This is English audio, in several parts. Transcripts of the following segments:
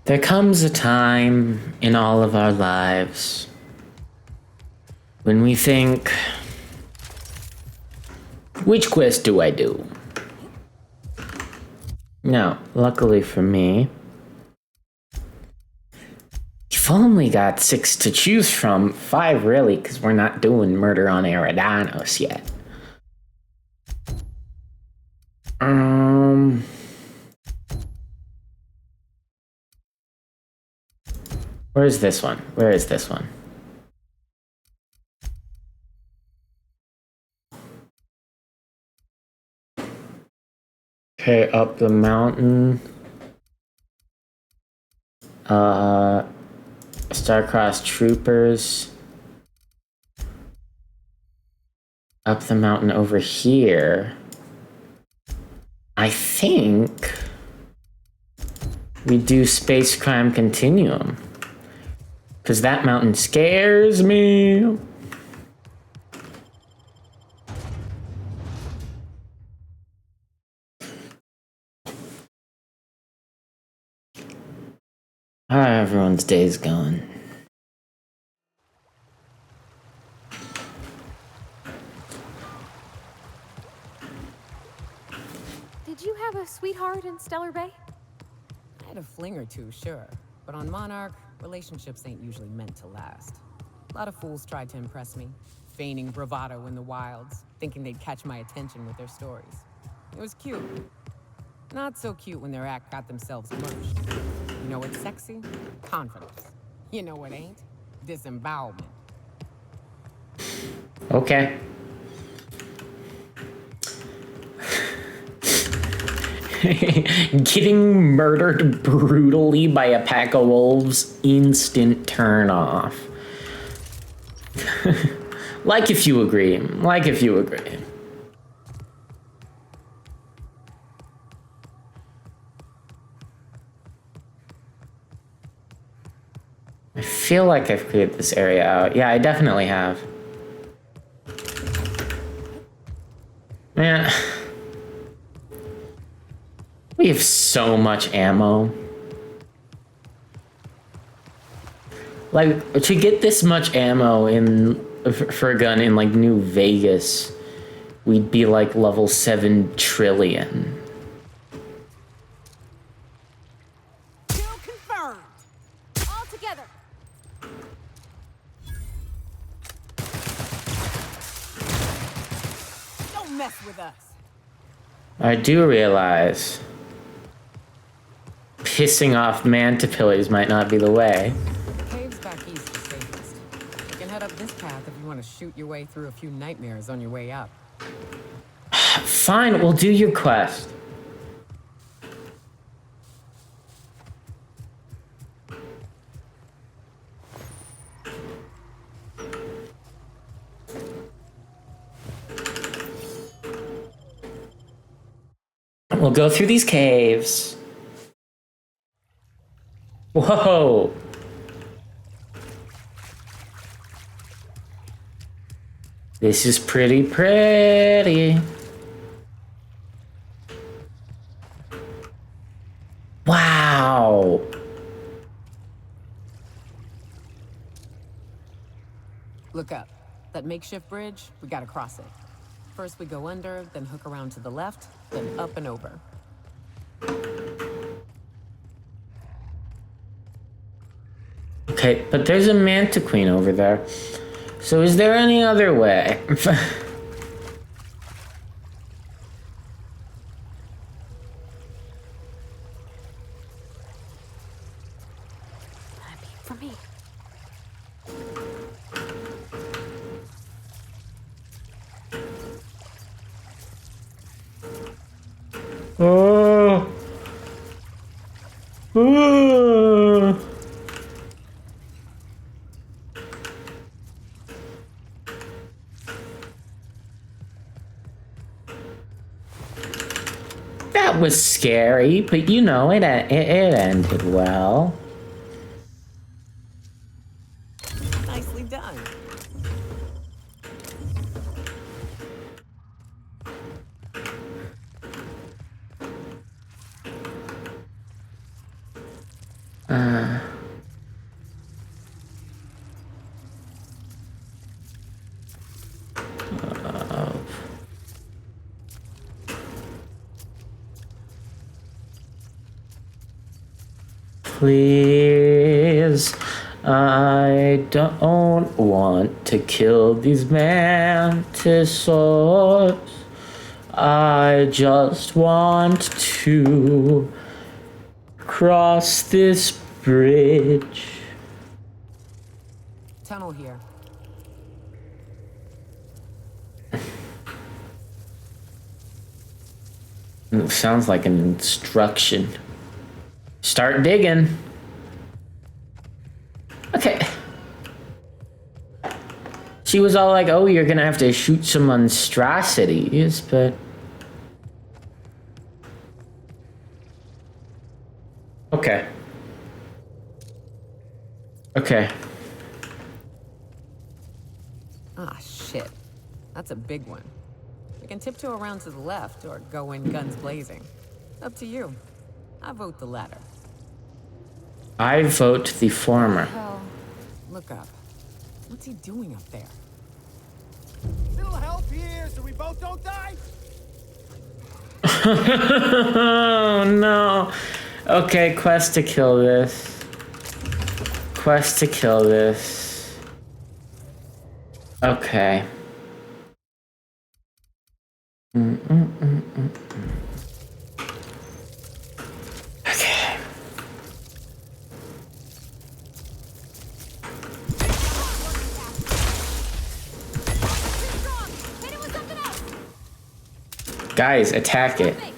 There comes a time in all of our lives when we think, which quest do I do? Now, luckily for me, you've only got 6 to choose from. 5 really, because we're not doing Murder on Eridanos yet. Where is this one? Where is this one? Okay, up the mountain. Star-Crossed Troopers. Up the mountain over here. I think we do Space Crime Continuum. Because that mountain scares me. How are everyone's days going? Did you have a sweetheart in Stellar Bay? I had a fling or two, sure. But on Monarch, relationships ain't usually meant to last. A lot of fools tried to impress me, feigning bravado in the wilds, thinking they'd catch my attention with their stories. It was cute. Not so cute when their act got themselves mushed. You know what's sexy? Confidence. You know what ain't? Disembowelment. Okay. Getting murdered brutally by a pack of wolves, instant turn off. Like if you agree. Like if you agree. I feel like I've cleared this area out. Yeah, I definitely have. Man. We have so much ammo. Like, to get this much ammo for a gun in, like, New Vegas, we'd be, like, level 7 trillion. Kill confirmed! All together! Don't mess with us! I do realize pissing off mantipillars might not be the way. The cave's back east is safest. You can head up this path if you want to shoot your way through a few nightmares on your way up. Fine, we'll do your quest. We'll go through these caves. Whoa! This is pretty. Wow! Look up. That makeshift bridge, we gotta cross it. First we go under, then hook around to the left, then up and over. Okay, but there's a Mantiqueen over there. So is there any other way? I mean, for me. Oh. Oh. That was scary, but you know, it ended well. Nicely done. Please, I don't want to kill these mantisaurs. I just want to cross this bridge. Tunnel here. It sounds like an instruction. Start digging. Okay. She was all like, oh, you're gonna have to shoot some monstrosities, but... Okay. Okay. Ah, shit. That's a big one. We can tiptoe around to the left or go in guns blazing. Up to you. I vote the latter. I vote the former. Hell. Look up. What's he doing up there? Little help here so we both don't die? Oh no. Okay, quest to kill this. Quest to kill this. Okay. Okay. Hit it with something else. Guys, attack it. Won't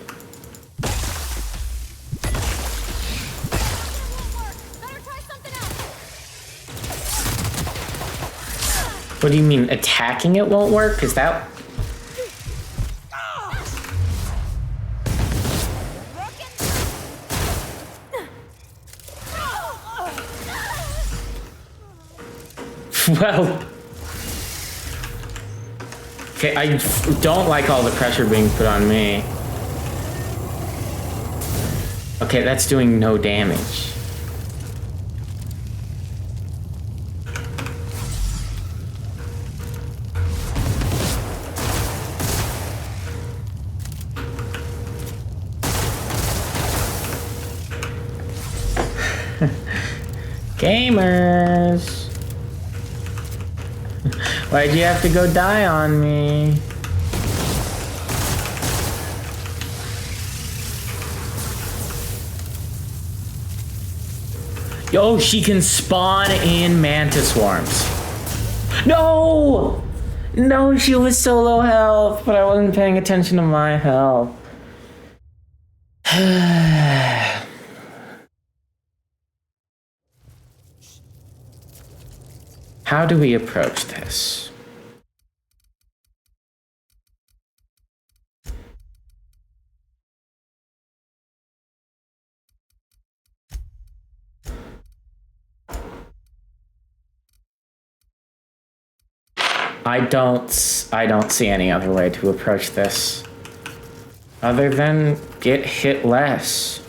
work. Better try something else. What do you mean, attacking it won't work? Is that... Well... Okay, I don't like all the pressure being put on me. Okay, that's doing no damage. Gamers! Why'd you have to go die on me? Yo, she can spawn in mantis swarms. No! No, she was so low health, but I wasn't paying attention to my health. How do we approach this? I don't see any other way to approach this other than get hit less.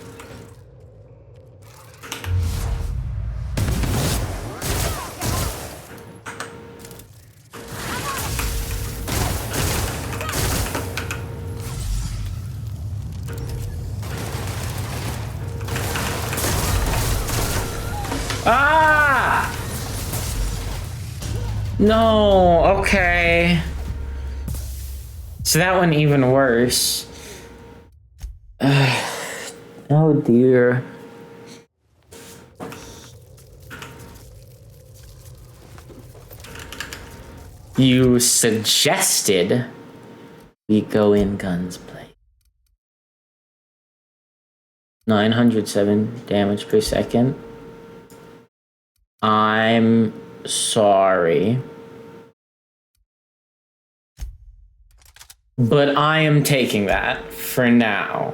Ah! No, okay. So that one even worse. Oh dear. You suggested we go in guns blazing. 907 damage per second. I'm sorry. But I am taking that for now.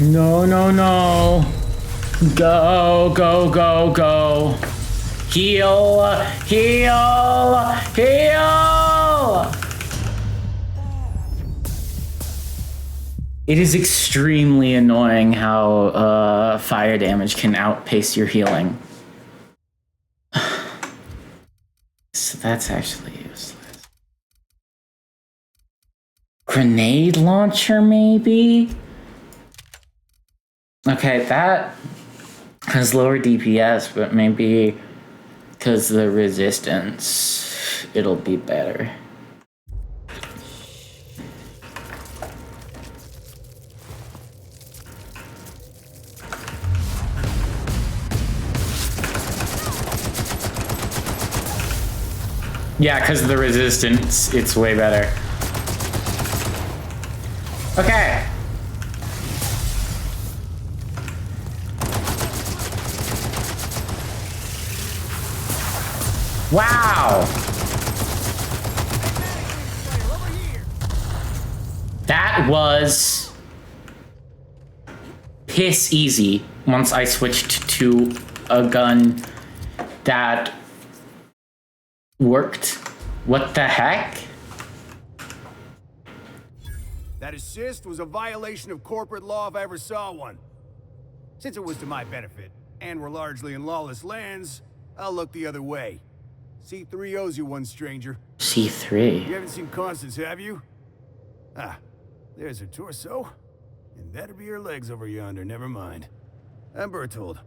No, no, no. Go, go, go, go. Heal, heal, heal! It is extremely annoying how fire damage can outpace your healing. So that's actually useless. Grenade launcher, maybe? Okay, that has lower DPS, but maybe because of the resistance, it'll be better. Yeah, because of the resistance, it's way better. Okay. Wow. That was piss easy once I switched to a gun that worked. What the heck? That assist was a violation of corporate law if I ever saw one. Since it was to my benefit, and we're largely in lawless lands, I'll look the other way. C3 owes you one, stranger. C3? You haven't seen Constance, have you? Ah, there's her torso. And that'll be her legs over yonder, never mind. I'm Bertold.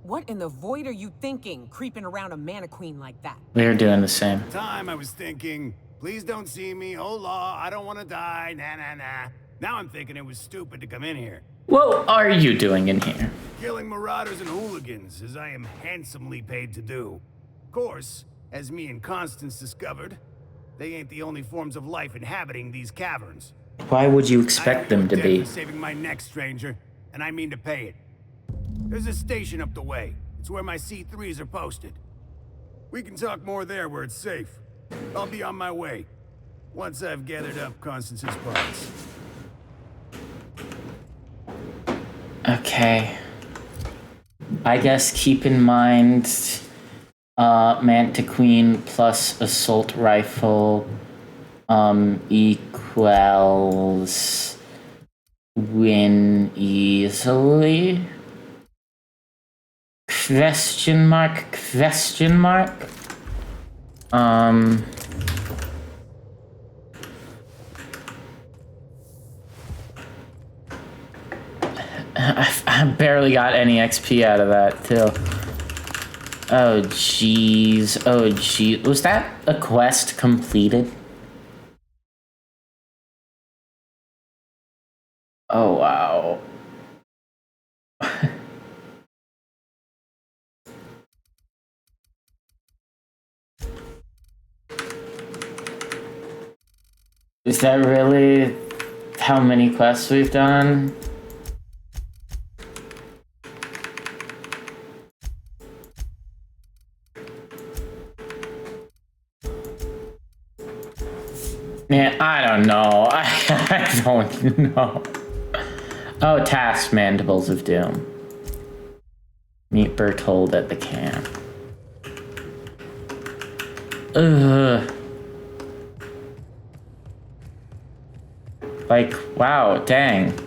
What in the void are you thinking, creeping around a mannequin like that? We're doing the same. Time I was thinking, please don't see me, oh law, I don't want to die, nah, nah, nah. Now I'm thinking it was stupid to come in here. What are you doing in here? Killing marauders and hooligans, as I am handsomely paid to do. Of course, as me and Constance discovered, they ain't the only forms of life inhabiting these caverns. Why would you expect them to be? For saving my neck, stranger, and I mean to pay it. There's a station up the way. It's where my C3s are posted. We can talk more there where it's safe. I'll be on my way, once I've gathered up Constance's parts. Okay. I guess keep in mind Mantiqueen plus assault rifle equals win easily? Question mark, question mark? I barely got any XP out of that, too. Oh, jeez. Oh, jeez. Was that a quest completed? Oh, wow. Is that really how many quests we've done? Man, I don't know. I don't know. Oh, task Mandibles of Doom. Meet Bertold at the camp. Ugh. Like, wow, dang.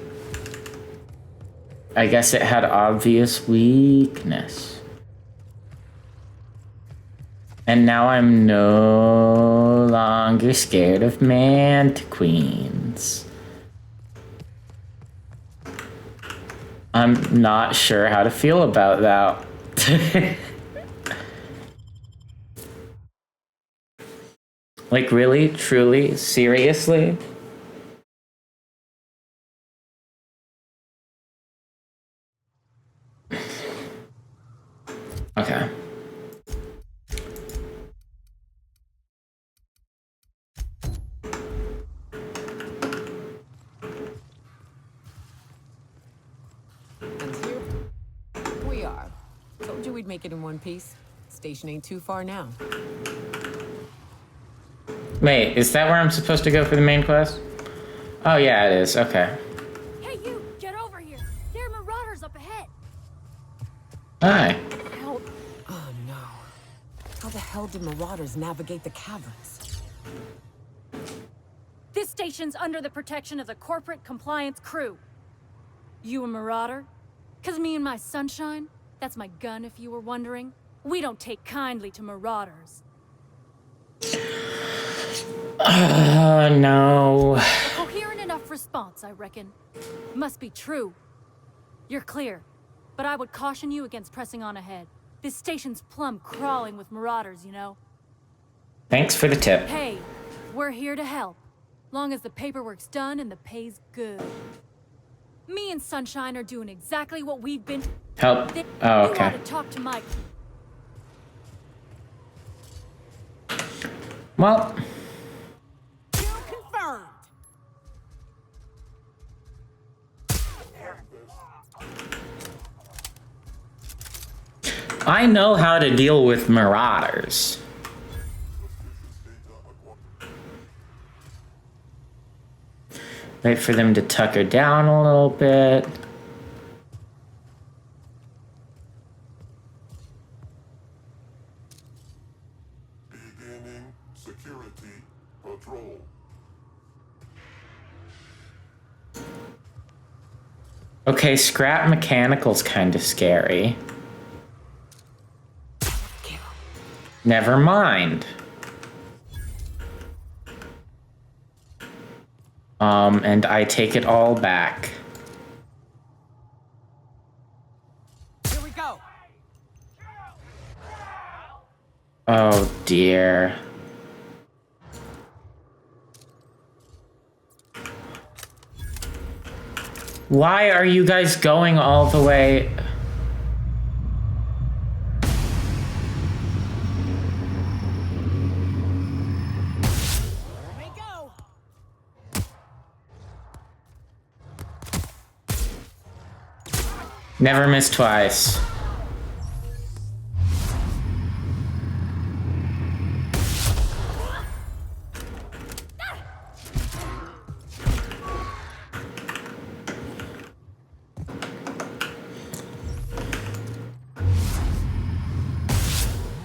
I guess it had obvious weakness. And now I'm no longer scared of Mantiqueens. I'm not sure how to feel about that. Like, really? Truly? Seriously? Okay. And here we are. Told you we'd make it in one piece. Station ain't too far now. Wait, is that where I'm supposed to go for the main quest? Oh yeah, it is. Okay. Hey, you! Get over did Marauders navigate the caverns? This station's under the protection of the corporate compliance crew. You a Marauder? 'Cause me and my Sunshine, that's my gun if you were wondering, we don't take kindly to Marauders. No. A coherent enough response, I reckon. Must be true. You're clear, but I would caution you against pressing on ahead. This station's plumb crawling with Marauders, you know? Thanks for the tip. Hey, we're here to help. Long as the paperwork's done and the pay's good. Me and Sunshine are doing exactly what we've been... Help. Oh, You okay. ought to talk to Mike. Well, Kill confirmed! I know how to deal with Marauders. Wait for them to tuck her down a little bit. Beginning security patrol. Okay, scrap mechanical's kind of scary. Never mind. And I take it all back. Here we go! Oh dear. Why are you guys going all the way? Here we go! Never miss twice.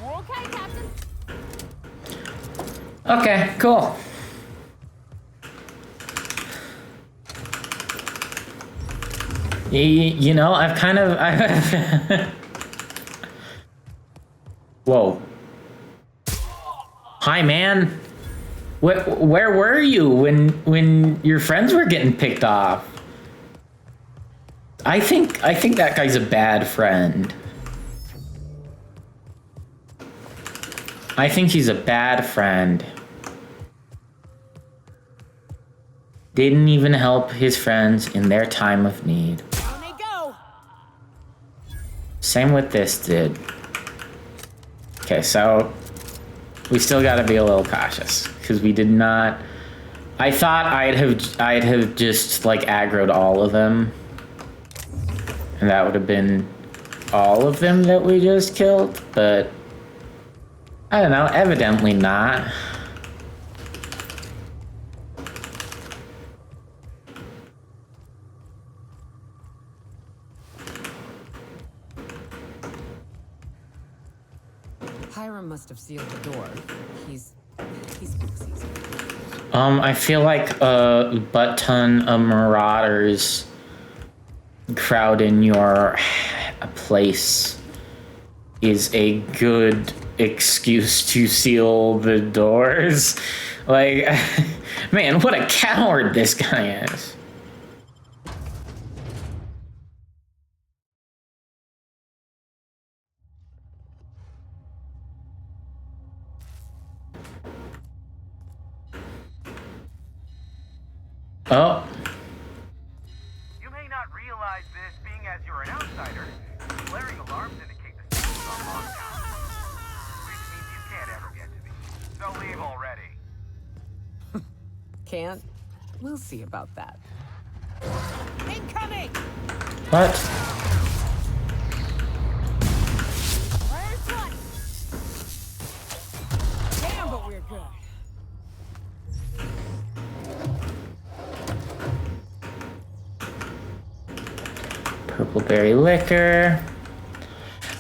Okay, Captain. Okay, cool. You know, I've kind of... Whoa. Hi, man. Where were you when your friends were getting picked off? I think that guy's a bad friend. I think he's a bad friend. Didn't even help his friends in their time of need. Down they go! Same with this dude. Okay, so we still gotta be a little cautious because we did not. I thought I'd have just like aggroed all of them, and that would have been all of them that we just killed, but I don't know. Evidently not. Hiram must have sealed the door. He's spooks easy. I feel like a butt ton of marauders crowding your place is a good excuse to seal the doors. Like, man, what a coward this guy is. Oh. You may not realize this, being as you're an outsider. Blaring alarms indicate the station's on lockdown, which means you can't ever get to me. So leave already. Can't? We'll see about that. Incoming! What? Where's what? Damn, but we're good. Purple berry liquor.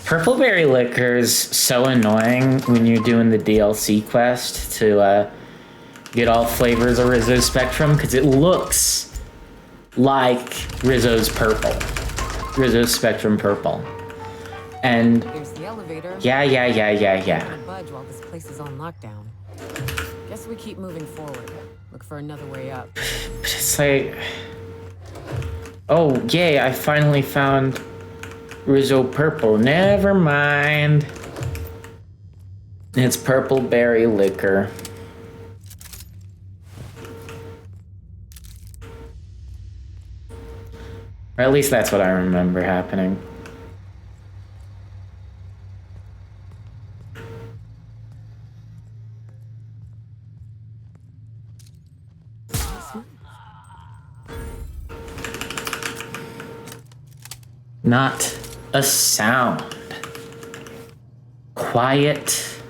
Purpleberry liquor is so annoying when you're doing the DLC quest to get all flavors of Rizzo's Spectrum, because it looks like Rizzo's Purple. Rizzo's Spectrum Purple. And There's the elevator. yeah. Can't budge while this place is on lockdown. Guess we keep moving forward. Look for another way up. But it's like, oh yay, I finally found Rizzo Purple. Never mind. It's purple berry liquor. Or at least that's what I remember happening. Not a sound. Quiet.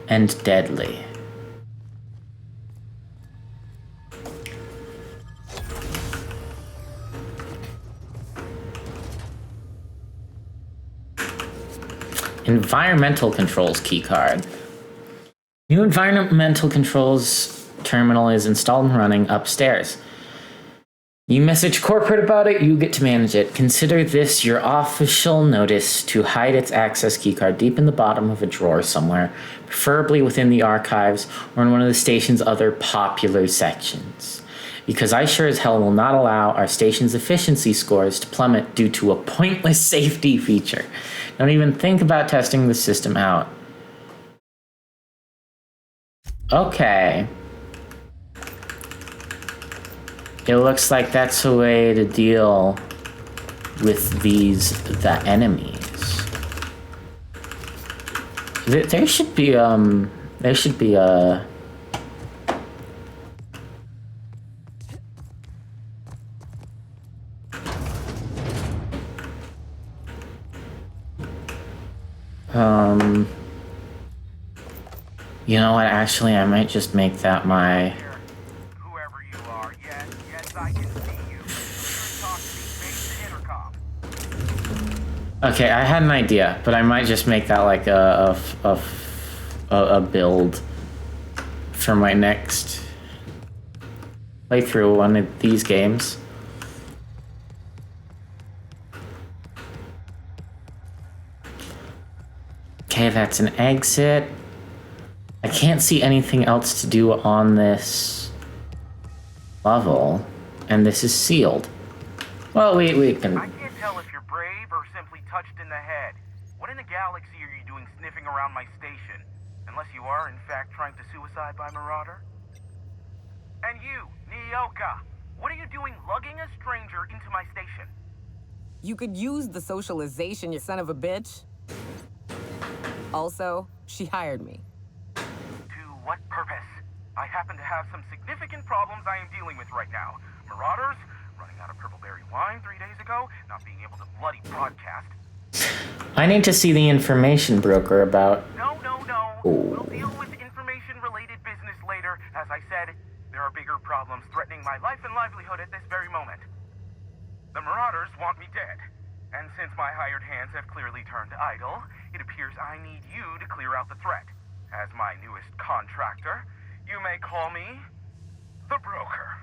And deadly. Environmental controls keycard. New environmental controls terminal is installed and running upstairs. You message corporate about it, you get to manage it. Consider this your official notice to hide its access keycard deep in the bottom of a drawer somewhere, preferably within the archives or in one of the station's other popular sections. Because I sure as hell will not allow our station's efficiency scores to plummet due to a pointless safety feature. Don't even think about testing the system out. Okay. It looks like that's a way to deal with the enemies. There should be a you know what, actually I might just make that my Whoever you are, yes, I can see you. Talk to me, face the intercom. Okay, I had an idea, but I might just make that like a build for my next playthrough one of these games. Okay, that's an exit. I can't see anything else to do on this level, and this is sealed. Well, we can... I can't tell if you're brave or simply touched in the head. What in the galaxy are you doing sniffing around my station? Unless you are, in fact, trying to suicide by Marauder? And you, Nyoka, what are you doing lugging a stranger into my station? You could use the socialization, you son of a bitch. Also, she hired me. To what purpose? I happen to have some significant problems I am dealing with right now. Marauders, running out of purpleberry wine 3 days ago, not being able to bloody broadcast. I need to see the information broker about... No. We'll deal with information-related business later. As I said, there are bigger problems threatening my life and livelihood at this very moment. The Marauders want me dead. And since my hired hands have clearly turned idle, it appears I need you to clear out the threat. As my newest contractor, you may call me the Broker.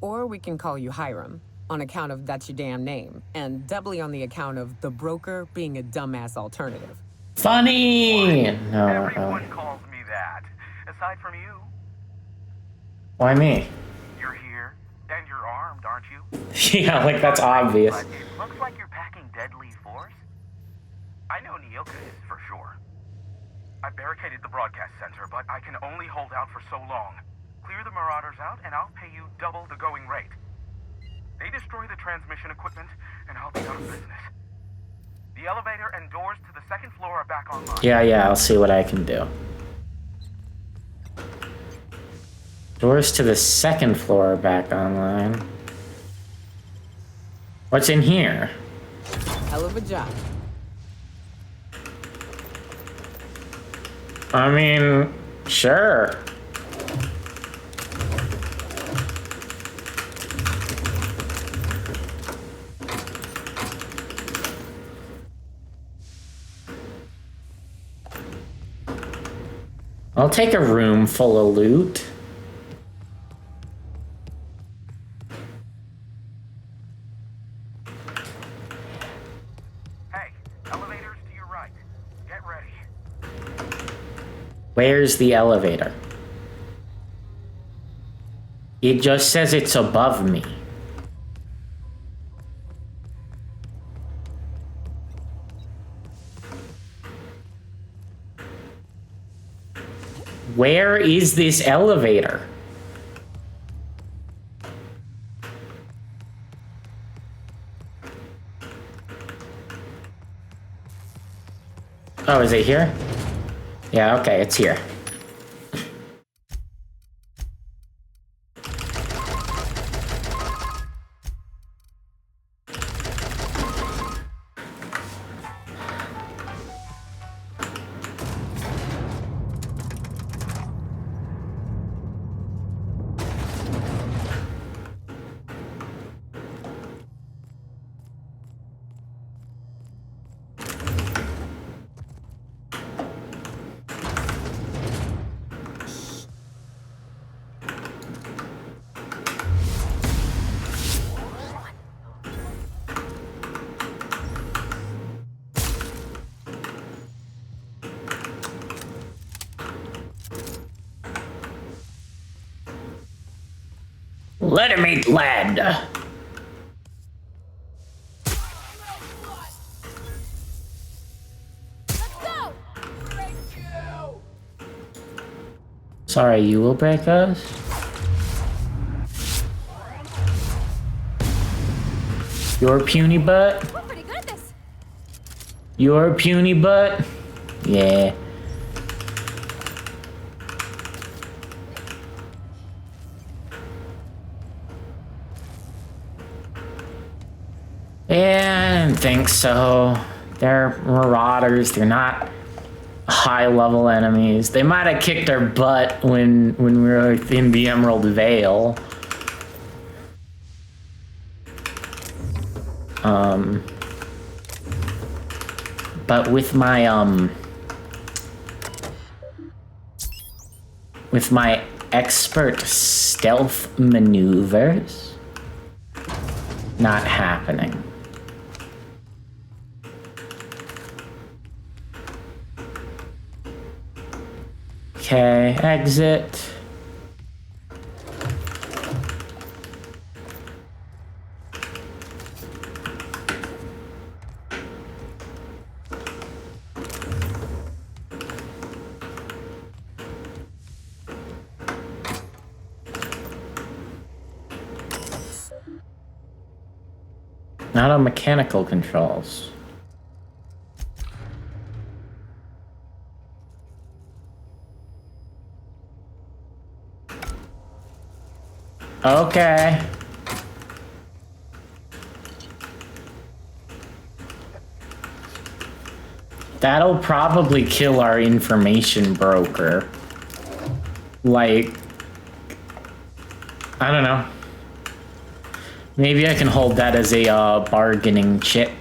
Or we can call you Hiram, on account of that's your damn name, and doubly on the account of the Broker being a dumbass alternative. Funny! No. Everyone calls me that. Aside from you, Why me? you're here, and you're armed, aren't you? Yeah, like that's obvious. But it looks like you're packing deadly force. I know Nyoka is for sure. I barricaded the broadcast center, but I can only hold out for so long. Clear the Marauders out, and I'll pay you double the going rate. They destroy the transmission equipment, and I'll be out of business. The elevator and doors to the second floor are back online. Yeah, I'll see what I can do. Doors to the second floor are back online. What's in here? Hell of a job. I mean, sure. I'll take a room full of loot. Hey, elevators to your right. Get ready. Where's the elevator? It just says it's above me. Where is this elevator? Oh, is it here? Yeah, okay, it's here. Let him eat lead. Sorry, you will break us? Your puny butt? We're pretty good at this. Your puny butt? Yeah. Yeah, I didn't think so. They're marauders. They're not high-level enemies. They might have kicked our butt when we were in the Emerald Vale. But with my expert stealth maneuvers, not happening. Okay, exit. Not on mechanical controls. Okay. That'll probably kill our information broker. Like, I don't know. Maybe I can hold that as a bargaining chip.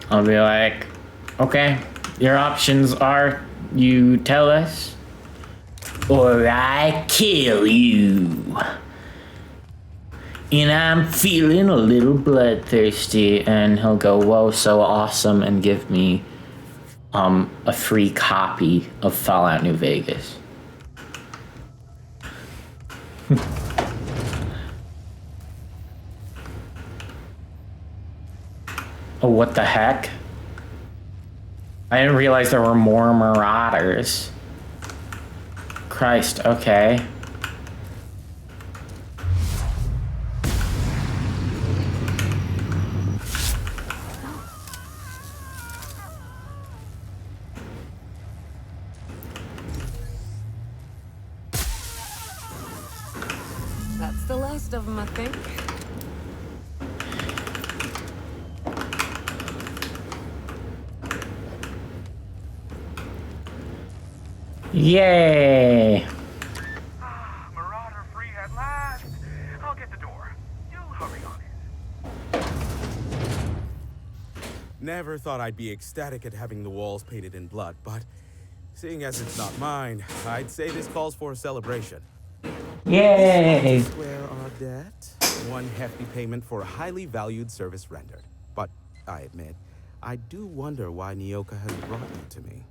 I'll be like, okay, your options are you tell us, or I kill you. And I'm feeling a little bloodthirsty, and he'll go, whoa, so awesome, and give me a free copy of Fallout New Vegas. Oh, what the heck? I didn't realize there were more marauders. Christ, okay. That's the last of them, I think. Yay! Marauder free at last. I'll get the door. You hurry on in. Never thought I'd be ecstatic at having the walls painted in blood, but seeing as it's not mine, I'd say this calls for a celebration. Yay! Square our debt. One hefty payment for a highly valued service rendered. But I admit, I do wonder why Nyoka has brought you to me.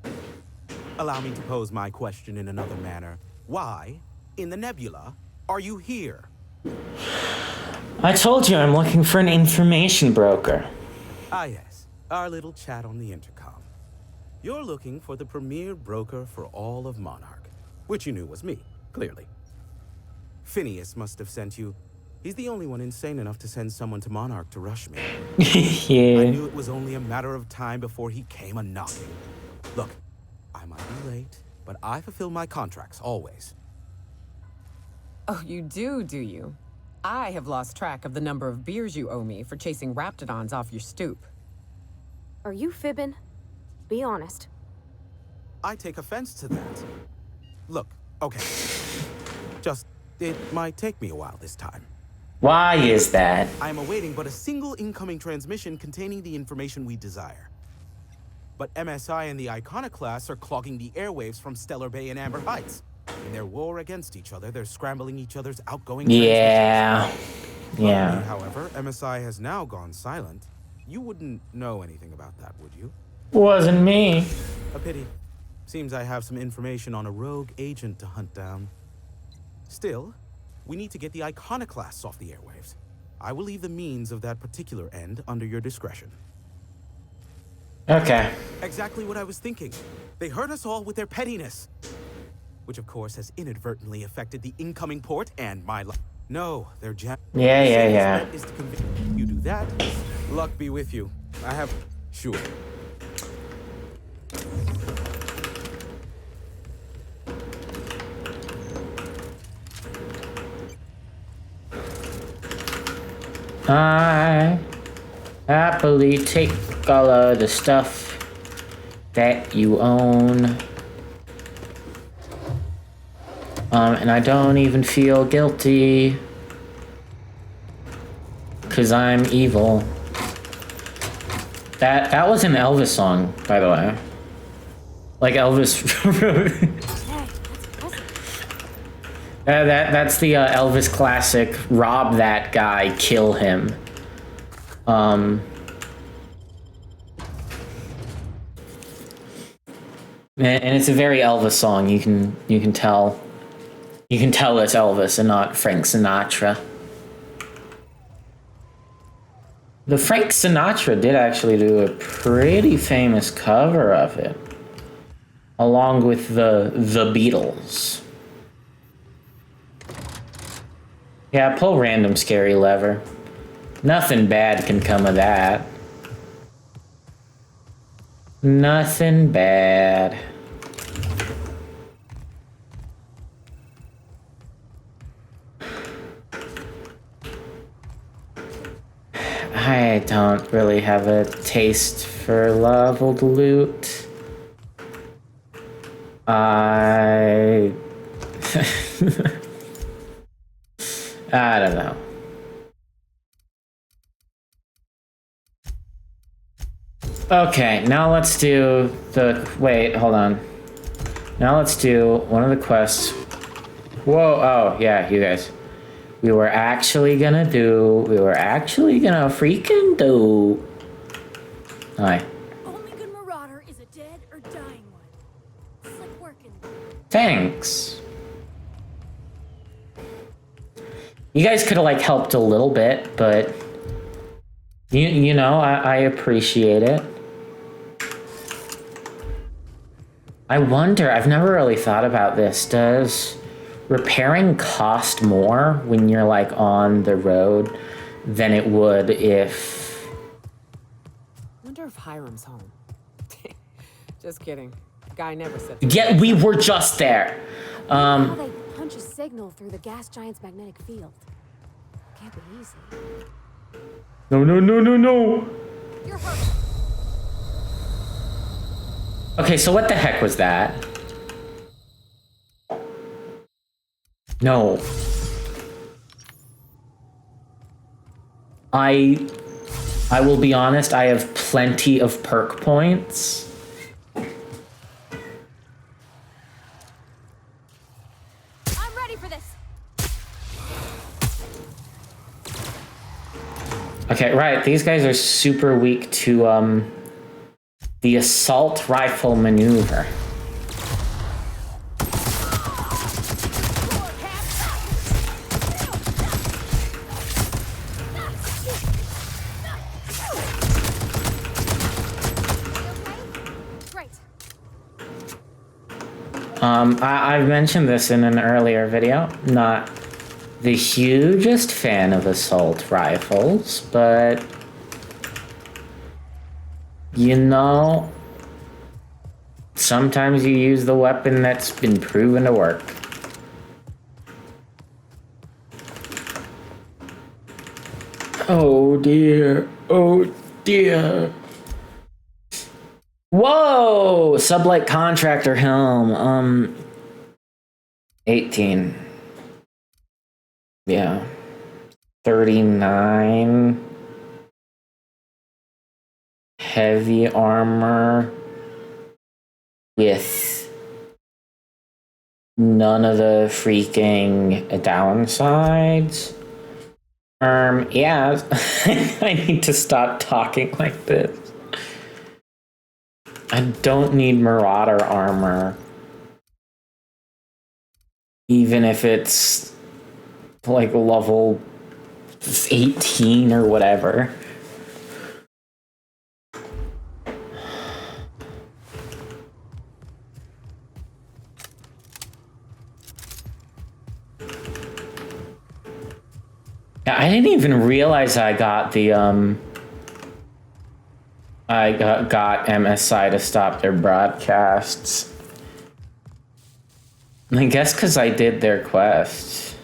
Allow me to pose my question in another manner. Why, in the nebula, are you here? I told you I'm looking for an information broker. Ah yes, our little chat on the intercom. You're looking for the premier broker for all of Monarch, which you knew was me, clearly. Phineas must have sent you. He's the only one insane enough to send someone to Monarch to rush me. Yeah. I knew it was only a matter of time before he came a-knocking. Look, I might be late, but I fulfill my contracts, always. Oh, you do you? I have lost track of the number of beers you owe me for chasing raptidons off your stoop. Are you fibbing? Be honest. I take offense to that. Look, okay. Just, it might take me a while this time. Why is that? I am awaiting but a single incoming transmission containing the information we desire. But MSI and the Iconoclasts are clogging the airwaves from Stellar Bay and Amber Heights. In their war against each other, they're scrambling each other's outgoing Yeah. transmissions. Yeah. Luckily, however, MSI has now gone silent. You wouldn't know anything about that, would you? Wasn't me. A pity. Seems I have some information on a rogue agent to hunt down. Still, we need to get the Iconoclasts off the airwaves. I will leave the means of that particular end under your discretion. Okay. Exactly what I was thinking. They hurt us all with their pettiness. Which, of course, has inadvertently affected the incoming port and my life. No, they're Yeah. Is to convince you do that. Luck be with you. I have... Sure. I happily take all of the stuff that you own. And I don't even feel guilty. 'Cause I'm evil. That was an Elvis song, by the way. Like Elvis wrote. That's the Elvis classic, rob that guy, kill him. And it's a very Elvis song. You can tell it's Elvis and not Frank Sinatra. The Frank Sinatra did actually do a pretty famous cover of it, along with the Beatles. Yeah, pull random scary lever. Nothing bad can come of that. Nothing bad. I don't really have a taste for leveled loot. I don't know. Okay, now let's do the... Wait, hold on. Now let's do one of the quests. Whoa, oh, yeah, you guys. We were actually gonna freaking do... Hi. Only good marauder is a dead or dying one. Slick working. Thanks. You guys could have, like, helped a little bit, but... You know, I appreciate it. I wonder, I've never really thought about this. Does repairing cost more when you're, like, on the road than it would if... Wonder if Hiram's home. Just kidding. Guy never said. Yeah, we were just there. How they punch a signal through the gas giant's magnetic field. Can't be easy. No. You're hurt. Okay, so what the heck was that? No. I will be honest, I have plenty of perk points. I'm ready for this. Okay, right. These guys are super weak to the assault rifle maneuver. Great. I've mentioned this in an earlier video. Not the hugest fan of assault rifles, but you know, sometimes you use the weapon that's been proven to work. Oh dear, oh dear. Whoa! Sublight contractor helm. 18. Yeah. 39. Heavy armor with none of the freaking downsides. Yeah, I need to stop talking like this. I don't need Marauder armor. Even if it's like level 18 or whatever. Yeah, I didn't even realize I got the I got MSI to stop their broadcasts. I guess because I did their quests.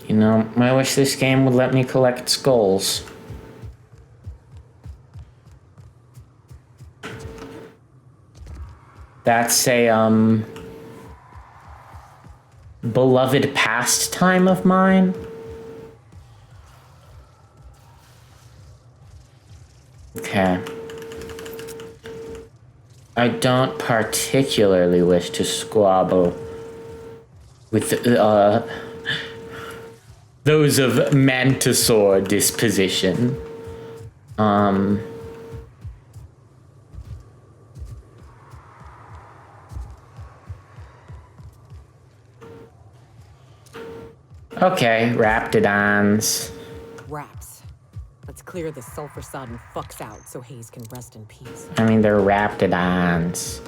You know, I wish this game would let me collect skulls. That's a, beloved pastime of mine. Okay. I don't particularly wish to squabble with, those of Mantisaur disposition. Okay, Raptidons. Raps. Let's clear the sulfur-sodden fucks out so Hayes can rest in peace. I mean, they're Raptidons.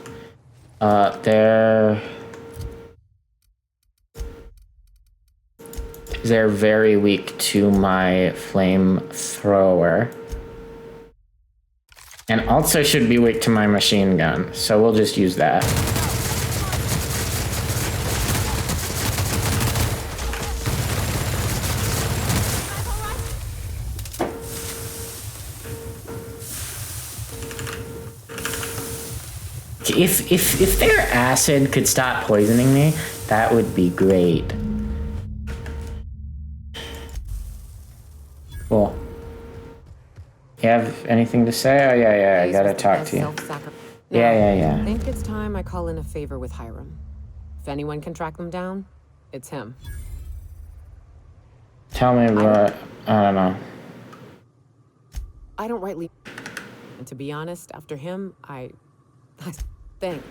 They're very weak to my flamethrower. And also should be weak to my machine gun, so we'll just use that. If their acid could stop poisoning me, that would be great. Cool. You have anything to say? Oh, yeah, I gotta talk to you. Yeah. I think it's time I call in a favor with Hiram. If anyone can track them down, it's him. Tell me what, I don't know. I don't rightly... And to be honest, after him, I think.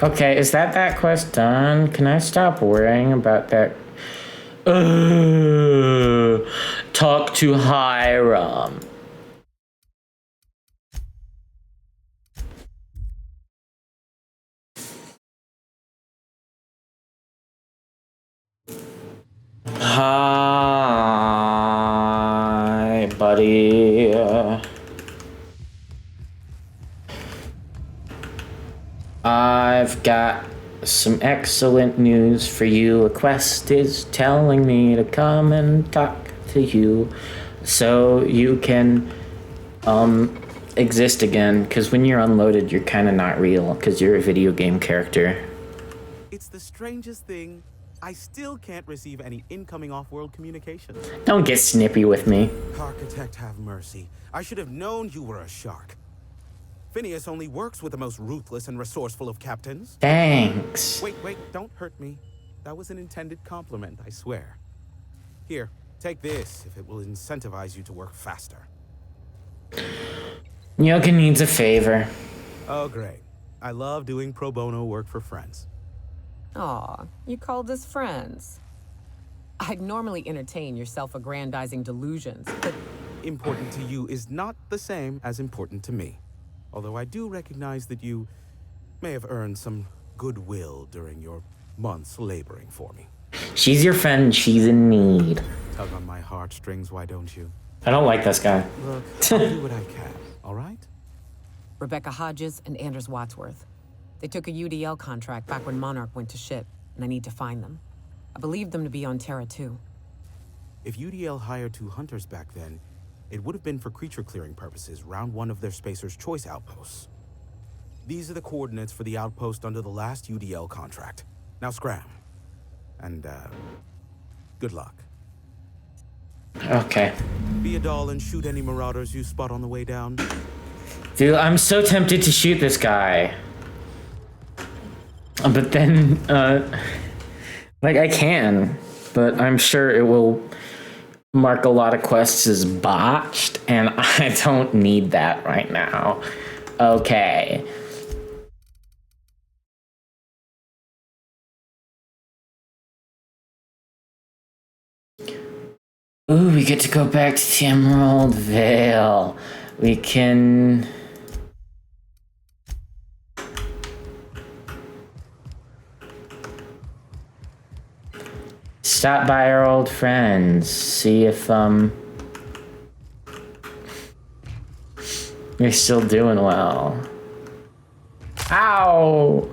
Okay, is that quest done? Can I stop worrying about that? Talk to Hiram. Hi, buddy. I've got some excellent news for you. A quest is telling me to come and talk to you so you can exist again, because when you're unloaded you're kind of not real because you're a video game character. It's the strangest thing. I still can't receive any incoming off-world communication. Don't get snippy with me. Architect, have mercy. I should have known you were a shark. Phineas only works with the most ruthless and resourceful of captains. Thanks. Wait, don't hurt me. That was an intended compliment, I swear. Here, take this if it will incentivize you to work faster. Nyoka needs a favor. Oh, great. I love doing pro bono work for friends. Aw, you called us friends. I'd normally entertain your self-aggrandizing delusions, but Important to you is not the same as important to me. Although I do recognize that you may have earned some goodwill during your months laboring for me. She's your friend. She's in need. Tug on my heartstrings, why don't you? I don't like this guy. Look, I'll do what I can, all right? Rebecca Hodges and Anders Wadsworth. They took a UDL contract back when Monarch went to shit, and I need to find them. I believe them to be on Terra 2. If UDL hired 2 hunters back then, it would have been for creature clearing purposes round one of their Spacer's Choice outposts. These are the coordinates for the outpost under the last UDL contract. Now scram. And, good luck. Okay. Be a doll and shoot any marauders you spot on the way down. Dude, I'm so tempted to shoot this guy. But then, like, I can. But I'm sure it will mark a lot of quests as botched, and I don't need that right now. Okay. Ooh, we get to go back to the Emerald Vale. We can... stop by our old friends, see if, you're still doing well. Ow!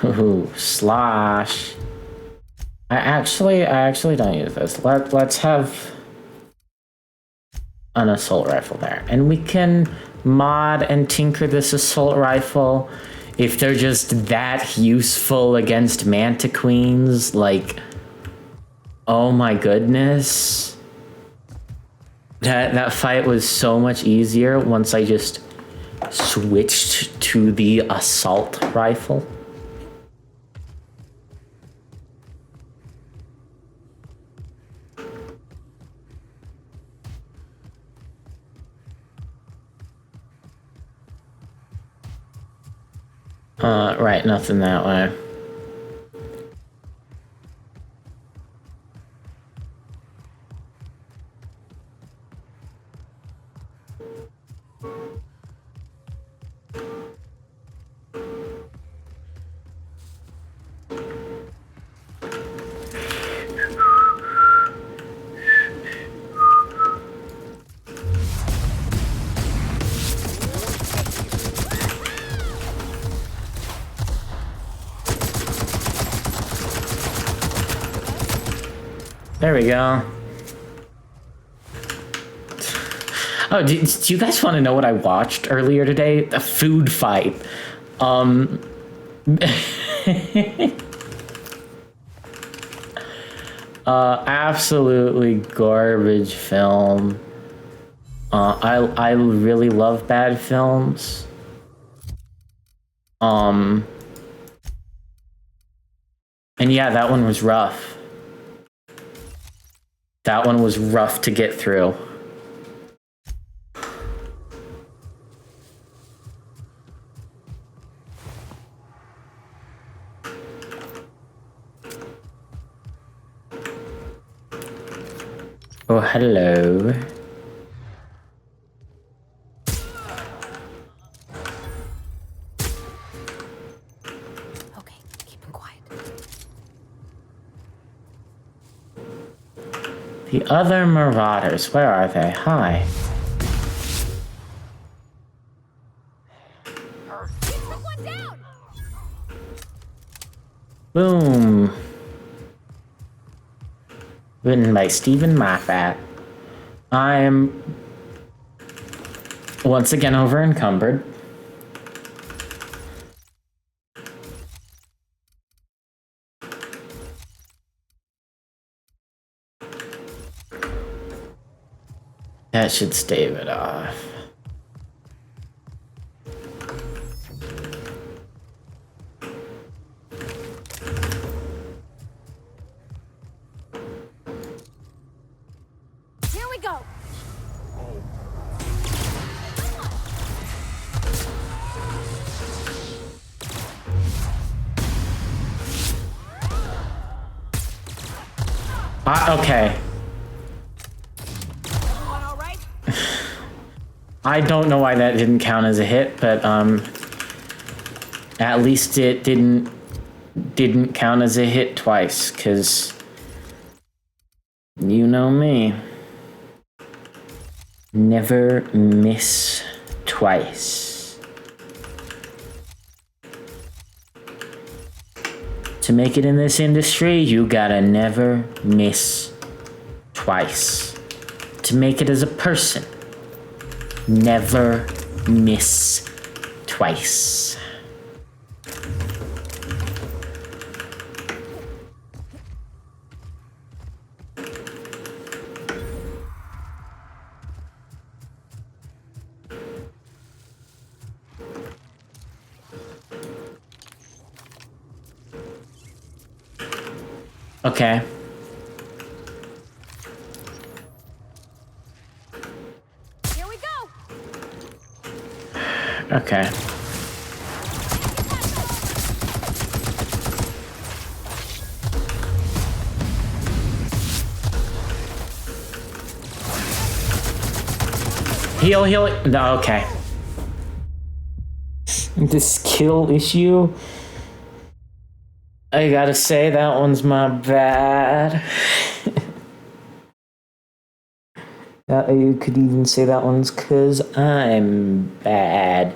Ooh, slosh. I actually don't use this. Let's have an assault rifle there. And we can mod and tinker this assault rifle if they're just that useful against Manta Queens. Like, oh my goodness. That fight was so much easier once I just switched to the assault rifle. Right, nothing that way. There we go. Oh, do you guys want to know what I watched earlier today? A food fight. Absolutely garbage film. I really love bad films. And yeah, that one was rough. That one was rough to get through. Oh, hello. Okay, keep him quiet. The The other marauders, where are they? Hi. Took one down! Boom. Written by Stephen Moffat. I'm once again over encumbered. That should stave it off. Here we go! Okay. Everyone all right? I don't know why that didn't count as a hit, but at least it didn't count as a hit twice, cause you know me. Never miss twice. To make it in this industry, you gotta never miss twice. To make it as a person, never miss twice. Okay. Here we go! Okay. Heal. No, okay. The skill issue. I gotta say, that one's my bad. You could even say that one's cause I'm bad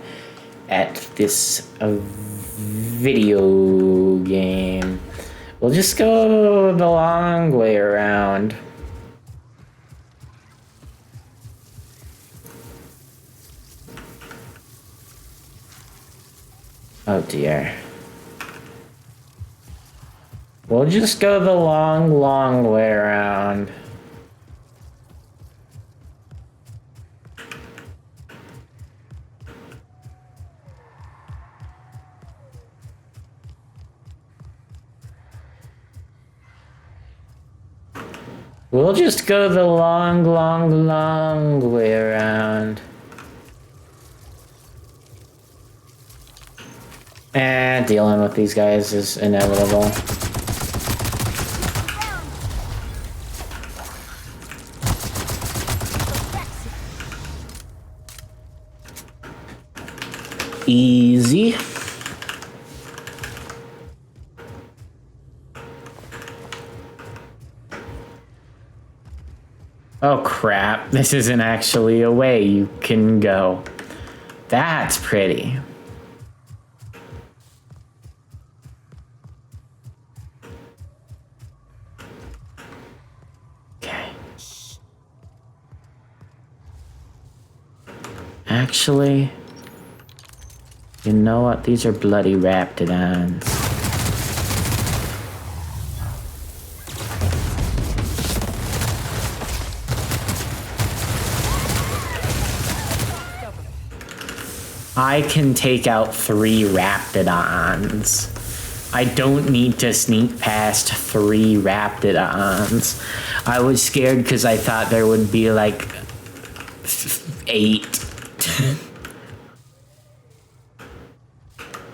at this video game. We'll just go the long way around. Oh dear. We'll just go the long way around. We'll just go the long way around. And dealing with these guys is inevitable. Easy. Oh crap, this isn't actually a way you can go. That's pretty. Okay. Actually, you know what? These are bloody raptidons. I can take out 3 raptidons. I don't need to sneak past 3 raptidons. I was scared because I thought there would be like 8.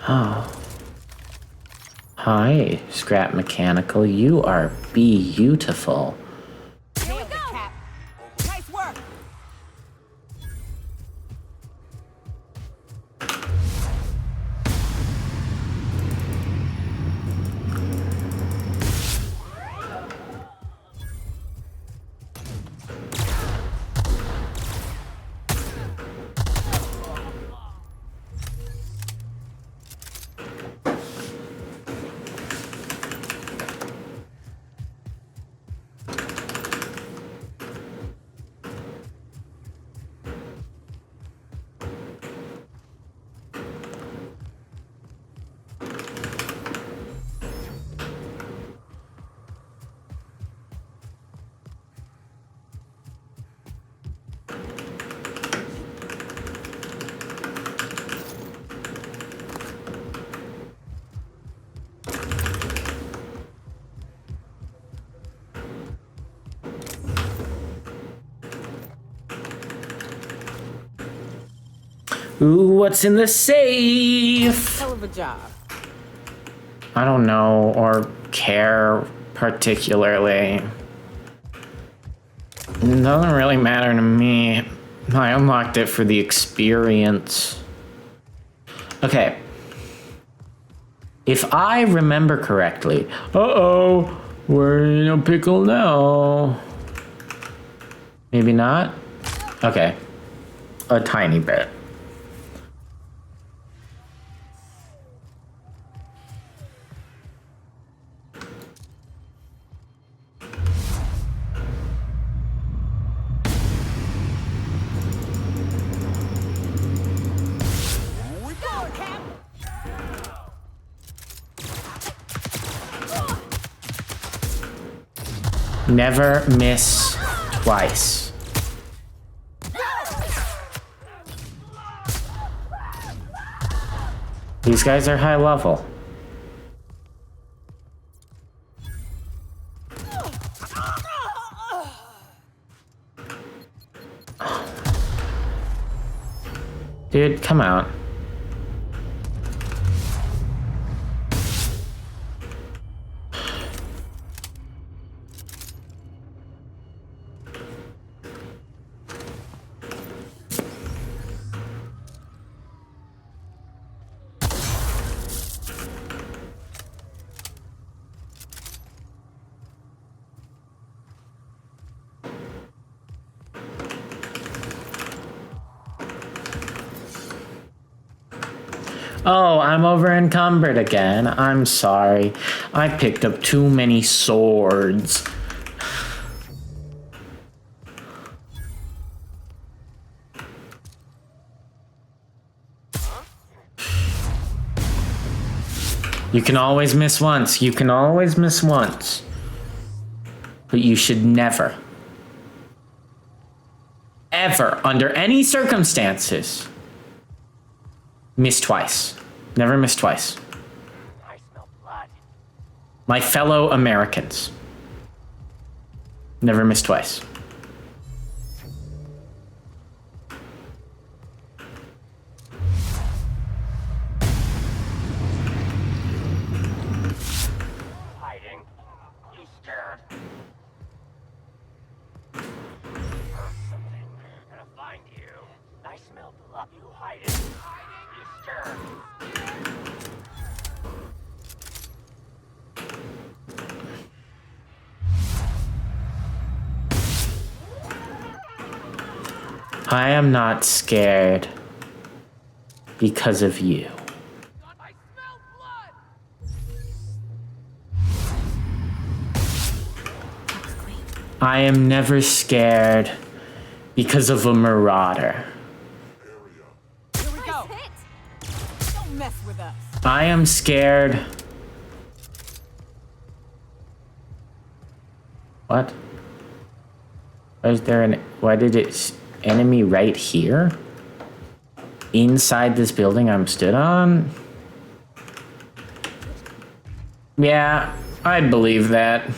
Oh. Hi, Scrap Mechanical. You are beautiful. Here we go! Cap. Nice work! Ooh, what's in the safe? Hell of a job. I don't know or care particularly. It doesn't really matter to me. I unlocked it for the experience. Okay. If I remember correctly, uh-oh, we're in a pickle now. Maybe not? Okay. A tiny bit. Never miss twice. These guys are high level. Dude, come out. Oh, I'm over encumbered again. I'm sorry. I picked up too many swords. You can always miss once. You can always miss once. But you should never, ever, under any circumstances, miss twice. Never miss twice. I smell blood. My fellow Americans. Never miss twice. Hiding. You scared? Something. Gonna find you. I smell blood. You hiding. You scared? I am not scared because of you. I smell blood! I am never scared because of a marauder. Here we go. Don't mess with us. I am scared. What? Why did it enemy right here? Inside this building I'm stood on? Yeah, I'd believe that.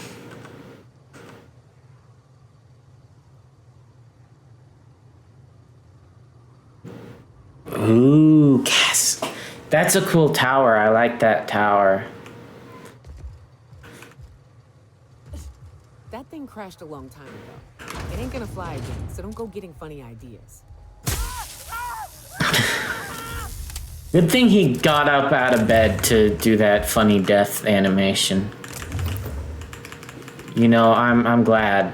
Ooh, yes. That's a cool tower. I like that tower. That thing crashed a long time ago. It ain't gonna fly again, so don't go getting funny ideas. Good thing he got up out of bed to do that funny death animation. You know, I'm glad.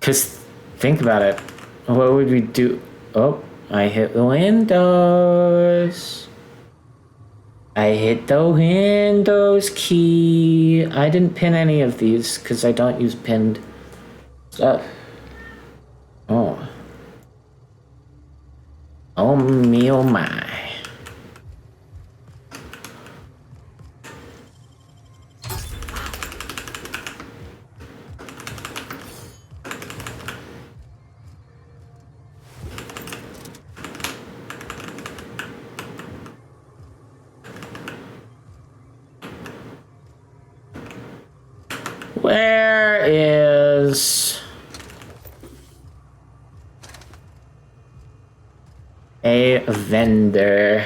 Cause think about it. What would we do? Oh, I hit the windows. I hit the Windows key. I didn't pin any of these because I don't use pinned stuff. Oh. Oh me, oh my. was a vendor.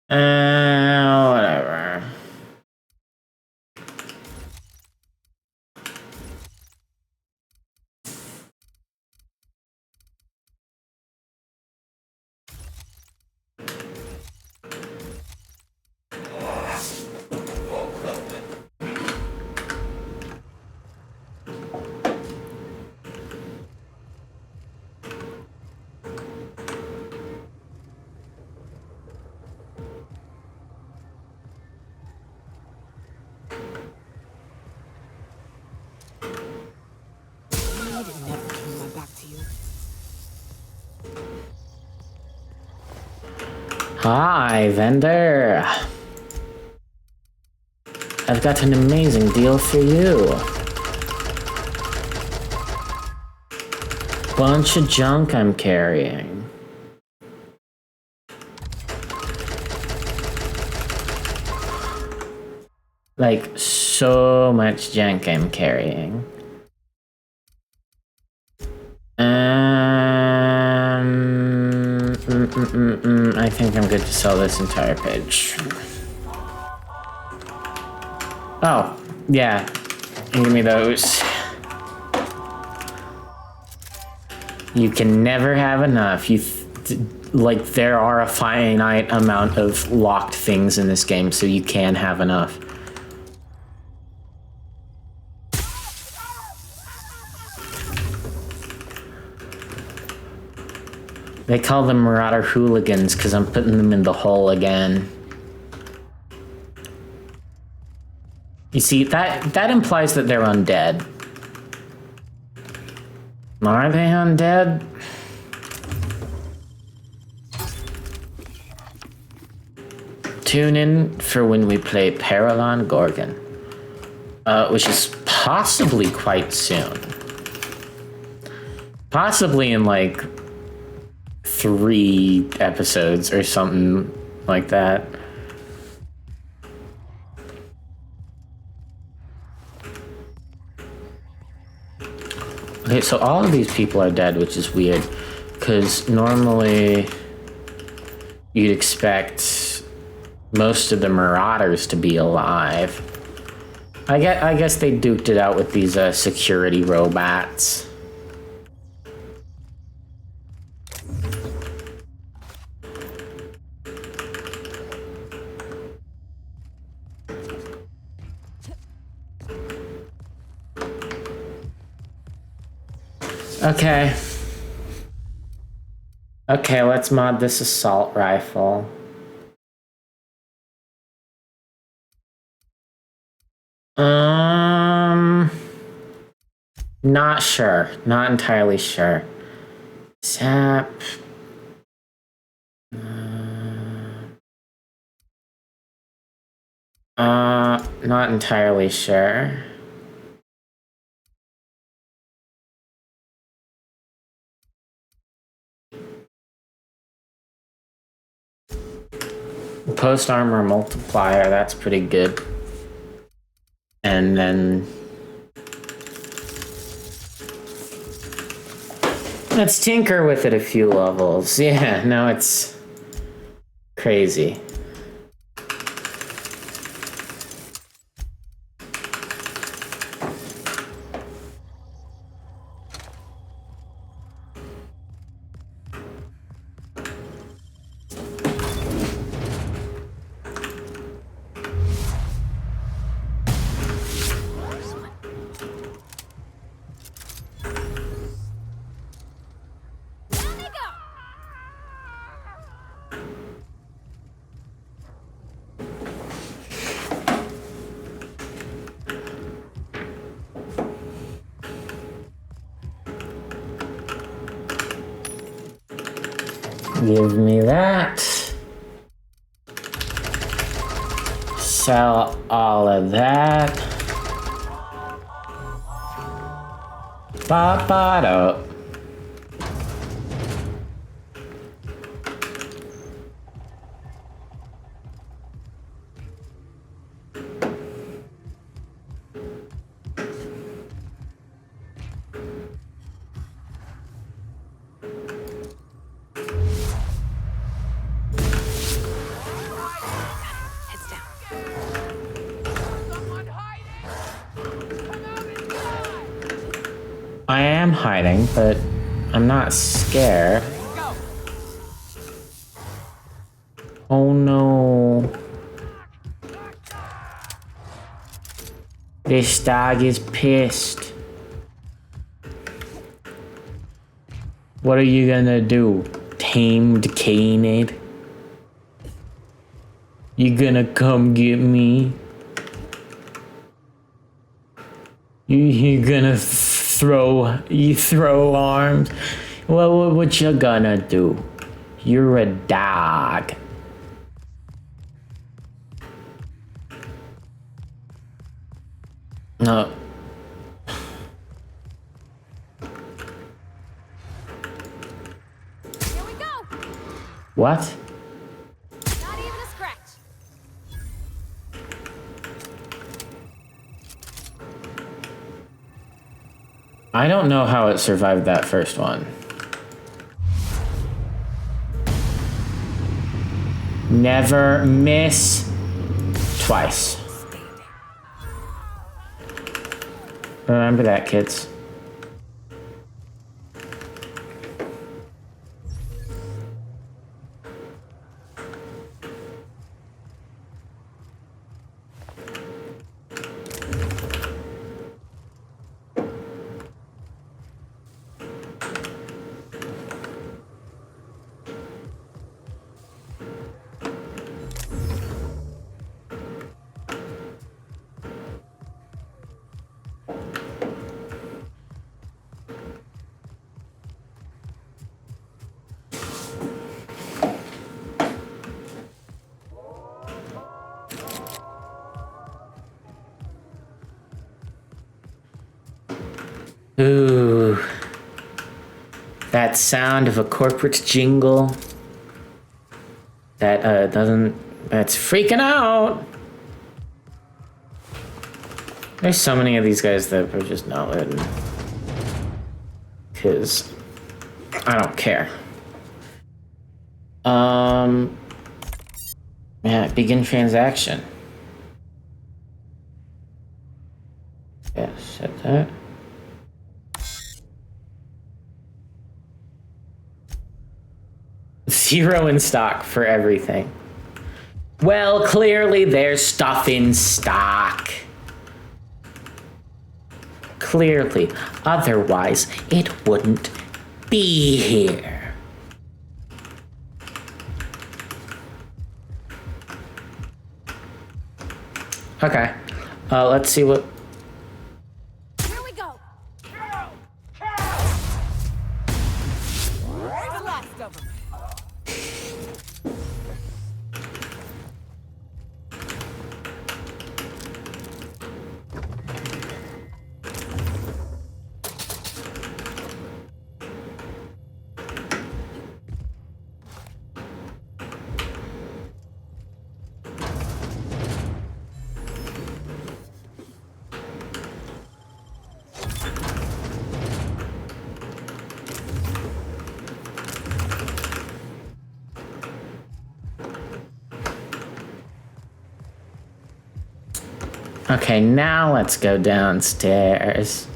Whatever. I did never turn my back to you. Hi, vendor. I've got an amazing deal for you. Bunch of junk I'm carrying. Like, so much junk I'm carrying. I think I'm good to sell this entire page. Oh, yeah. Give me those. You can never have enough. Like, there are a finite amount of locked things in this game, so you can have enough. They call them Marauder hooligans because I'm putting them in the hole again. You see, that implies that they're undead. Are they undead? Tune in for when we play Paralon Gorgon, which is possibly quite soon. Possibly in like 3 episodes or something like that. Okay, so all of these people are dead, which is weird, because normally you'd expect most of the Marauders to be alive. I guess they duked it out with these security robots. Okay. Okay, let's mod this assault rifle. Not sure. Not entirely sure. Zap. Not entirely sure. Post armor multiplier, that's pretty good. And then let's tinker with it a few levels. Yeah, no, it's crazy. Give me that. Sell all of that. Ba-ba-do. I am hiding, but I'm not scared. Oh no. This dog is pissed. What are you gonna do? Tamed Canid? You gonna come get me? You gonna throw arms? What you gonna do? You're a dog. No. Here we go! What? Not even a scratch. I don't know how it survived that first one. Never miss twice. Remember that, kids. Ooh. That sound of a corporate jingle. That that's freaking out. There's so many of these guys that are just not letting. Cause I don't care. Yeah, begin transaction. Yeah, set that. Zero in stock for everything. Well, clearly there's stuff in stock. Clearly. Otherwise, it wouldn't be here. Okay. Let's see what... Here we go! Where's the last of them? Okay, now let's go downstairs.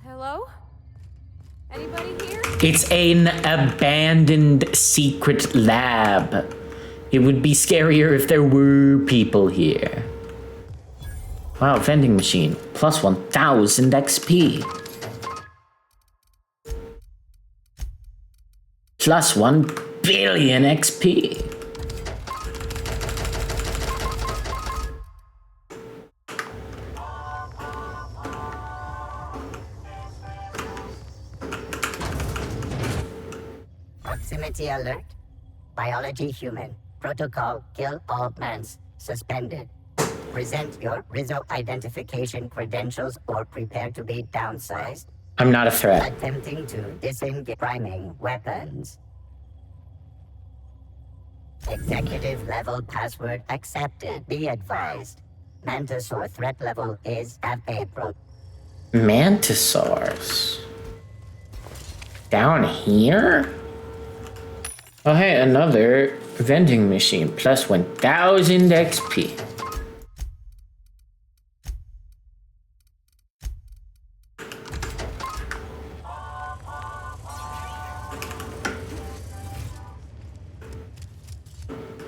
Hello? Anybody here? It's an abandoned secret lab. It would be scarier if there were people here. Wow, vending machine. Plus 1,000 XP. Plus 1 billion XP. Proximity alert. Biology human. Protocol kill all plants. Suspended. Present your Rizzo identification credentials or prepare to be downsized. I'm not a threat. Attempting to disengage priming weapons. Executive level password accepted. Be advised. Mantisaur threat level is at April. Mantisaurs. Down here? Oh, hey, another vending machine. Plus 1,000 XP.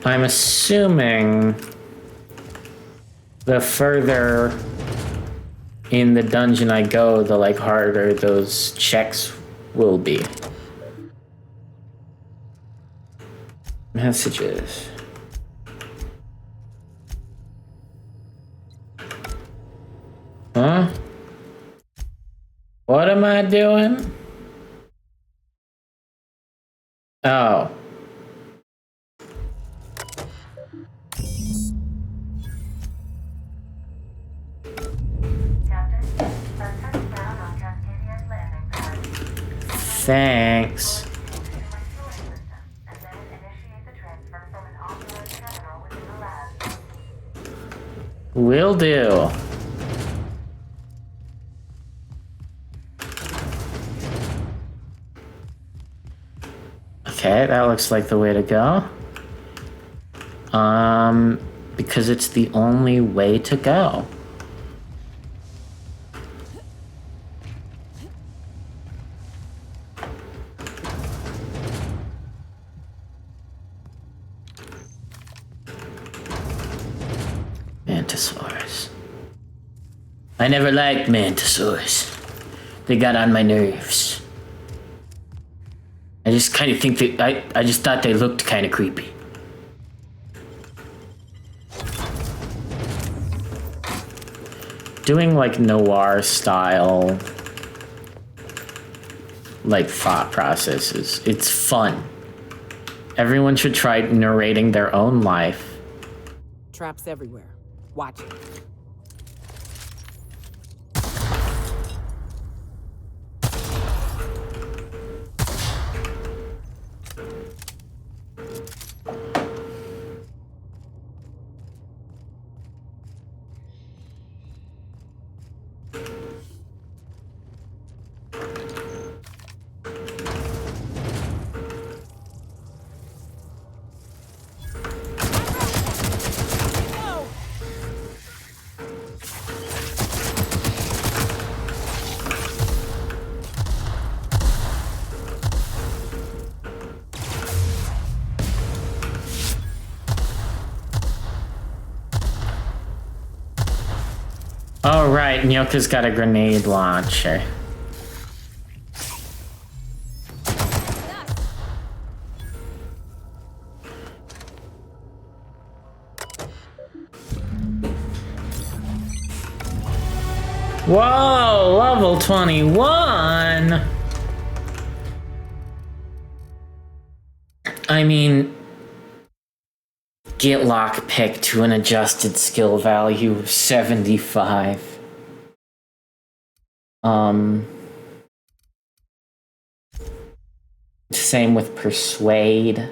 I'm assuming the further in the dungeon I go, the like harder those checks will be. Messages. Huh? What am I doing? Oh. Thanks. Will do. Okay, that looks like the way to go. Because it's the only way to go. Mantisaurs. I never liked mantisaurs. They got on my nerves. I just kind of think that I just thought they looked kind of creepy. Doing like noir style like thought processes, it's fun. Everyone should try narrating their own life. Traps everywhere. Watch it. Oh right, Nyoka's got a grenade launcher. Whoa, level 21! I mean, get lockpick to an adjusted skill value of 75. Same with persuade.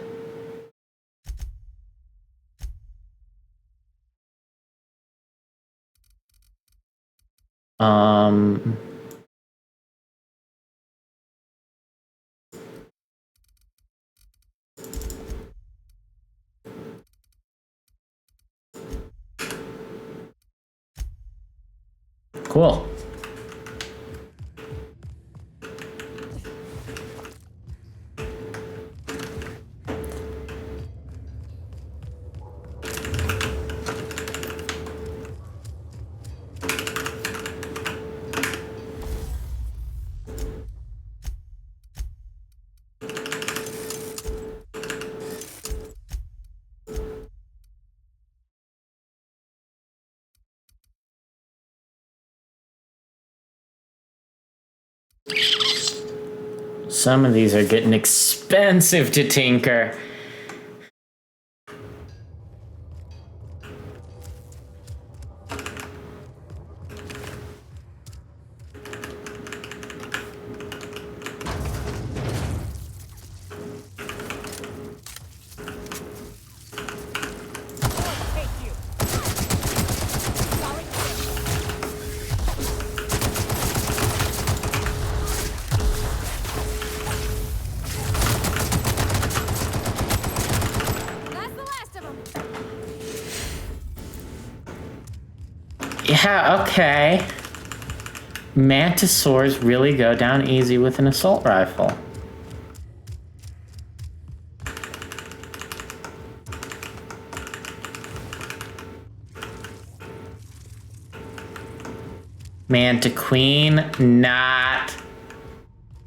Cool. Some of these are getting expensive to tinker. Yeah, okay. Mantisaurs really go down easy with an assault rifle. Mantiqueen, not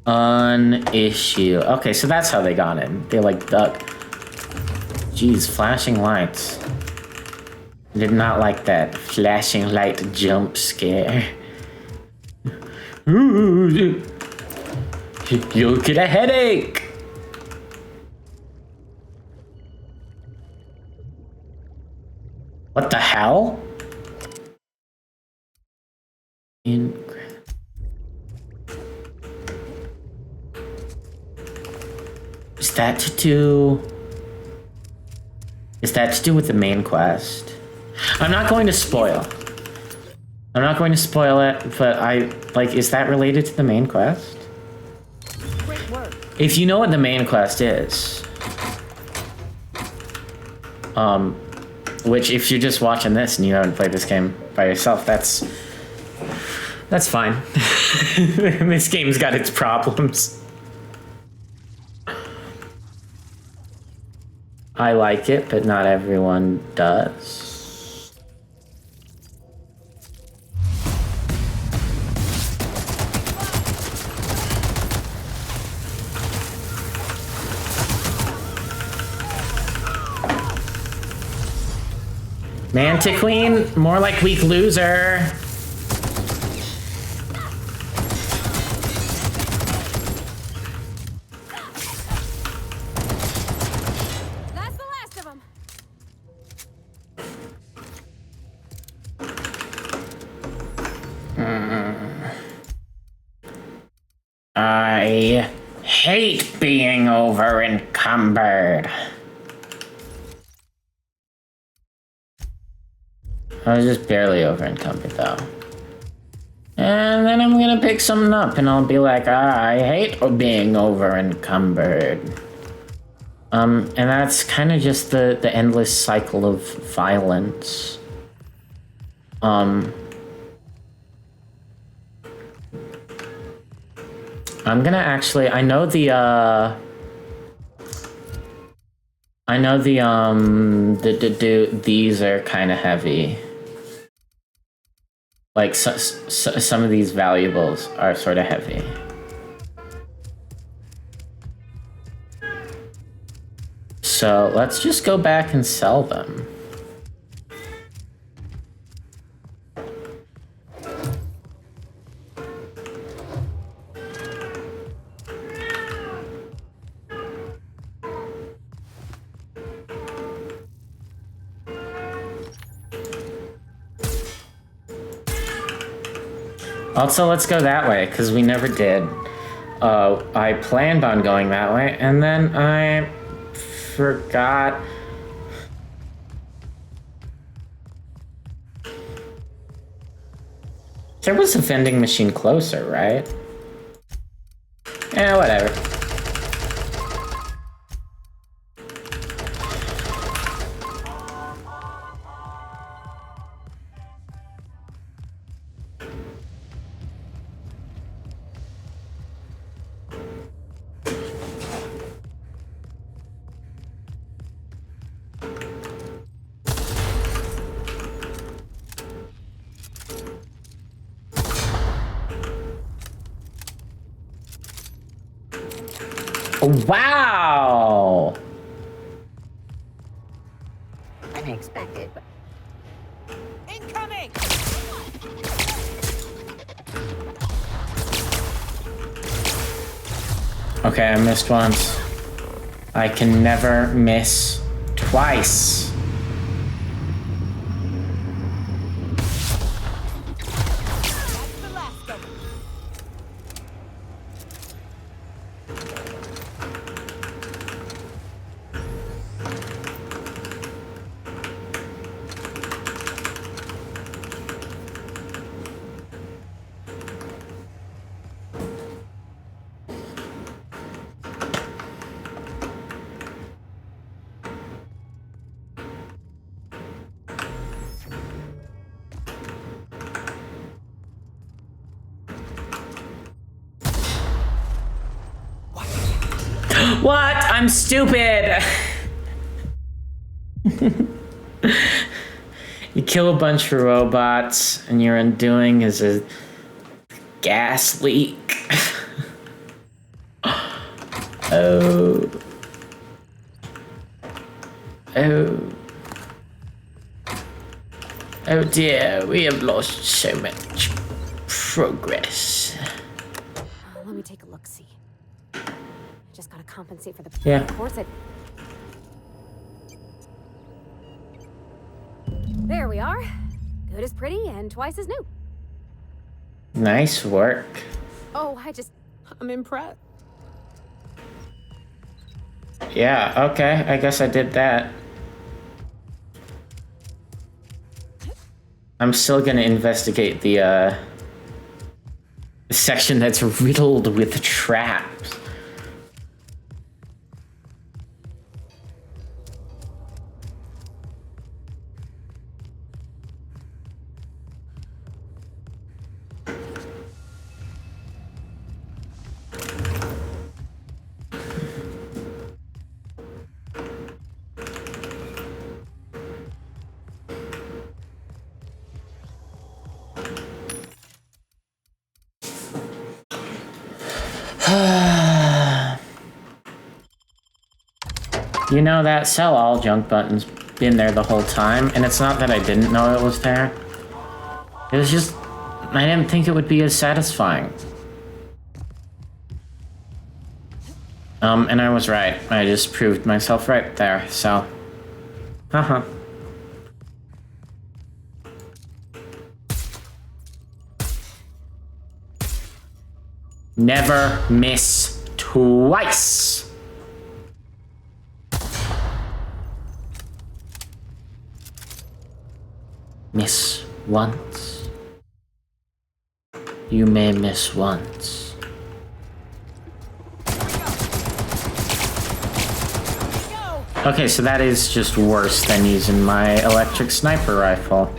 an issue. Okay, so that's how they got in. They like duck. Jeez, flashing lights. Did not like that flashing light jump scare. Ooh, you'll get a headache. What the hell? Is that to do... Is that to do with the main quest? I'm not going to spoil. I'm not going to spoil it, but is that related to the main quest? Great work. If you know what the main quest is, which if you're just watching this and you haven't played this game by yourself, that's fine. This game's got its problems. I like it, but not everyone does. Mantiqueen, more like weak loser. That's the last of them. I hate being over encumbered. I was just barely over encumbered though. And then I'm gonna pick something up and I'll be like, I hate being over encumbered. And that's kind of just the endless cycle of violence. I'm gonna actually, I know these are kind of heavy. Like, some of these valuables are sort of heavy. So let's just go back and sell them. Also, let's go that way, because we never did. I planned on going that way, and then I forgot. There was a vending machine closer, right? Eh, whatever. Wow! Unexpected. Incoming! Okay, I missed once. I can never miss twice. That's the last of them. What? I'm stupid. You kill a bunch of robots, and your undoing is a gas leak. Oh. Oh. Oh dear, we have lost so much progress. Let me take a look-see. I just gotta compensate for the... Yeah. Of course There we are. Good as pretty and twice as new. Nice work. Oh, I'm impressed. Yeah, okay, I guess I did that. I'm still gonna investigate the section that's riddled with traps. You know, that sell all junk button's been there the whole time, and it's not that I didn't know it was there. It was just, I didn't think it would be as satisfying. And I was right. I just proved myself right there, so. Uh-huh. Never miss twice. Miss once. You may miss once. Okay, so that is just worse than using my electric sniper rifle.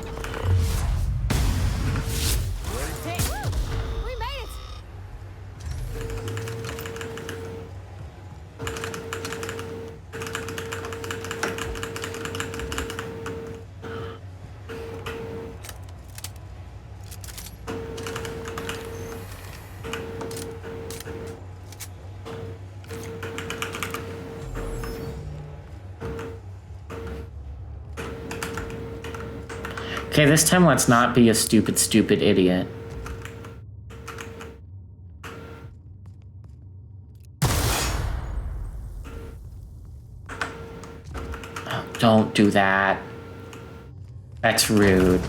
We made it! Okay, this time let's not be a stupid, stupid idiot. Oh, don't do that. That's rude.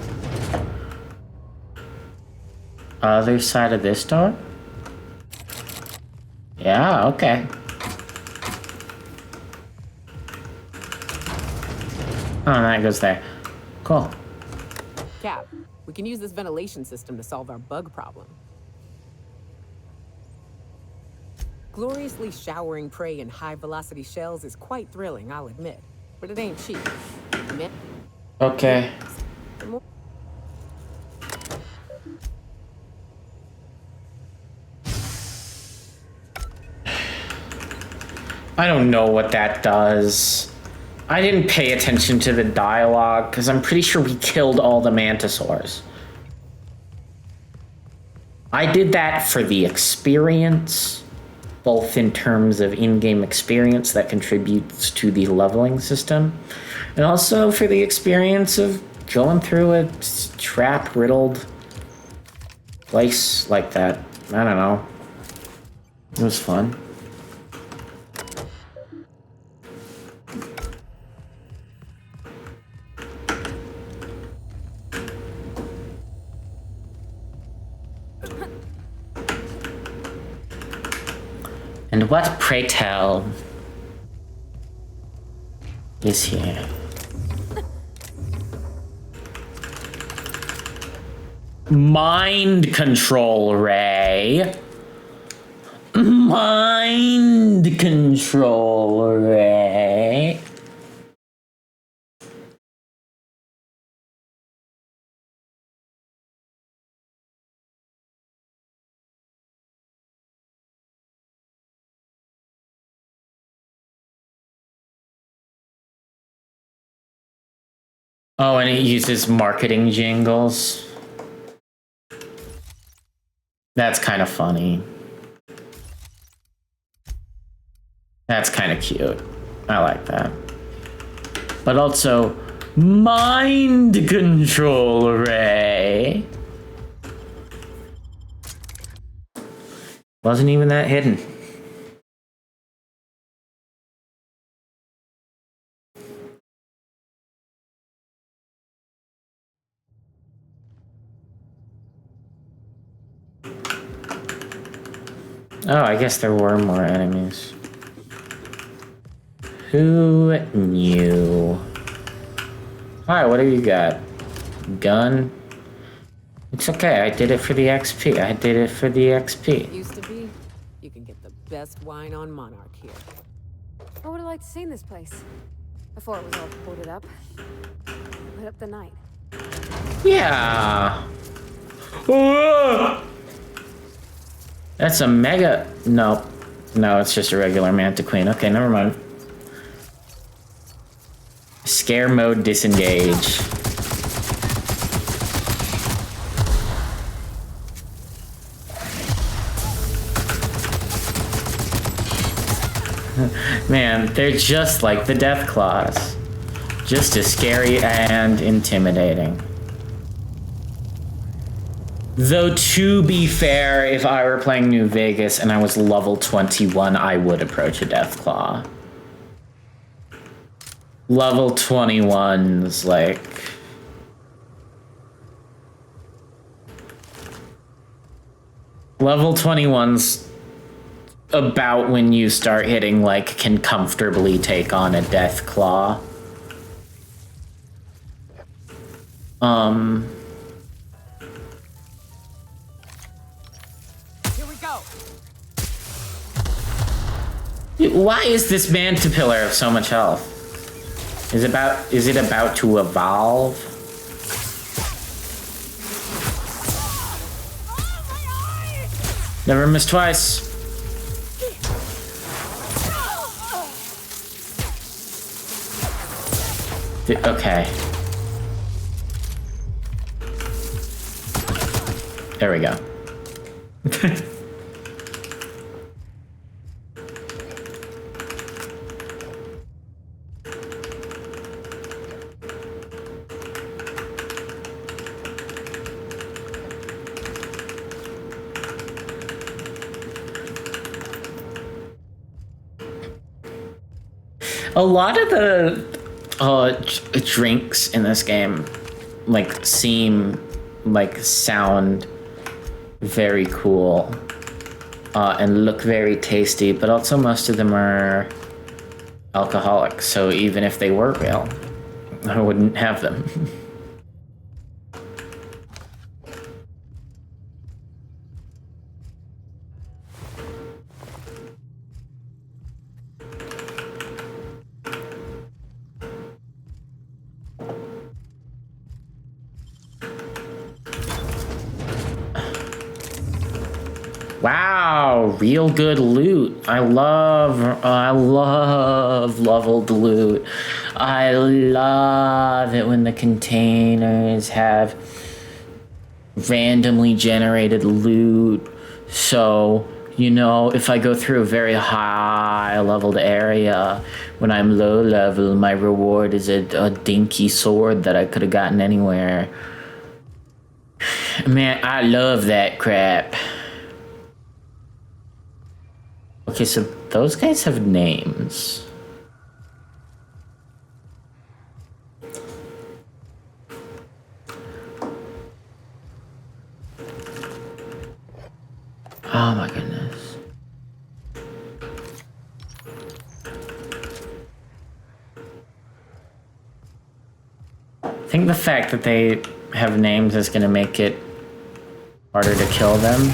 Other side of this door? Yeah, okay. Oh, that goes there. Cool. Cap, we can use this ventilation system to solve our bug problem. Gloriously showering prey in high-velocity shells is quite thrilling, I'll admit. But it ain't cheap. Okay. I don't know what that does. I didn't pay attention to the dialogue because I'm pretty sure we killed all the mantisaurs. I did that for the experience, both in terms of in-game experience that contributes to the leveling system, and also for the experience of going through a trap-riddled place like that. I don't know. It was fun. And what, pray tell, is here? Mind control, Ray. Mind control, Ray. Oh, and it uses marketing jingles. That's kind of funny. That's kind of cute. I like that. But also, mind control array. Wasn't even that hidden. Oh, I guess there were more enemies. Who knew? Hi, what have you got? Gun? It's okay, I did it for the XP. I did it for the XP. Used to be, you can get the best wine on Monarch here. I would have liked to seen this place before it was all boarded up. Lit up the night. Yeah. Whoa! That's a mega... No. No, it's just a regular Mantiqueen. Okay, never mind. Scare mode disengage. Man, they're just like the Death Claws. Just as scary and intimidating. Though, to be fair, if I were playing New Vegas and I was level 21, I would approach a Deathclaw. Level 21's like... Level 21's about when you start hitting, like, can comfortably take on a Deathclaw. Here we go. Why is this Mantipillar of so much health? Is it about to evolve? Never miss twice. Okay. There we go. A lot of the drinks in this game, like, sound very cool and look very tasty, but also most of them are alcoholic, so even if they were real, I wouldn't have them. Wow, real good loot. I love leveled loot. I love it when the containers have randomly generated loot. So, you know, if I go through a very high leveled area, when I'm low level, my reward is a dinky sword that I could have gotten anywhere. Man, I love that crap. Okay, so those guys have names. Oh my goodness. I think the fact that they have names is gonna make it harder to kill them.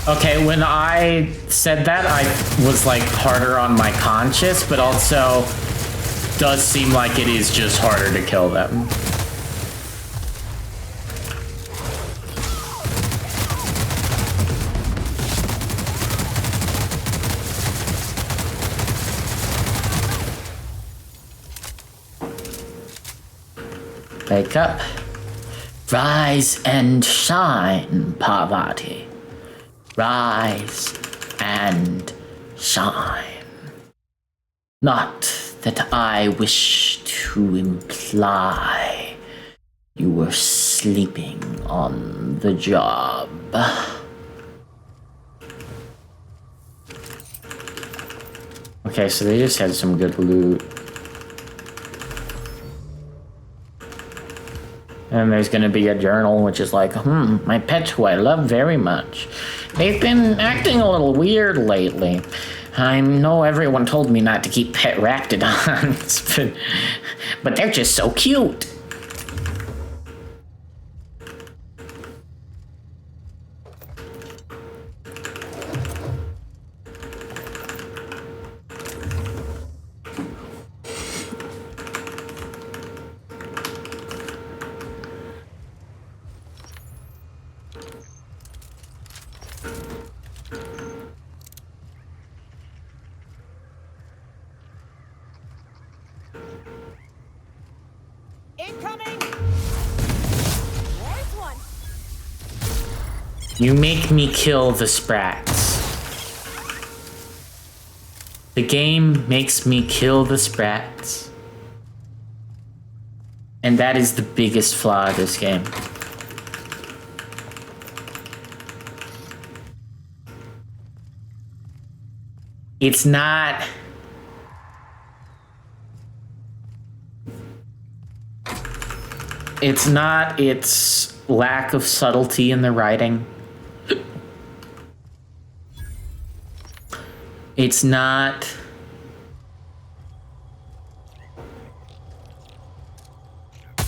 Okay, when I said that, I was like harder on my conscience, but also does seem like it is just harder to kill them. Wake up. Rise and shine, Parvati. Rise and shine. Not that I wish to imply you were sleeping on the job. Okay, so they just had some good loot. And there's gonna be a journal which is like, my pets who I love very much. They've been acting a little weird lately. I know everyone told me not to keep pet raptidons, but they're just so cute. Incoming! There's one. You make me kill the sprats. The game makes me kill the sprats. And that is the biggest flaw of this game. It's not... It's not its lack of subtlety in the writing. It's not...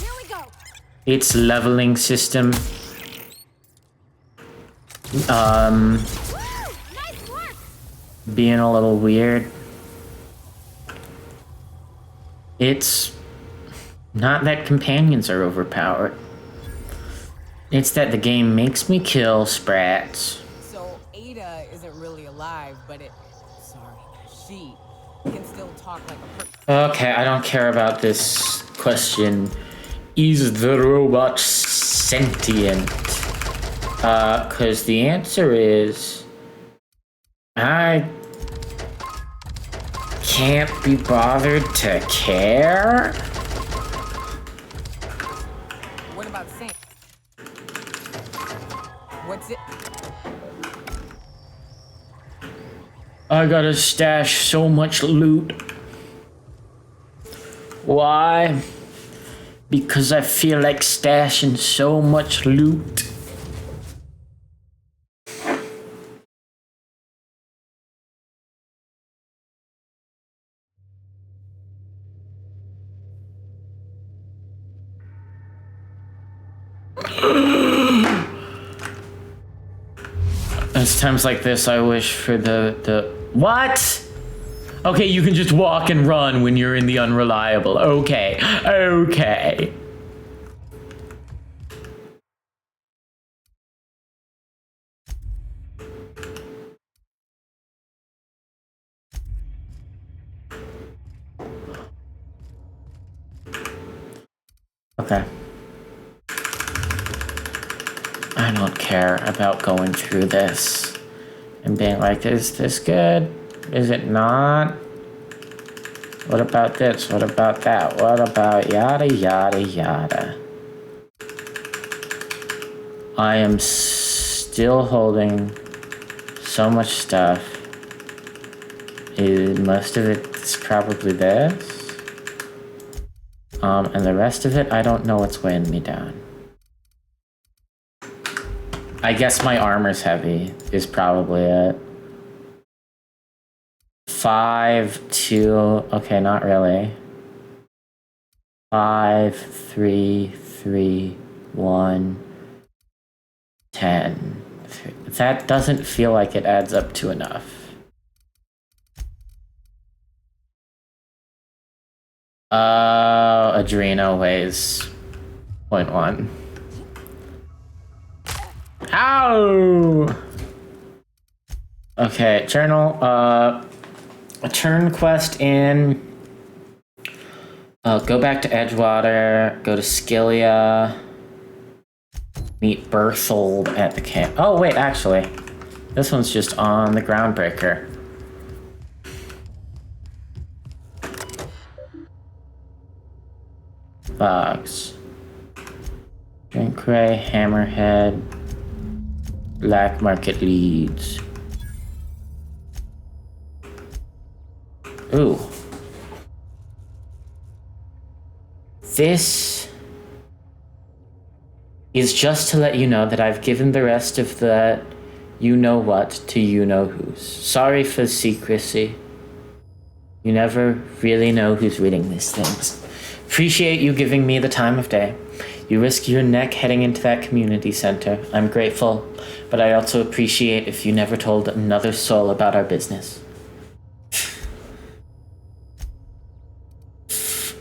Here we go. Its leveling system. Nice work. Being a little weird. It's not that companions are overpowered. It's that the game makes me kill sprats. So Ada isn't really alive, but she can still talk like a person. Okay, I don't care about this question. Is the robot sentient? Cause the answer is... I can't be bothered to care? What about Saint? What's it? I gotta stash so much loot. Why? Because I feel like stashing so much loot. It's times like this I wish for the what? Okay, you can just walk and run when you're in the unreliable. Okay. Okay. Okay. I don't care about going through this and being like, is this good? Is it not? What about this? What about that? What about yada, yada, yada? I am still holding so much stuff. Most of it is probably this. And the rest of it, I don't know what's weighing me down. I guess my armor's heavy is probably it. 5, 2, okay, not really. 5, 3, 3, 1, 10. That doesn't feel like it adds up to enough. Adreno weighs 0.1. Ow! Okay, journal, a turn quest in, I'll go back to Edgewater, go to Skillia, meet Berthold at the camp. Oh, wait, actually. This one's just on the Groundbreaker. Bugs. Drinkray, Hammerhead, Black Market Leads. Ooh. This is just to let you know that I've given the rest of the you-know-what to you-know-whos. Sorry for secrecy. You never really know who's reading these things. Appreciate you giving me the time of day. You risk your neck heading into that community center. I'm grateful, but I also appreciate if you never told another soul about our business.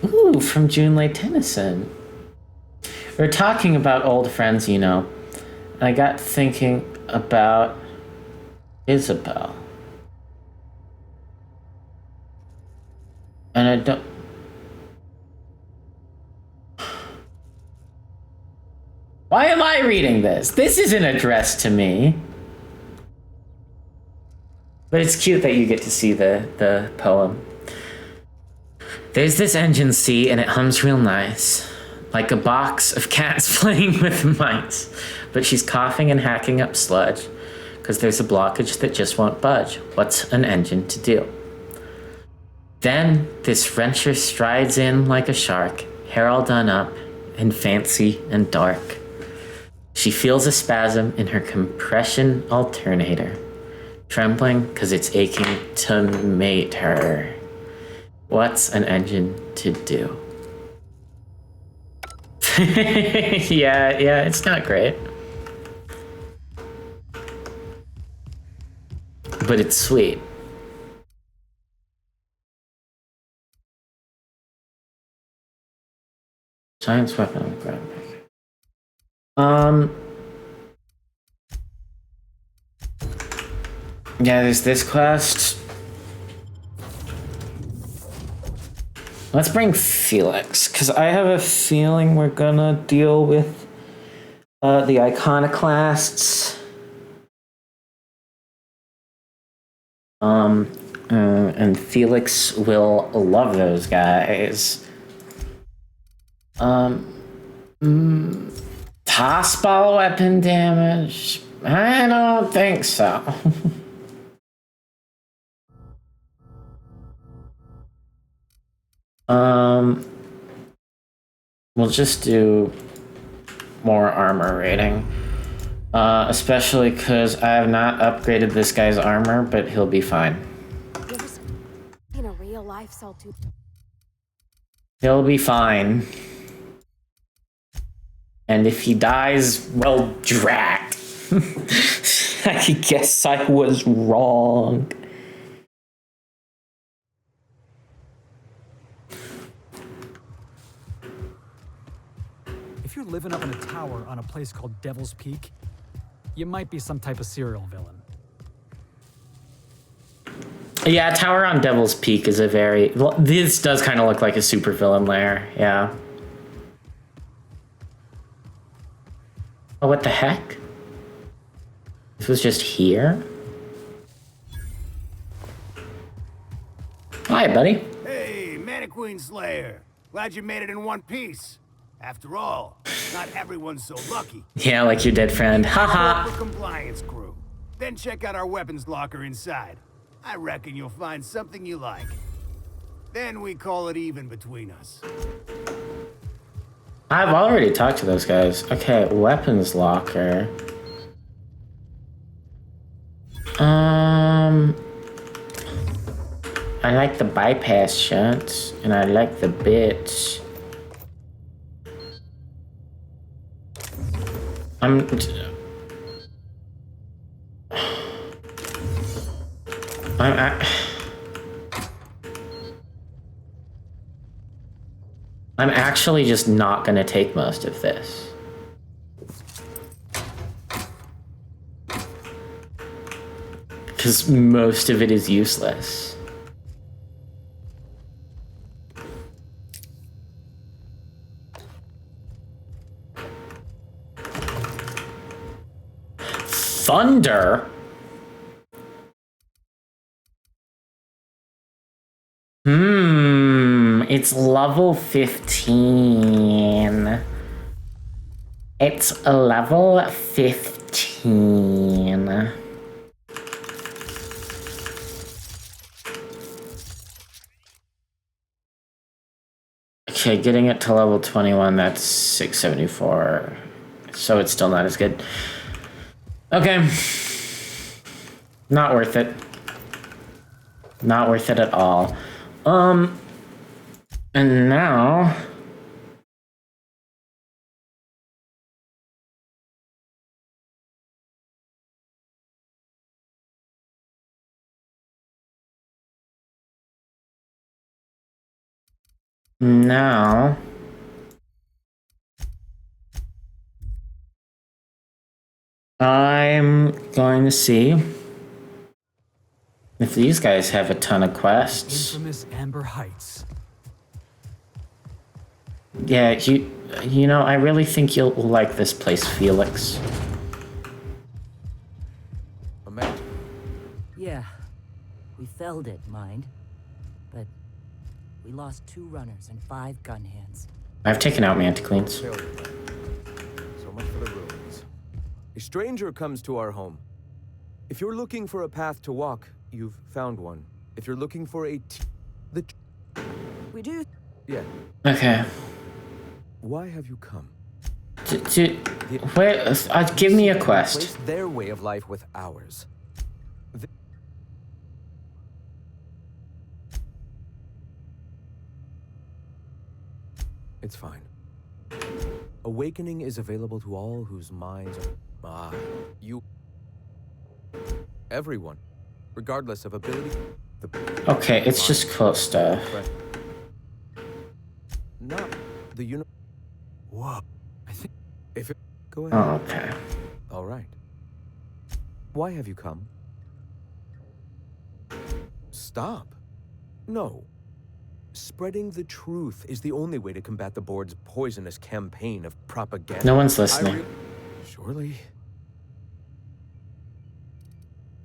Ooh, from Junlei Tennyson. We're talking about old friends, you know. I got thinking about Isabel. And I don't... Why am I reading this? This isn't addressed to me. But it's cute that you get to see the poem. There's this engine C and it hums real nice. Like a box of cats playing with mice. But she's coughing and hacking up sludge. Because there's a blockage that just won't budge. What's an engine to do? Then this wrencher strides in like a shark. Hair all done up and fancy and dark. She feels a spasm in her compression alternator. Trembling because it's aching to mate her. What's an engine to do? yeah, it's not great. But it's sweet. Giant's weapon on the ground. Yeah, there's this quest. Let's bring Felix, because I have a feeling we're gonna deal with the iconoclasts. And Felix will love those guys. Toss ball weapon damage? I don't think so. We'll just do more armor rating. Especially because I have not upgraded this guy's armor, but he'll be fine. You ever seen a real life Saltu? He'll be fine. And if he dies, well, drat. I guess I was wrong. If you're living up in a tower on a place called Devil's Peak, you might be some type of serial villain. Yeah, Tower on Devil's Peak is a very... Well, this does kind of look like a supervillain lair, yeah. Oh, what the heck? This was just here? Hi, buddy. Hey, Mannequin Slayer. Glad you made it in one piece. After all, not everyone's so lucky. Yeah, like your dead friend. Haha. Corporate compliance crew. Then check out our weapons locker inside. I reckon you'll find something you like. Then we call it even between us. I've already talked to those guys. Okay, weapons locker. I like the bypass shunts, and I like the bits. I'm actually just not gonna take most of this. Because most of it is useless. thunder. It's level 15. It's a level 15. Okay, getting it to level 21, that's 674. So it's still not as good. Okay. Not worth it. Not worth it at all. And now... Now... I'm going to see if these guys have a ton of quests. Infamous Amber Heights. Yeah, you know, I really think you'll like this place, Felix. Yeah, we felled it, mind. But we lost 2 runners and 5 gun hands. I've taken out Manticleans. So much for the ruins. A stranger comes to our home. If you're looking for a path to walk, you've found one. If you're looking for we do. Yeah. Okay. Why have you come? Wait, give me a quest. Replace their way of life with ours. It's fine. Awakening is available to all whose minds are... Everyone, regardless of ability... Okay, it's just cool stuff. Not the Whoa. I think... If it... Go ahead. Oh, okay. All right. Why have you come? Stop. No. Spreading the truth is the only way to combat the board's poisonous campaign of propaganda. No one's listening. Surely.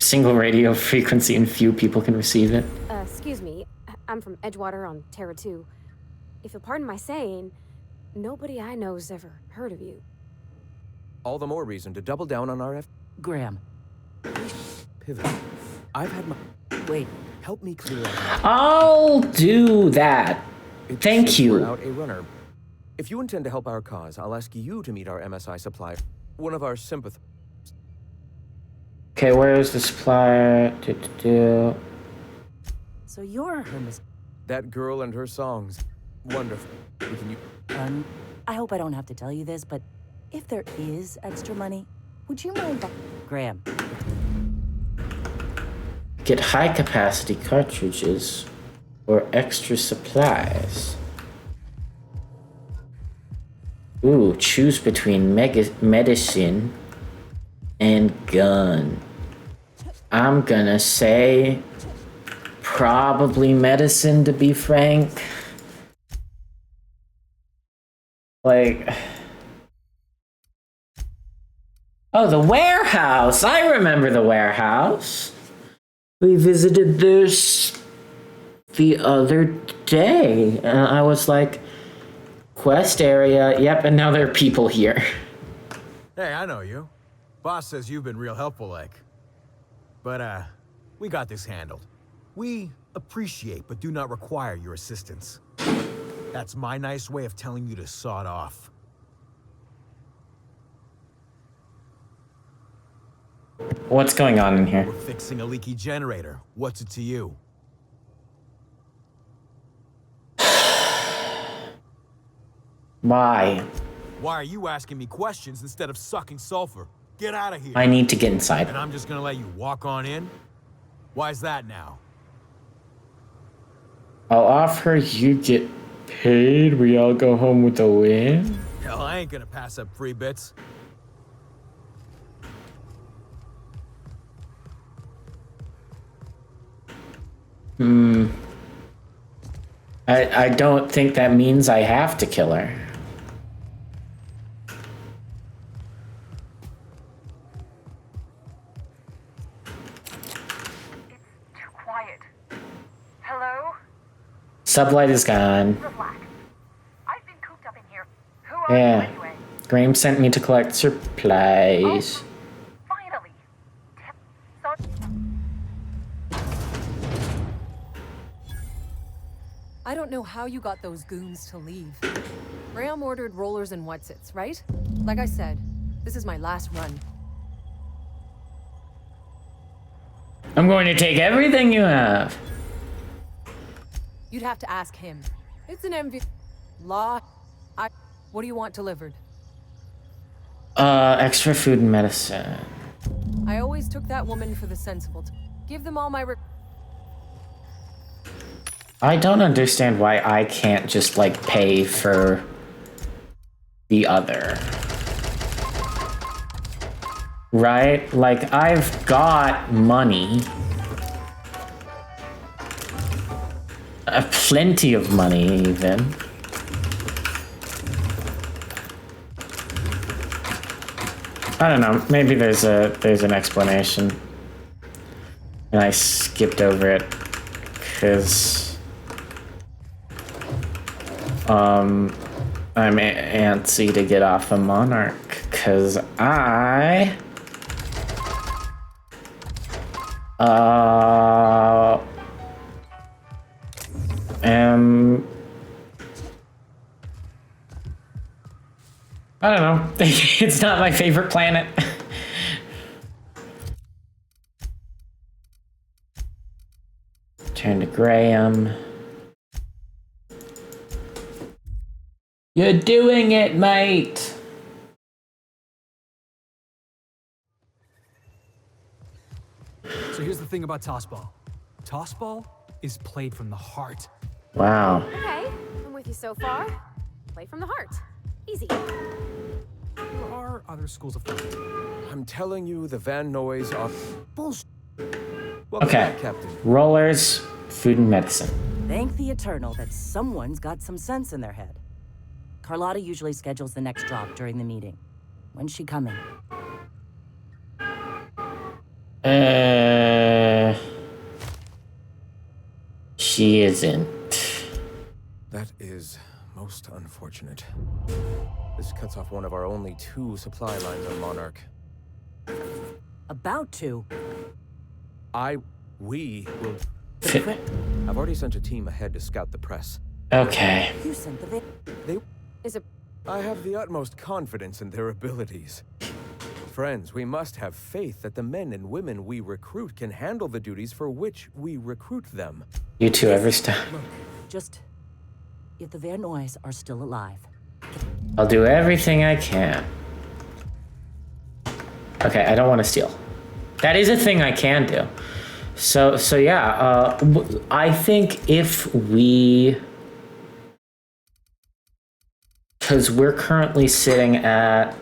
Single radio frequency and few people can receive it. Excuse me. I'm from Edgewater on Terra 2. If you'll pardon my saying, nobody I know's ever heard of you. All the more reason to double down on our Graham. Pivot. I've had my... Wait. Help me clear out. I'll do that. Thank you. We're out a runner. If you intend to help our cause, I'll ask you to meet our MSI supplier. One of our sympathizers. Okay, where's the supplier? So you're her That girl and her songs. Wonderful. We can I hope I don't have to tell you this, but if there is extra money, would you mind... Graham. Get high capacity cartridges or extra supplies. Ooh, choose between medicine and gun. I'm gonna say probably medicine, to be frank. Like... Oh, the warehouse! I remember the warehouse. We visited this the other day, and I was like, quest area, yep, and now there are people here. Hey, I know you. Boss says you've been real helpful, like. But, we got this handled. We appreciate but do not require your assistance. That's my nice way of telling you to sod off. What's going on in here? We're fixing a leaky generator. What's it to you? Why? Why are you asking me questions instead of sucking sulfur? Get out of here. I need to get inside. And I'm just gonna let you walk on in? Why's that now? I'll offer you get paid. We all go home with a win. Hell, I ain't gonna pass up free bits. I don't think that means I have to kill her. Sublight is gone. Relax. I've been cooped up in here. Who are you Yeah. anyway? Graham sent me to collect supplies. Finally. So I don't know how you got those goons to leave. Graham ordered rollers and whatsits, right? Like I said, this is my last run. I'm going to take everything you have. You'd have to ask him. It's an MV... Law... What do you want delivered? Extra food and medicine. I always took that woman for the sensible. Give them all my... I don't understand why I can't just, like, pay for the other. Right? Like, I've got money. Plenty of money, even. I don't know. Maybe there's an explanation, and I skipped over it because I'm antsy to get off of Monarch because I am. I don't know. It's not my favorite planet. Turn to Graham. You're doing it, mate. So here's the thing about tossball. Tossball is played from the heart. Wow. Okay, I'm with you so far. Play from the heart. Easy. There are other schools of thought. I'm telling you, the Van Noys are bullshit. Welcome Okay. back, Captain. Rollers, food and medicine. Thank the Eternal that someone's got some sense in their head. Carlotta usually schedules the next drop during the meeting. When's she coming? She isn't. That is most unfortunate. This cuts off one of our only 2 supply lines on Monarch. About to. We will... I've already sent a team ahead to scout the press. Okay. You sent the I have the utmost confidence in their abilities. Friends, we must have faith that the men and women we recruit can handle the duties for which we recruit them. You two ever stop? Just... If the Van Noys are still alive. I'll do everything I can. Okay, I don't want to steal. That is a thing I can do. So yeah, I think if we... Because we're currently sitting at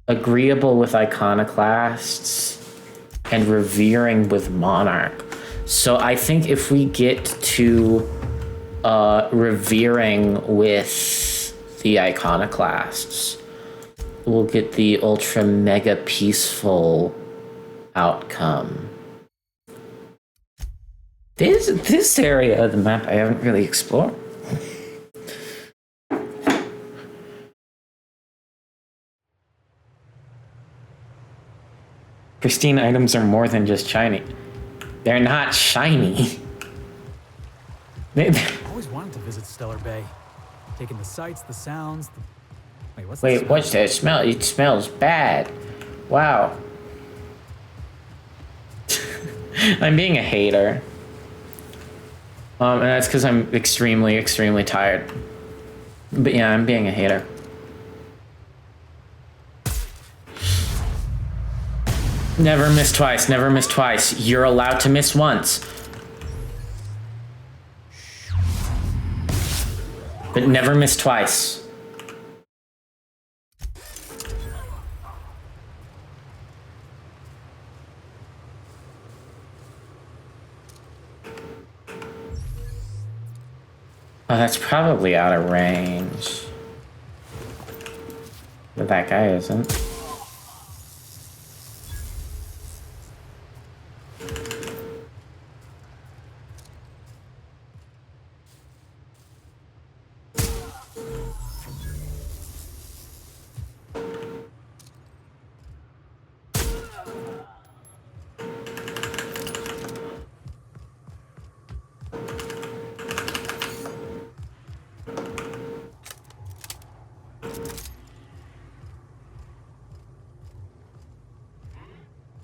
agreeable with iconoclasts and revering with Monarch. So I think if we get to revering with the iconoclasts, we'll get the ultra mega peaceful outcome. This area of the map I haven't really explored. Pristine items are more than just shiny. They're not shiny. I always wanted to visit Stellar Bay. Taking the sights, the sounds, Wait, what's Wait, what's that smell? It smells bad. Wow. I'm being a hater. And that's because I'm extremely, extremely tired. But yeah, I'm being a hater. Never miss twice, never miss twice. You're allowed to miss once. But never miss twice. Oh, that's probably out of range. But that guy isn't.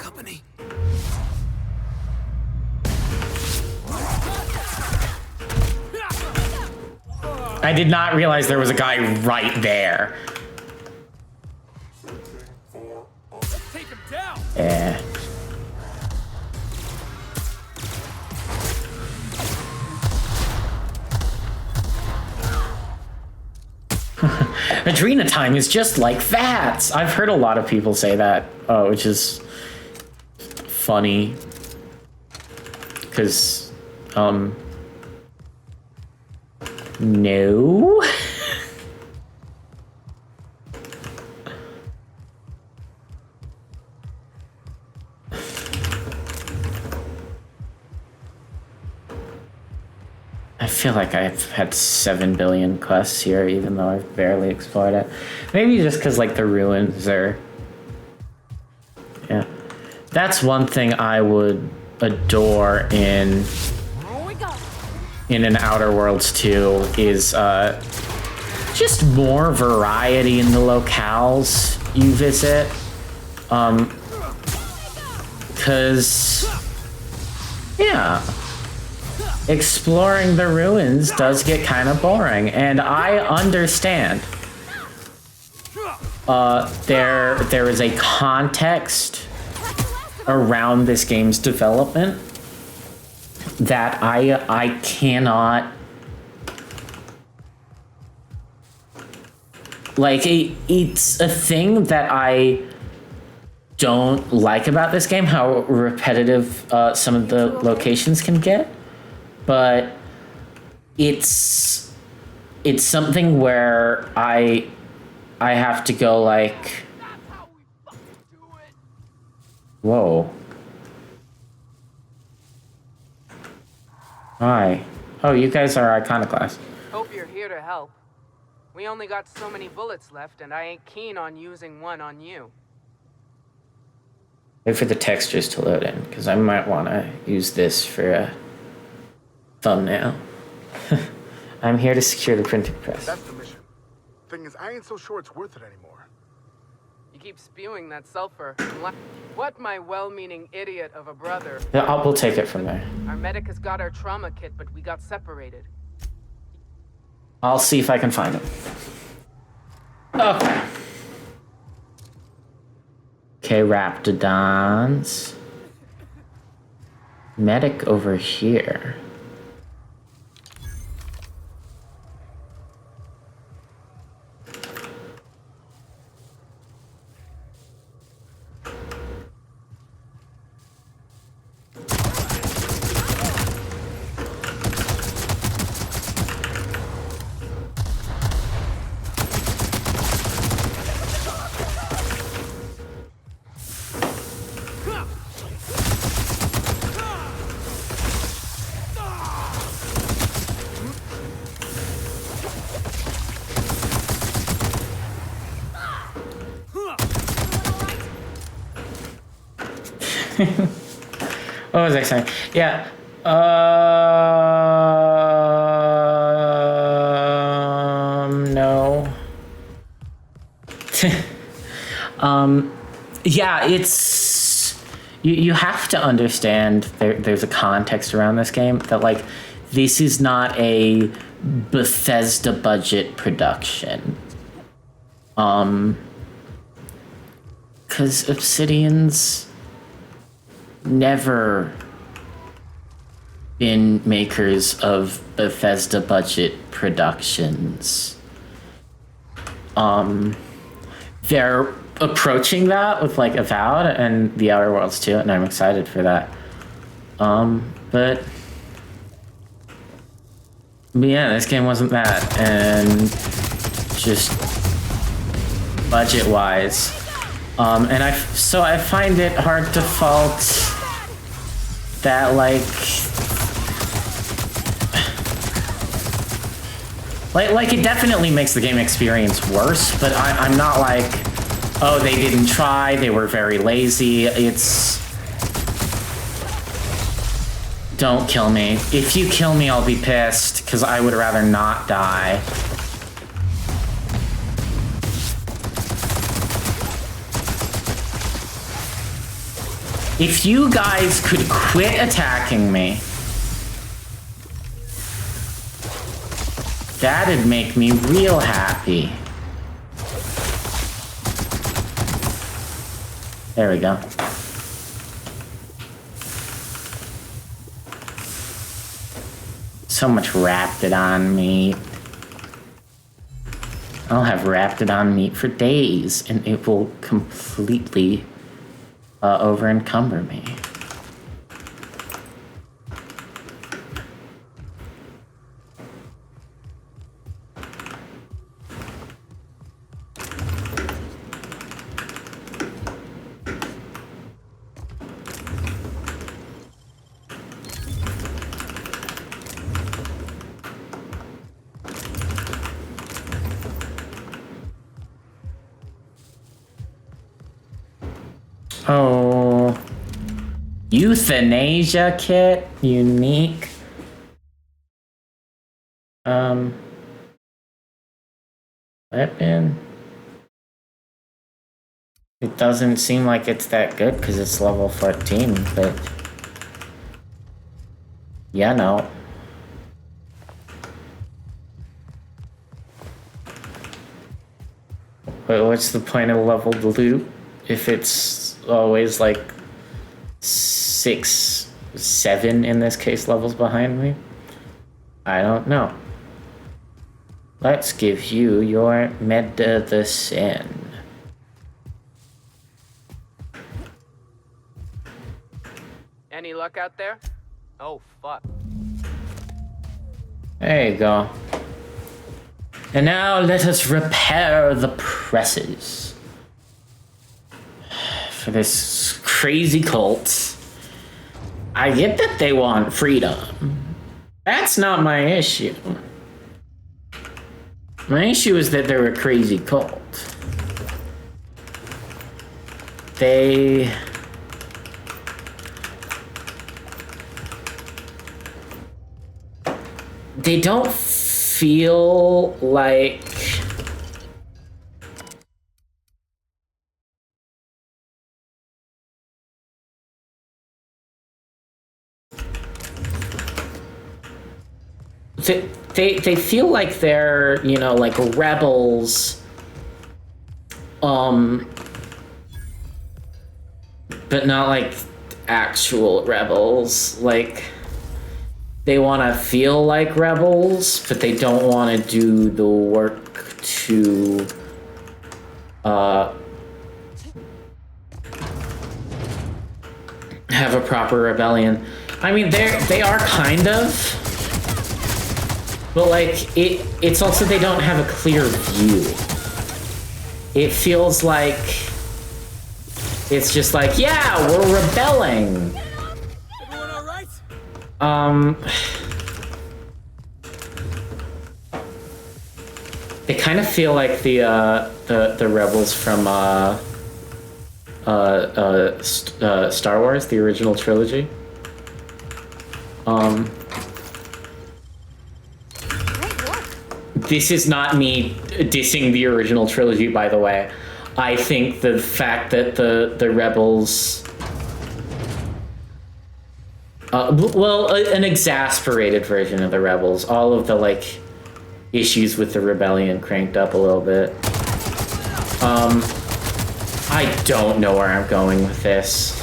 company. I did not realize there was a guy right there. Take him down. Yeah. Adrena time is just like that. I've heard a lot of people say that, which is funny. Because, no. I feel like I've had 7 billion quests here, even though I've barely explored it. Maybe just because, like, the ruins are... Yeah. That's one thing I would adore in an Outer Worlds 2 is just more variety in the locales you visit. Because, yeah, exploring the ruins does get kind of boring, and I understand. There is a context around this game's development that I cannot, like, it's a thing that I don't like about this game, how repetitive some of the locations can get, but it's something where I have to go like, whoa. Hi. Oh, you guys are Iconoclast. Hope you're here to help. We only got so many bullets left, and I ain't keen on using one on you. Wait for the textures to load in, because I might want to use this for a thumbnail. I'm here to secure the printing press. That's the mission. Thing is, I ain't so sure it's worth it anymore. You keep spewing that sulfur. What, my well-meaning idiot of a brother? Yeah, we'll take it from there. Our medic has got our trauma kit, but we got separated. I'll see if I can find it. Okay. Okay, Raptidons. Medic over here. What was I saying? Yeah. No. Yeah, it's... You have to understand there's a context around this game that, like, this is not a Bethesda budget production. Because Obsidian's never been makers of Bethesda budget productions. They're approaching that with, like, Avowed and The Outer Worlds 2, and I'm excited for that. But yeah, this game wasn't that, and just budget-wise. And I find it hard to fault that, like it definitely makes the game experience worse, but I'm not like, oh, they didn't try, they were very lazy. It's... Don't kill me. If you kill me, I'll be pissed, because I would rather not die. If you guys could quit attacking me, that'd make me real happy. There we go. So much Raptidon meat. I'll have Raptidon meat for days, and it will completely over encumber me. Oh, euthanasia kit, unique. Weapon. It doesn't seem like it's that good because it's level 14, but yeah, no. But what's the point of leveled loot if it's always like 6, 7 in this case levels behind me? I don't know. Let's give you your medicine. Any luck out there? Oh, fuck. There you go. And now let us repair the presses for this crazy cult. I get that they want freedom. That's not my issue. My issue is that they're a crazy cult. They don't feel like they feel like they're, you know, like rebels, but not like actual rebels. Like, they want to feel like rebels, but they don't want to do the work to have a proper rebellion. I mean, they are kind of, but like it's also they don't have a clear view. It feels like it's just like, yeah, we're rebelling. Everyone all right? They kind of feel like the rebels from Star Wars, the original trilogy. This is not me dissing the original trilogy, by the way. I think the fact that the rebels, an exasperated version of the rebels, all of the like issues with the rebellion cranked up a little bit. I don't know where I'm going with this.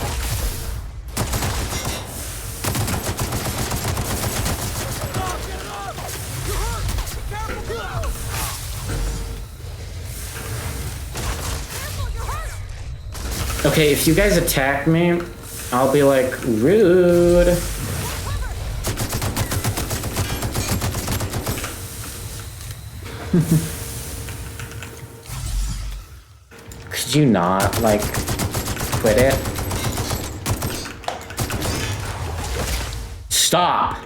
Okay, if you guys attack me, I'll be like, rude. Could you not, like, quit it? Stop!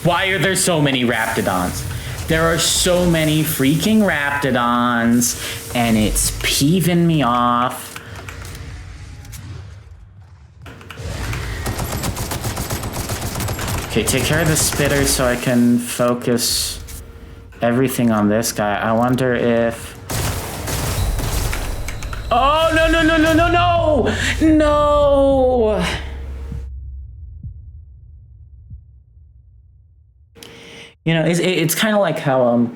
Why are there so many Raptidons? There are so many freaking Raptidons, and it's peeving me off. Okay, take care of the spitter so I can focus everything on this guy. I wonder if Oh, no, no, no, no, no, no! No! You know, it's kind of like how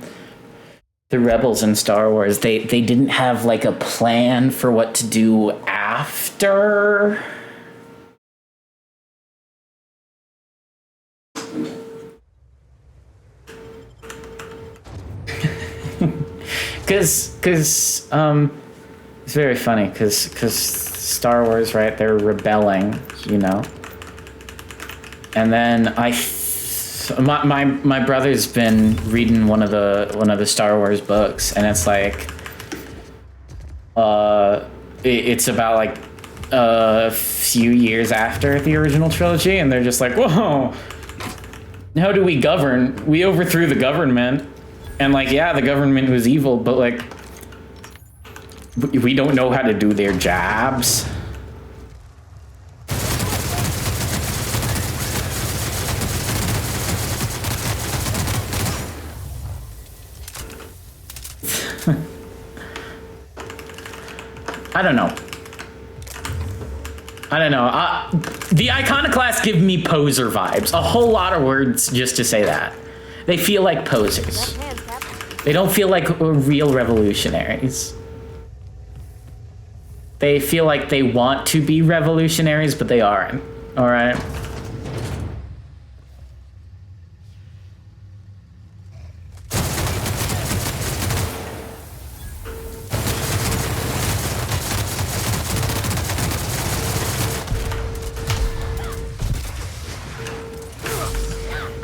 the rebels in Star Wars, they didn't have like a plan for what to do after. Because it's very funny because Star Wars, right? They're rebelling, you know. And then my brother's been reading one of the Star Wars books, and it's like it's about like a few years after the original trilogy, and they're just like, whoa, how do we govern? We overthrew the government, and like, yeah, the government was evil, but like, we don't know how to do their jobs. I don't know. The iconoclasts give me poser vibes. A whole lot of words just to say that. They feel like posers. They don't feel like real revolutionaries. They feel like they want to be revolutionaries, but they aren't. All right?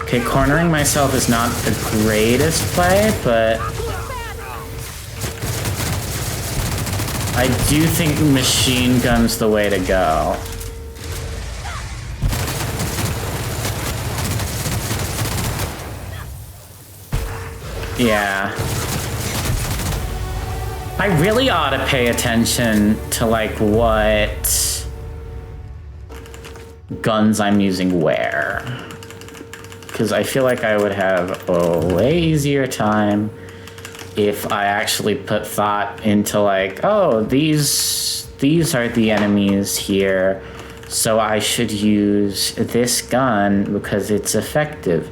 Okay, cornering myself is not the greatest play, but I do think machine gun's the way to go. Yeah. I really ought to pay attention to like what guns I'm using where. Because I feel like I would have a way easier time if I actually put thought into like, oh, these are the enemies here, so I should use this gun because it's effective.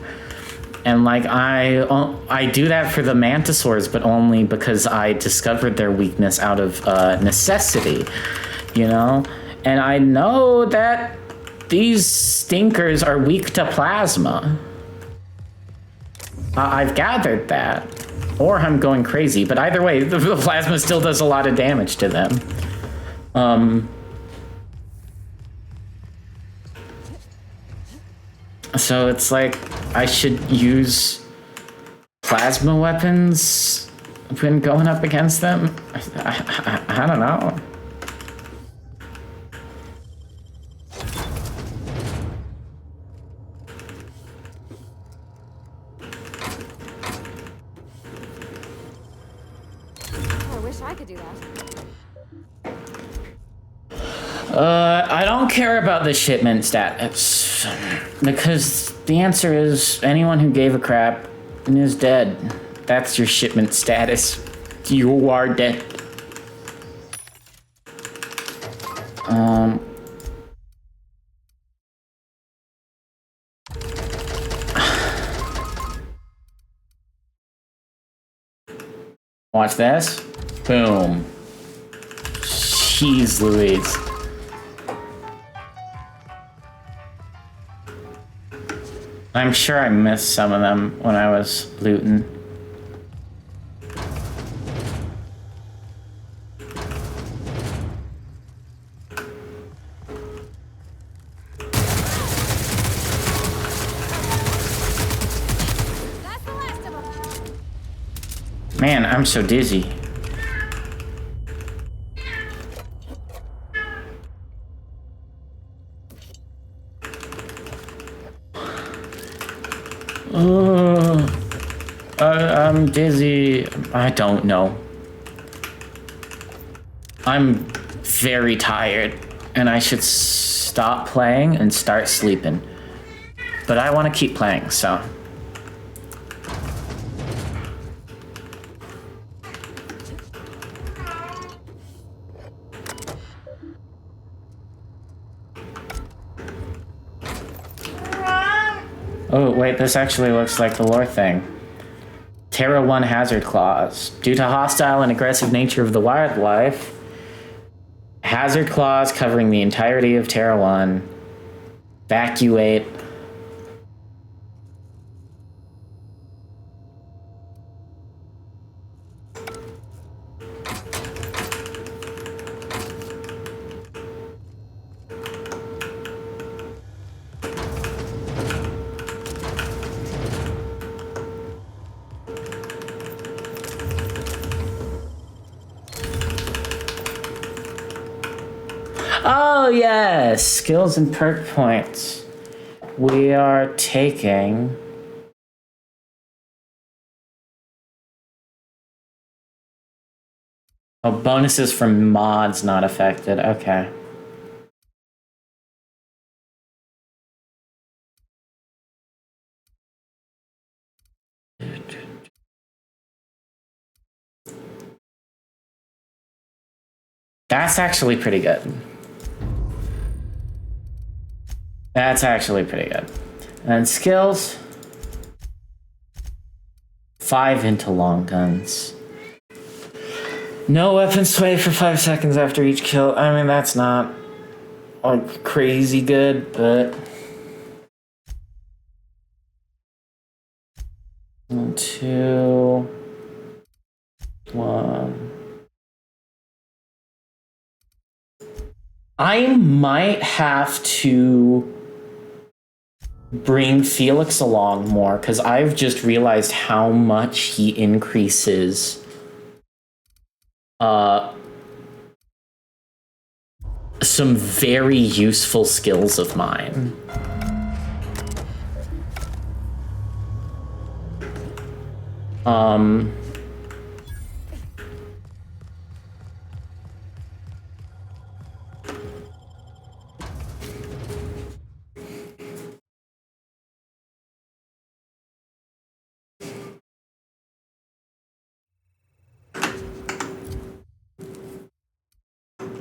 And like I do that for the mantisaurs, but only because I discovered their weakness out of necessity, you know? And I know that these stinkers are weak to plasma. I've gathered that. Or I'm going crazy, but either way, the plasma still does a lot of damage to them. So it's like, I should use plasma weapons when going up against them? I don't know. I could do that. I don't care about the shipment status, because the answer is anyone who gave a crap is dead. That's your shipment status. You are dead. Watch this. Boom. Jeez Louise. I'm sure I missed some of them when I was looting. Man, I'm so dizzy. I'm dizzy. I don't know. I'm very tired, and I should stop playing and start sleeping. But I want to keep playing, so. Oh, wait, this actually looks like the lore thing. Terra 1 hazard clause. Due to hostile and aggressive nature of the wildlife, hazard clause covering the entirety of Terra 1. Evacuate. Oh, yes! Skills and perk points. We are taking... Oh, bonuses from mods not affected. Okay. That's actually pretty good. That's actually pretty good. And skills. 5 into long guns. No weapon sway for 5 seconds after each kill. I mean, that's not like crazy good, but 1, 2, 1. I might have to bring Felix along more because I've just realized how much he increases some very useful skills of mine.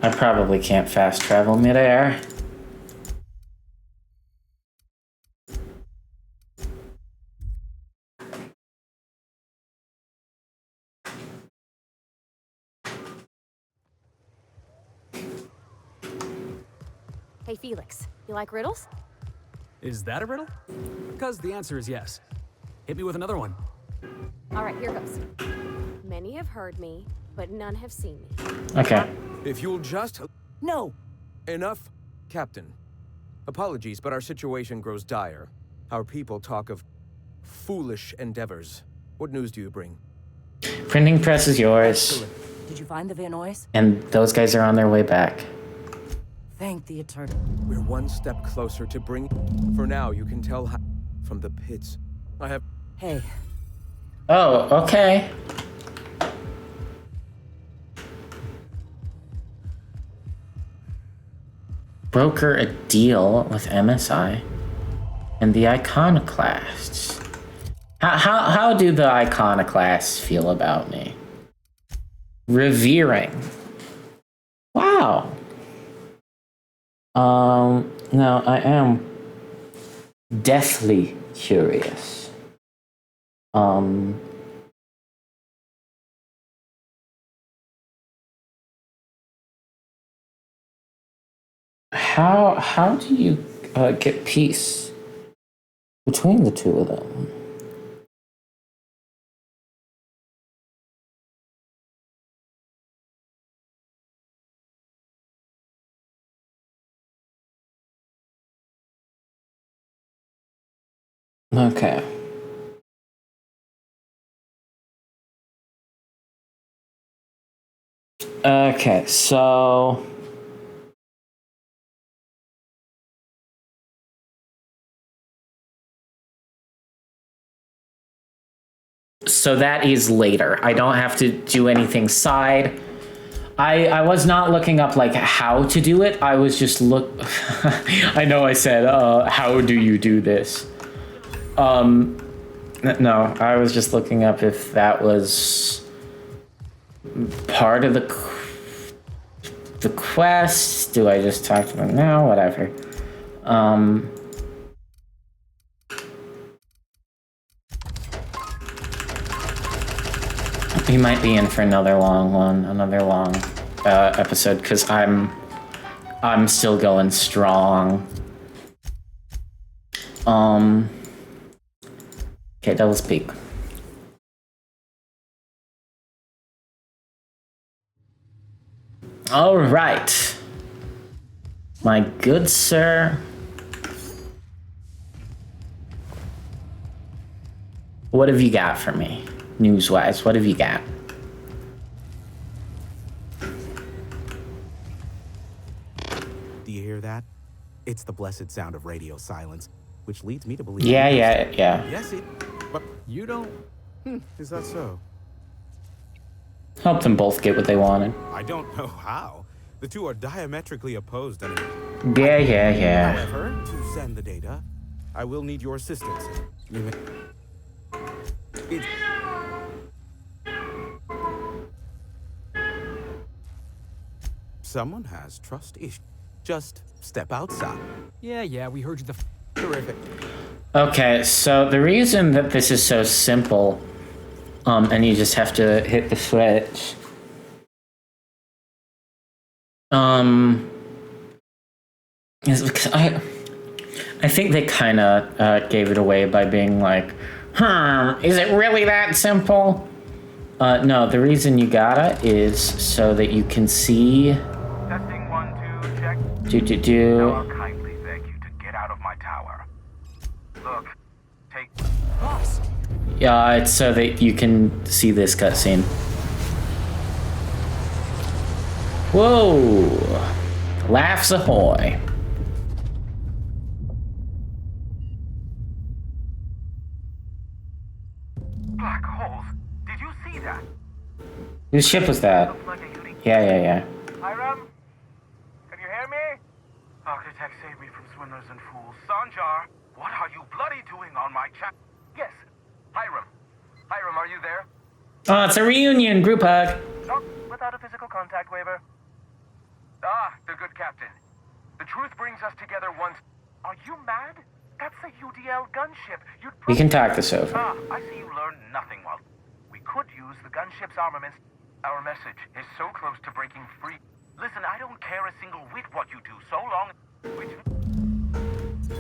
I probably can't fast travel midair. Hey, Felix, you like riddles? Is that a riddle? Because the answer is yes. Hit me with another one. All right, here goes. Many have heard me, but none have seen me. Okay. If you'll just... No! Enough, Captain. Apologies, but our situation grows dire. Our people talk of foolish endeavors. What news do you bring? Printing press is yours. Did you find the Vanois? And those guys are on their way back. Thank the Eternal. We're one step closer to bring... For now, you can tell how... From the pits. I have... Hey. Oh, okay. Broker a deal with MSI and the Iconoclasts. How do the Iconoclasts feel about me? Revering. Wow. No, I am deathly curious. How do you get peace between the two of them? Okay. Okay, so... So that is later. I don't have to do anything side. I was not looking up like how to do it. I was just I know I said, how do you do this? No, I was just looking up if that was part of the quest. Do I just talk to them now? Whatever. We might be in for another long one, another long episode, because I'm still going strong. Okay, Devil's Peak. All right, my good sir. What have you got for me, news-wise? What have you got? Do you hear that? It's the blessed sound of radio silence, which leads me to believe... Yeah. Yes, but you don't... is that so? Help them both get what they wanted. I don't know how. The two are diametrically opposed and... Yeah. However, to send the data, I will need your assistance. Someone has trust issues. Just step outside. Yeah, we heard you Terrific. Okay, so the reason that this is so simple, and you just have to hit the switch, is because I think they kind of gave it away by being like, is it really that simple? No, the reason you gotta is so that you can see. Testing 1, 2, check. Do. Now I'll kindly beg you to get out of my tower. Look, take. Boss. Yeah, it's so that you can see this cutscene. Whoa! Laughs ahoy! Black holes. Did you see that? Whose ship was that? Yeah. Hiram? Can you hear me? Architect, save me from swindlers and fools. Sanjar, what are you bloody doing on my chat? Yes, Hiram. Hiram, are you there? Oh, it's a reunion group hug. Not without a physical contact waiver. Ah, the good captain. The truth brings us together once. Are you mad? That's a UDL gunship. We can talk this over. Ah, I see you learned nothing while... We could use the gunship's armaments. Our message is so close to breaking free. Listen, I don't care a single whit what you do, so long...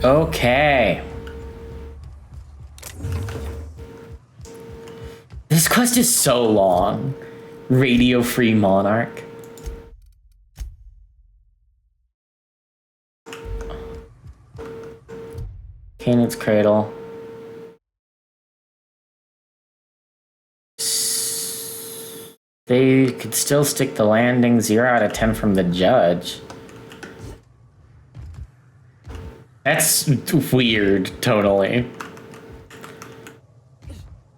Okay. This quest is so long. Radio Free Monarch. Canaan's Cradle. They could still stick the landing 0 out of 10 from the judge. That's weird, totally.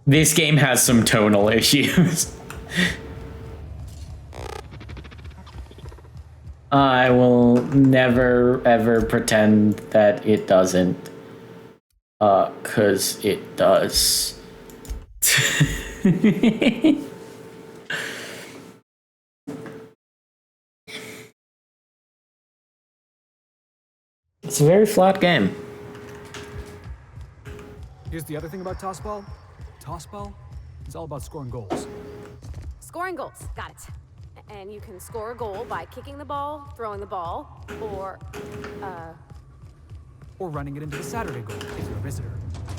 This game has some tonal issues. I will never ever pretend that it doesn't. 'Cause it does. It's a very flat game. Here's the other thing about Tossball. Tossball is all about scoring goals. Scoring goals, got it. And you can score a goal by kicking the ball, throwing the ball, or running it into the Saturday goal if you're a visitor.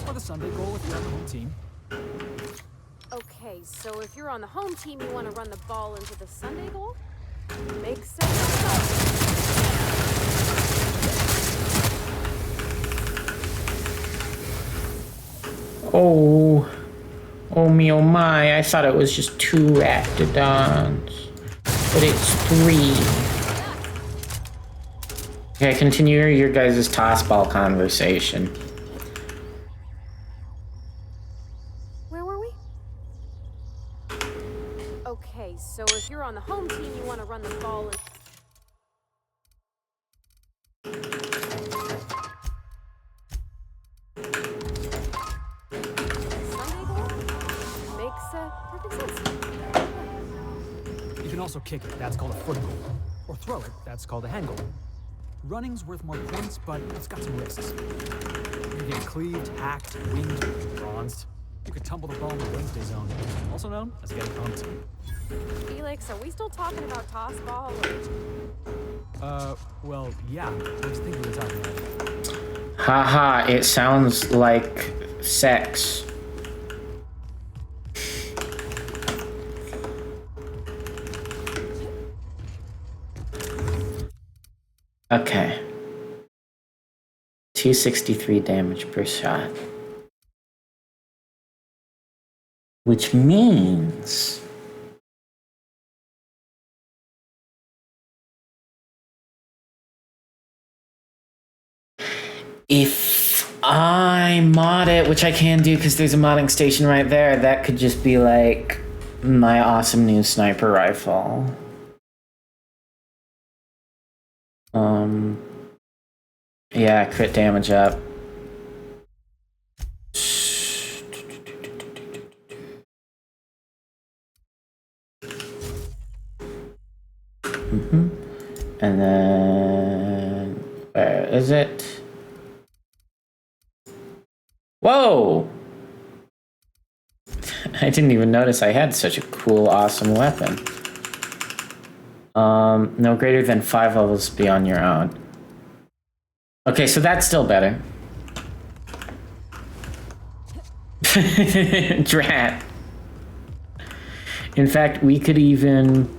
Or the Sunday goal if you're on the home team. Okay, so if you're on the home team, you want to run the ball into the Sunday goal? Makes sense. Oh me, oh my, I thought it was just 2 raptidons. But it's 3. Okay, continue your guys' tossball conversation. Where were we? Okay, so if you're on the home team, you want to run the ball in... You can also kick it, that's called a foot goal. Or throw it, that's called a hand goal. Running's worth more points, but it's got some risks. You get cleaved, hacked, winged, bronzed. You could tumble the ball in the Wednesday zone, also known as getting pumped. Felix, are we still talking about toss ball? Well, yeah. I was thinking we were talking about it. Haha, it sounds like sex. Okay. 263 damage per shot. Which means if I mod it, which I can do because there's a modding station right there, that could just be like my awesome new sniper rifle. Yeah, crit damage up. And then where is it? Whoa! I didn't even notice I had such a cool, awesome weapon. No greater than 5 levels beyond your own. Okay, so that's still better. Drat. In fact, we could even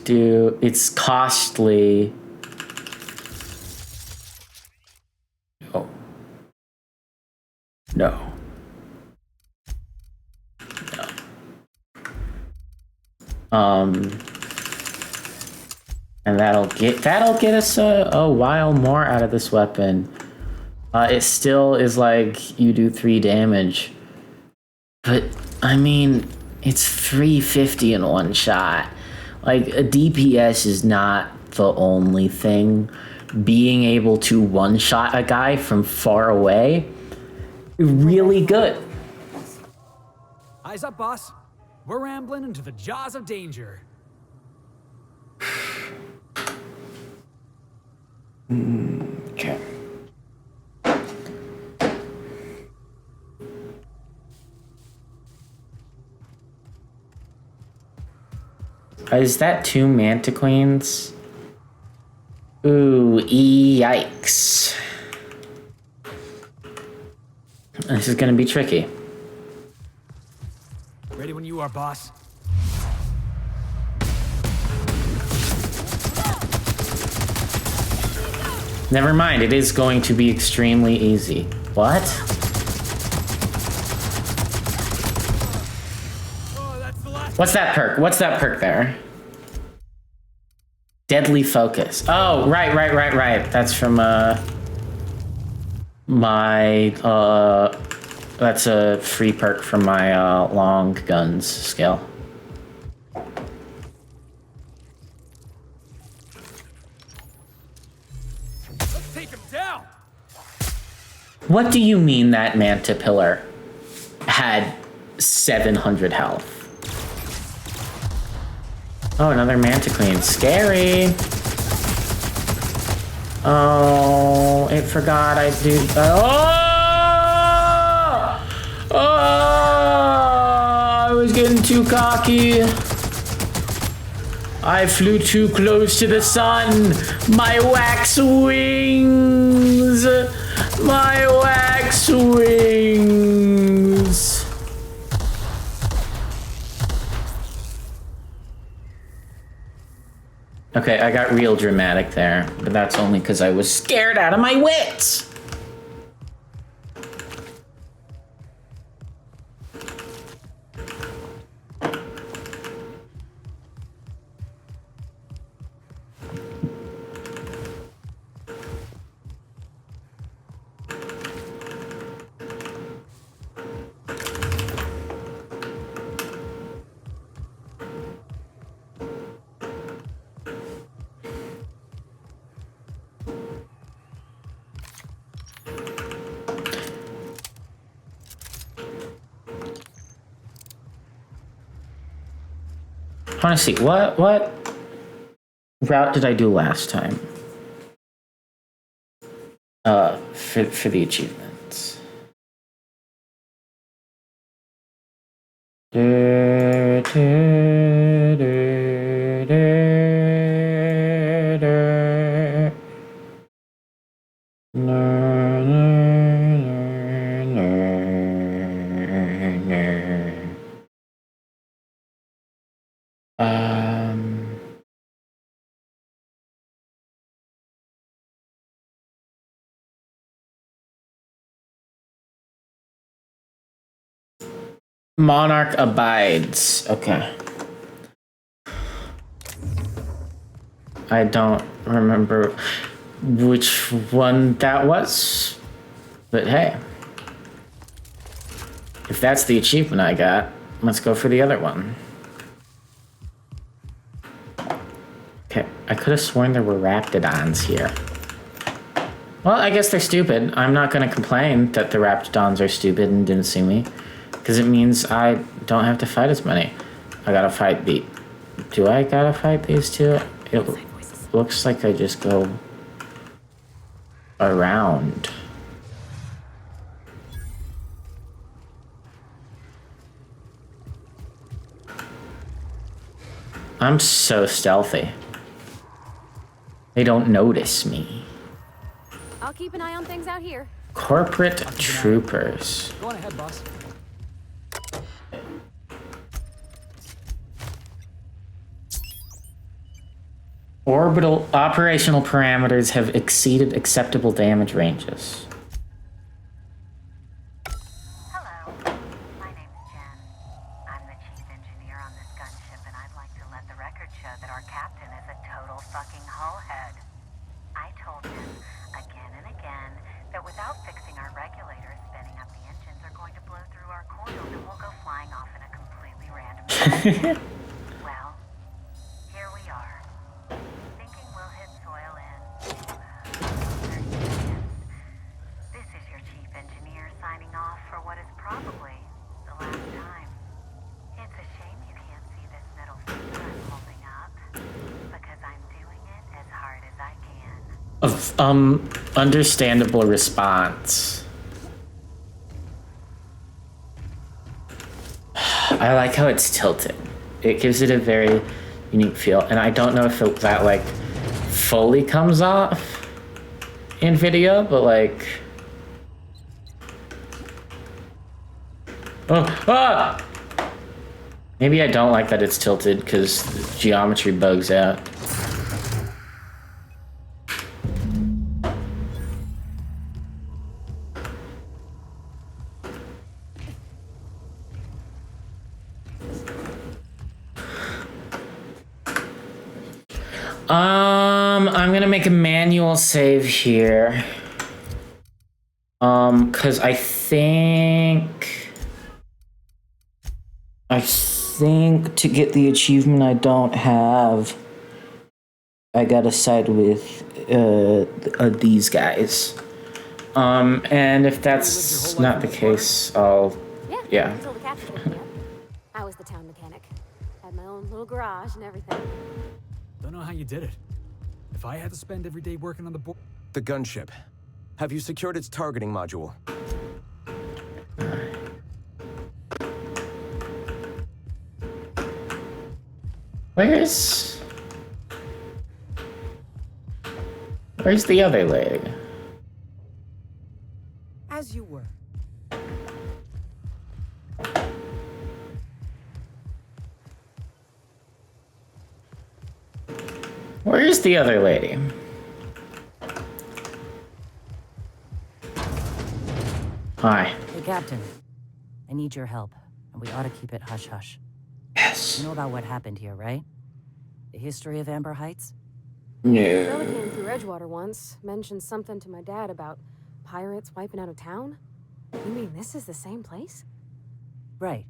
do, it's costly. Oh. No. And that'll get us a while more out of this weapon. It still is like you do 3 damage, but I mean it's 350 in one shot. Like a DPS is not the only thing. Being able to one-shot a guy from far away, really good. Eyes up, boss. We're rambling into the jaws of danger. Okay. Is that 2 Mantiqueens? Ooh, yikes. This is gonna be tricky. Ready when you are, boss. Never mind, it is going to be extremely easy. What? What's that perk? What's that perk there? Deadly Focus. Oh, right. That's from, that's a free perk from my, long guns skill. Let's take him down. What do you mean that Manta Pillar had 700 health? Oh, another Mantiqueen. Scary. Oh, it forgot I do. I was getting too cocky. I flew too close to the sun. My wax wings. My wax wings. Okay, I got real dramatic there, but that's only because I was scared out of my wits. I want to see, what route did I do last time? For the achievements. Du, du, du, du, du. No, no, no, no, no. Monarch abides. Okay. I don't remember which one that was, but hey. If that's the achievement I got, let's go for the other one. Okay, I could have sworn there were raptidons here. Well, I guess they're stupid. I'm not gonna complain that the raptidons are stupid and didn't see me, because it means I don't have to fight as many. I gotta fight the... Do I gotta fight these two? It looks like I just go around. I'm so stealthy. They don't notice me. I'll keep an eye on things out here. Corporate troopers. Go on ahead, boss. Orbital operational parameters have exceeded acceptable damage ranges. Hello, my name's Jen. I'm the chief engineer on this gunship, and I'd like to let the record show that our captain is a total fucking hullhead. I told him again and again that without fixing our regulators, spinning up the engines are going to blow through our coils and we'll go flying off in a completely random direction. Well, here we are. Thinking we'll hit soil in 30 seconds. This is your chief engineer signing off for what is probably the last time. It's a shame you can't see this middle finger I'm holding up, because I'm doing it as hard as I can. Understandable response. I like how it's tilted. It gives it a very unique feel, and I don't know if that like fully comes off in video, but like, maybe I don't like that it's tilted because the geometry bugs out. I'm gonna make a manual save here. Cause I think to get the achievement I don't have, I gotta side with these guys. And if that's not the case, I'll yeah. Until the captain picked me up. I was the town mechanic. Had my own little garage and everything. Don't know how you did it. If I had to spend every day working on the board... The gunship. Have you secured its targeting module? Where's the other leg? As you were. Where's the other lady? Hi. Hey, Captain. I need your help, and we ought to keep it hush-hush. Yes. You know about what happened here, right? The history of Amber Heights? Brother came through Edgewater once, mentioned something to my dad about pirates wiping out a town. You mean this is the same place? Right.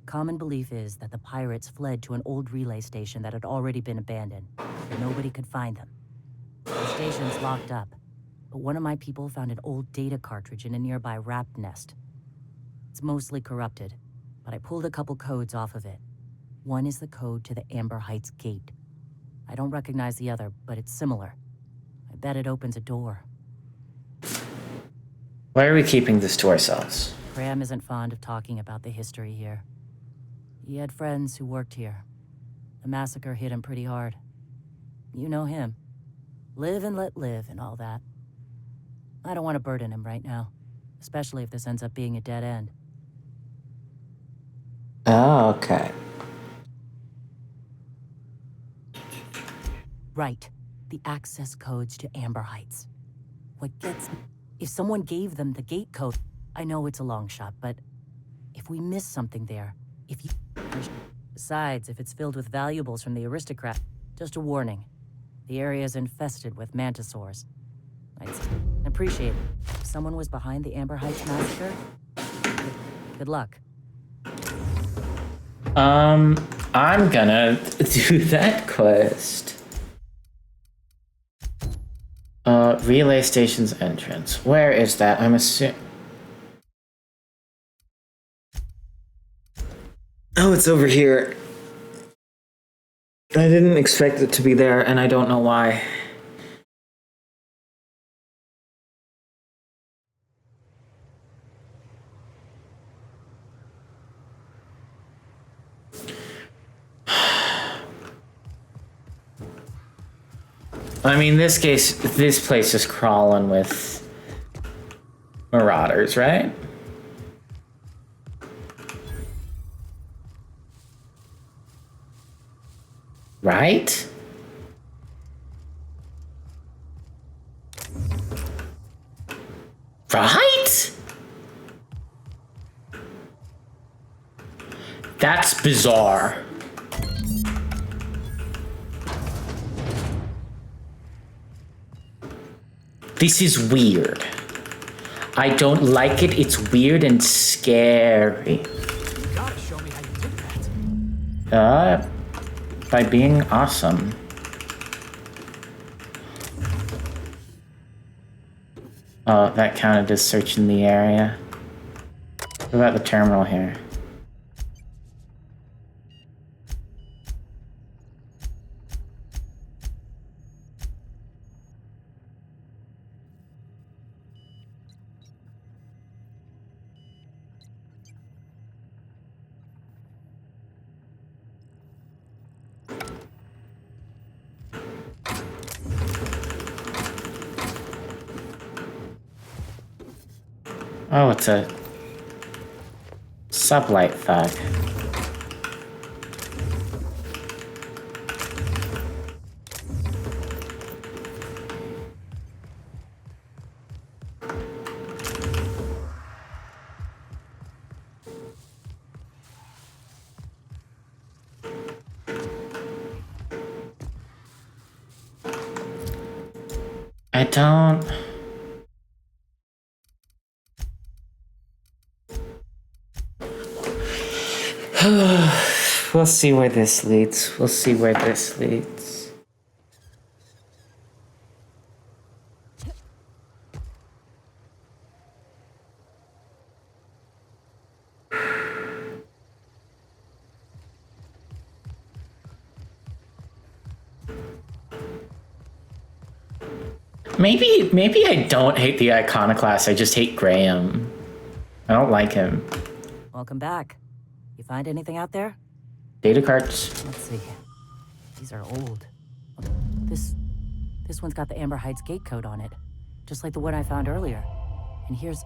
Common belief is that the pirates fled to an old relay station that had already been abandoned, and nobody could find them. The station's locked up, but one of my people found an old data cartridge in a nearby raft nest. It's mostly corrupted, but I pulled a couple codes off of it. One is the code to the Amber Heights gate. I don't recognize the other, but it's similar. I bet it opens a door. Why are we keeping this to ourselves? Graham isn't fond of talking about the history here. He had friends who worked here. The massacre hit him pretty hard. You know him. Live and let live and all that. I don't want to burden him right now, especially if this ends up being a dead end. Oh, okay. Right. The access codes to Amber Heights. What gets me, if someone gave them the gate code, I know it's a long shot, but if we miss something there, if you... Besides, if it's filled with valuables from the aristocrat, just a warning. The area's infested with mantisaurs. I'd appreciate it. If someone was behind the Amber Heights massacre, good luck. I'm gonna do that quest. Relay station's entrance. Where is that? I'm assuming... Oh, it's over here. I didn't expect it to be there, and I don't know why. I mean, this place is crawling with marauders, right? Right? Right? That's bizarre. This is weird. I don't like it. It's weird and scary. You gotta show me how you did that. By being awesome. Oh, that counted as searching the area. What about the terminal here? Oh, it's a sublight thug. I don't... We'll see where this leads. We'll see where this leads. Maybe I don't hate the iconoclast, I just hate Graham. I don't like him. Welcome back. You find anything out there? Data cards. Let's see. These are old. This one's got the Amber Heights gate code on it, just like the one I found earlier. And here's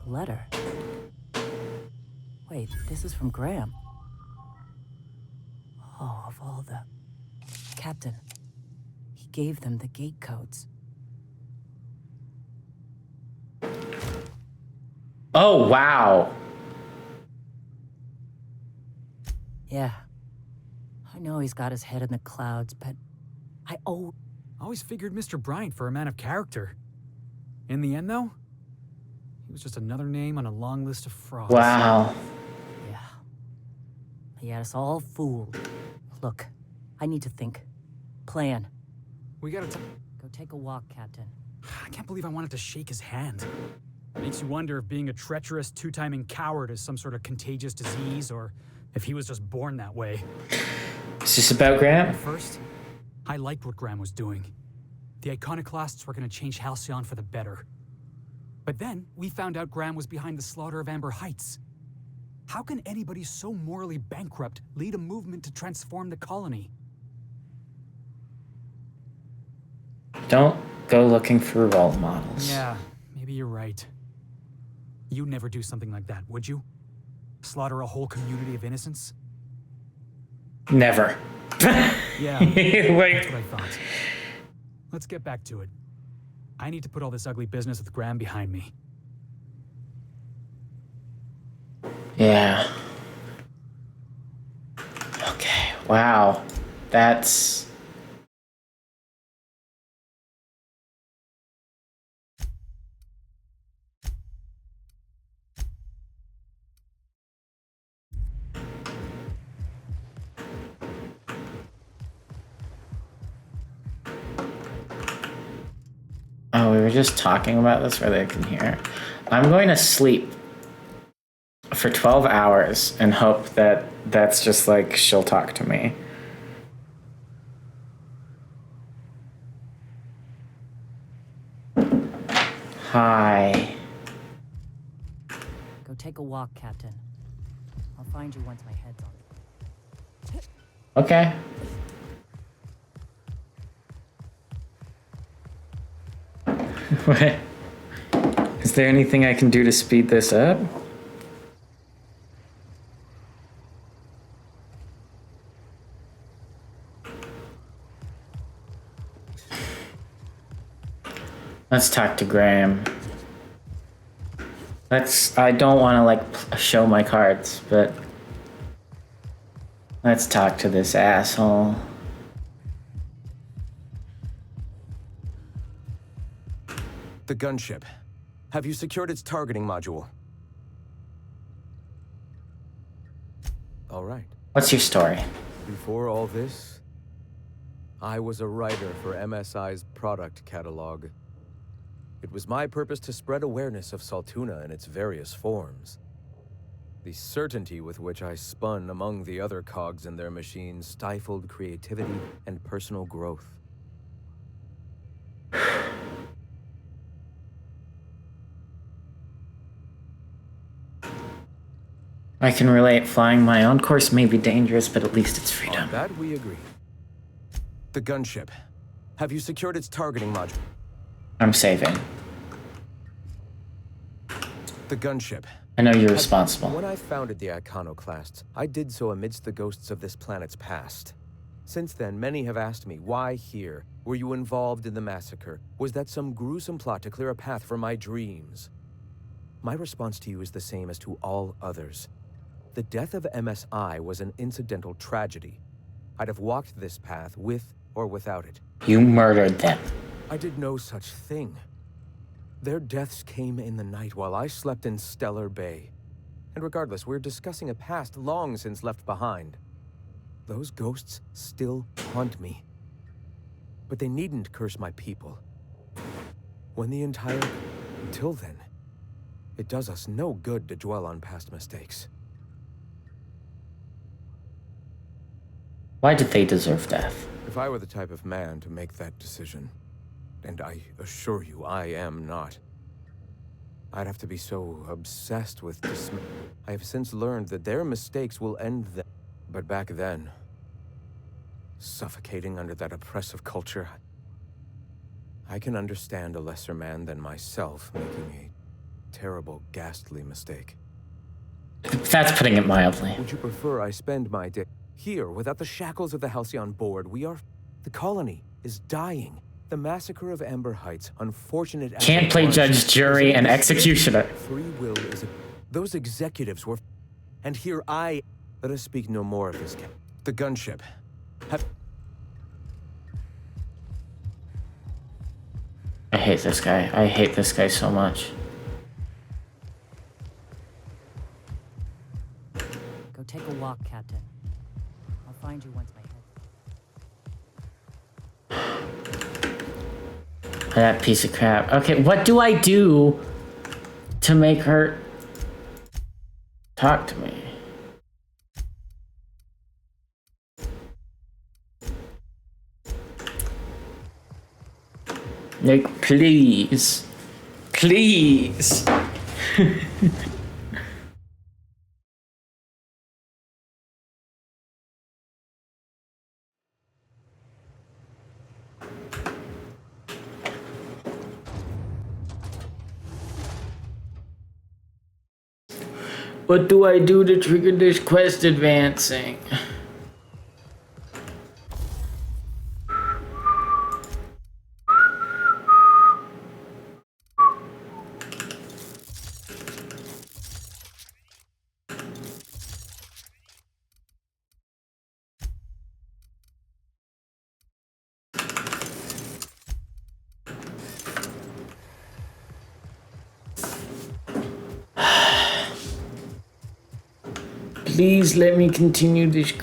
a letter. Wait, this is from Graham. Oh, of all the... Captain. He gave them the gate codes. Oh, wow. Yeah. I know he's got his head in the clouds, but I always figured Mr. Bryant for a man of character. In the end, though, he was just another name on a long list of frauds. Wow. Yeah. He had us all fooled. Look, I need to think. Plan. We gotta go take a walk, Captain. I can't believe I wanted to shake his hand. Makes you wonder if being a treacherous, two-timing coward is some sort of contagious disease, or if he was just born that way. Is this about Graham? At first, I liked what Graham was doing. The iconoclasts were going to change Halcyon for the better. But then, we found out Graham was behind the slaughter of Amber Heights. How can anybody so morally bankrupt lead a movement to transform the colony? Don't go looking for role models. Yeah, maybe you're right. You'd never do something like that, would you? Slaughter a whole community of innocents? Never. Yeah, Like, that's what I thought. Let's get back to it. I need to put all this ugly business with Graham behind me. yeah. Okay, wow. That's... Oh, we were just talking about this where they can hear. I'm going to sleep for 12 hours and hope that that's just like she'll talk to me. Hi. Go take a walk, Captain. I'll find you once my head's on. Okay. What? Is there anything I can do to speed this up? Let's talk to Graham. I don't want to like show my cards, but let's talk to this asshole. The gunship. Have you secured its targeting module? All right. What's your story? Before all this, I was a writer for MSI's product catalog. It was my purpose to spread awareness of Saltuna in its various forms. The certainty with which I spun among the other cogs in their machine stifled creativity and personal growth. I can relate. Flying my own course may be dangerous, but at least it's freedom. On that we agree. The gunship. Have you secured its targeting module? I'm saving. The gunship. I know you're responsible. When I founded the Iconoclasts, I did so amidst the ghosts of this planet's past. Since then, many have asked me, why here? Were you involved in the massacre? Was that some gruesome plot to clear a path for my dreams? My response to you is the same as to all others. The death of MSI was an incidental tragedy. I'd have walked this path with or without it. You murdered them. I did no such thing. Their deaths came in the night while I slept in Stellar Bay. And regardless, we're discussing a past long since left behind. Those ghosts still haunt me. But they needn't curse my people. Until then, it does us no good to dwell on past mistakes. Why did they deserve death? If I were the type of man to make that decision, and I assure you I am not, I'd have to be so obsessed with dismay. I have since learned that their mistakes will end them. But back then, suffocating under that oppressive culture, I can understand a lesser man than myself making a terrible, ghastly mistake. That's putting it mildly. Would you prefer I spend my day here without the shackles of the Halcyon board? The colony is dying. The massacre of Amber Heights, unfortunate as Can't play judge, jury, and executioner. Free will is those executives were, and here I. Let us speak no more of this. The gunship. I hate this guy. I hate this guy so much. Go take a walk, Captain. I'll find you once my head. That piece of crap. Okay, what do I do to make her talk to me? Like, please. Please. What do I do to trigger this quest advancing? Please let me continue this.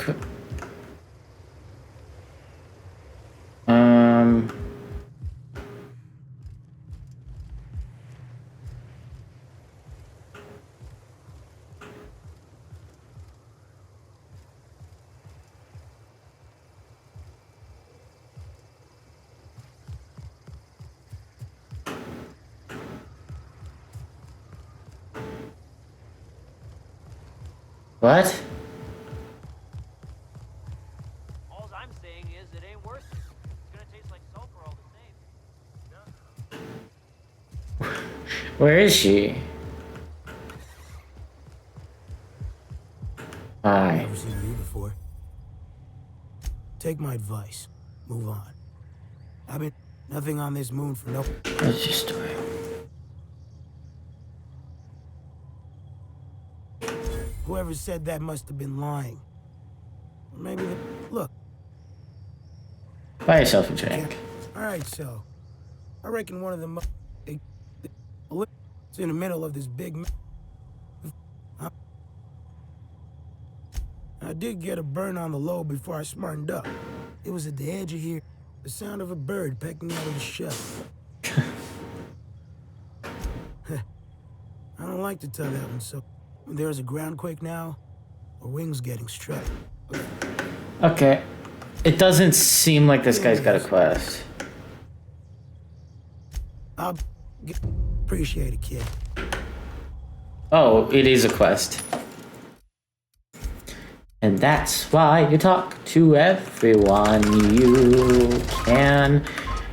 What? All I'm saying is it ain't worth it. It's gonna taste like sulfur all the same. Where is she? Hi. Never seen you before. Take my advice. Move on. I've been nothing on this moon for no. What's your story? Whoever said that must have been lying. Or maybe look. Buy yourself a drink. All right, so I reckon one of them. It's in the middle of this big. I did get a burn on the low before I smartened up. It was at the edge of here. The sound of a bird pecking out of the shell. I don't like to tell that one, so there's a ground quake now, or wings getting struck. Okay. It doesn't seem like this guy's got a quest. I'll appreciate it, kid. Oh, it is a quest. And that's why you talk to everyone you can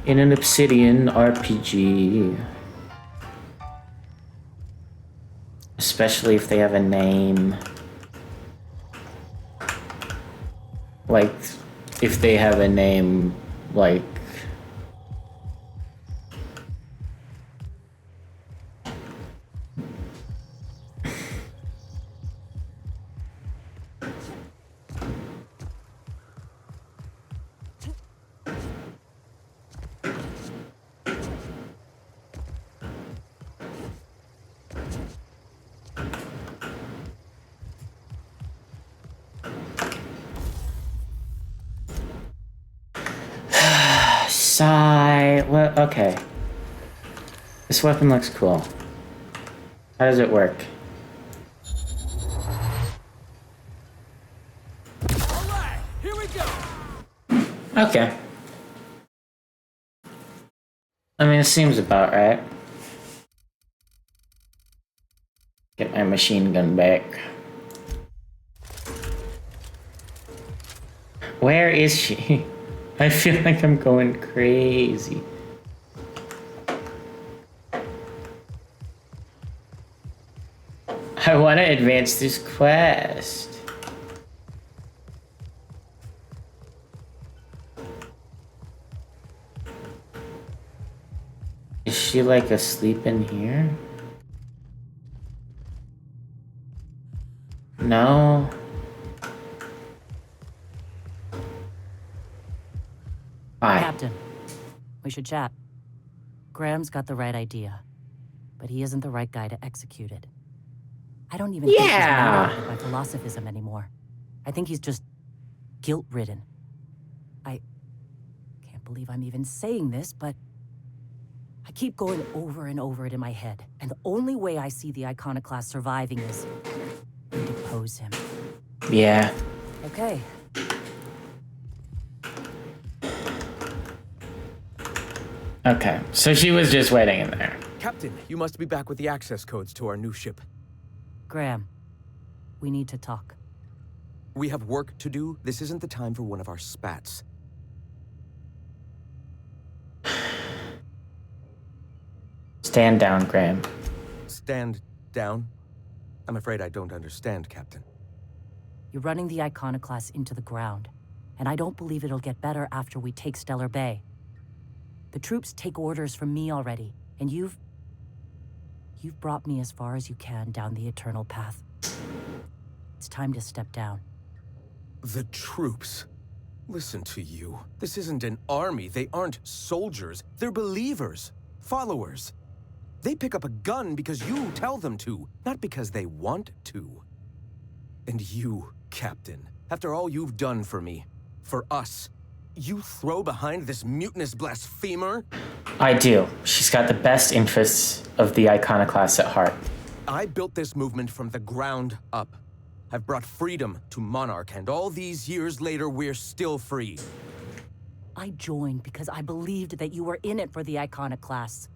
in an Obsidian RPG. Especially if they have a name. Like, if they have a name, like... What? Okay. This weapon looks cool. How does it work? Alright, here we go. Okay. I mean, it seems about right. Get my machine gun back. Where is she? I feel like I'm going crazy. I want to advance this quest. Is she like asleep in here? No. Hi. Captain, we should chat. Graham's got the right idea, but he isn't the right guy to execute it. I don't even think he's motivated by philosophism anymore. I think he's just guilt-ridden. I can't believe I'm even saying this, but I keep going over and over it in my head, and the only way I see the Iconoclast surviving is to depose him. Yeah. Okay. Okay, so she was just waiting in there. Captain, you must be back with the access codes to our new ship. Graham, we need to talk. We have work to do. This isn't the time for one of our spats. Stand down, Graham. Stand down? I'm afraid I don't understand, Captain. You're running the Iconoclast into the ground, and I don't believe it'll get better after we take Stellar Bay. The troops take orders from me already, and you've brought me as far as you can down the eternal path. It's time to step down. The troops? Listen to you. This isn't an army. They aren't soldiers. They're believers. Followers. They pick up a gun because you tell them to, not because they want to. And you, Captain, after all you've done for me, for us, you throw behind this mutinous blasphemer? I do. She's got the best interests of the Iconoclasts at heart. I built this movement from the ground up. I've brought freedom to Monarch, and all these years later, we're still free. I joined because I believed that you were in it for the Iconoclasts.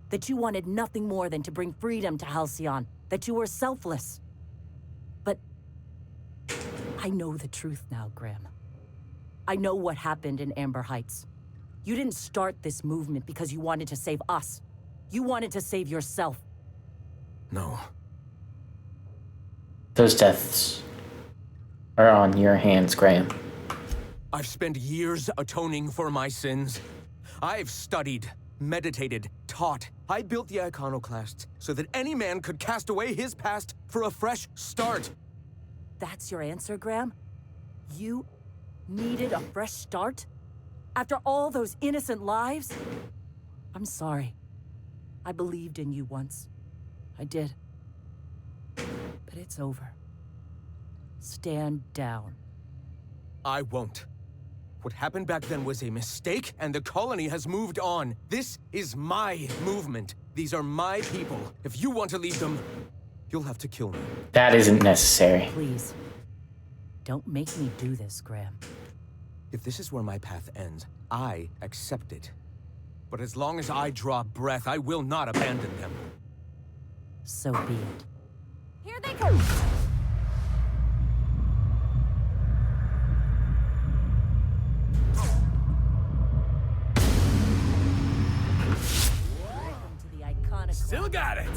That you wanted nothing more than to bring freedom to Halcyon. That you were selfless. But I know the truth now, Graham. I know what happened in Amber Heights. You didn't start this movement because you wanted to save us. You wanted to save yourself. No. Those deaths are on your hands, Graham. I've spent years atoning for my sins. I've studied, meditated, taught. I built the Iconoclasts so that any man could cast away his past for a fresh start. That's your answer, Graham? You needed a fresh start? After all those innocent lives? I'm sorry. I believed in you once. I did. But it's over. Stand down. I won't. What happened back then was a mistake, and the colony has moved on. This is my movement. These are my people. If you want to leave them, you'll have to kill me. That isn't necessary. Please. Don't make me do this, Graham. If this is where my path ends, I accept it. But as long as I draw breath, I will not abandon them. So be it. Here they come! Welcome to the Iconoclast. Still got it!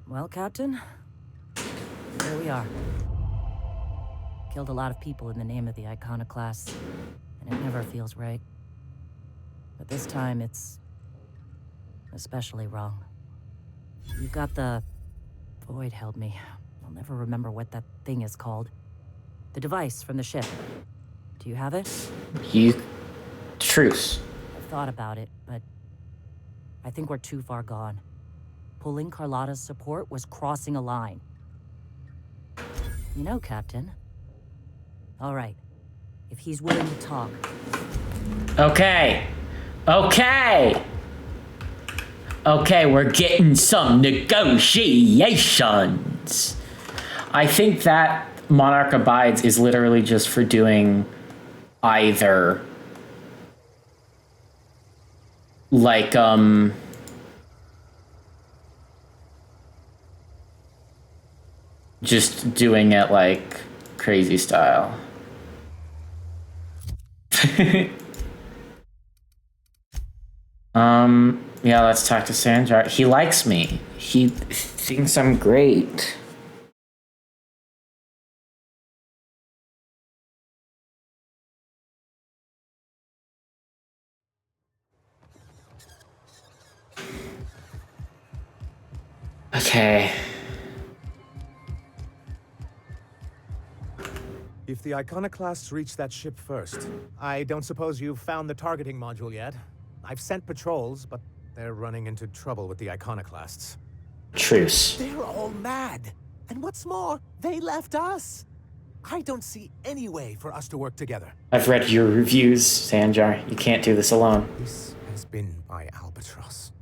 Well, Captain, here we are. Killed a lot of people in the name of the Iconoclasts, and it never feels right. But this time, it's especially wrong. You got the... Void held me. I'll never remember what that thing is called. The device from the ship. Do you have it? Truce. I've thought about it, but I think we're too far gone. Pulling Carlotta's support was crossing a line. You know, Captain. All right. If he's willing to talk. Okay. Okay, we're getting some negotiations. I think that Monarch Abides is literally just for doing either like just doing it like crazy style. Yeah, let's talk to Sandra. He likes me. He thinks I'm great. Okay. If the Iconoclasts reach that ship first, I don't suppose you've found the targeting module yet. I've sent patrols, but they're running into trouble with the Iconoclasts. Truce. They're all mad. And what's more, they left us. I don't see any way for us to work together. I've read your reviews, Sandra. You can't do this alone. This has been my albatross.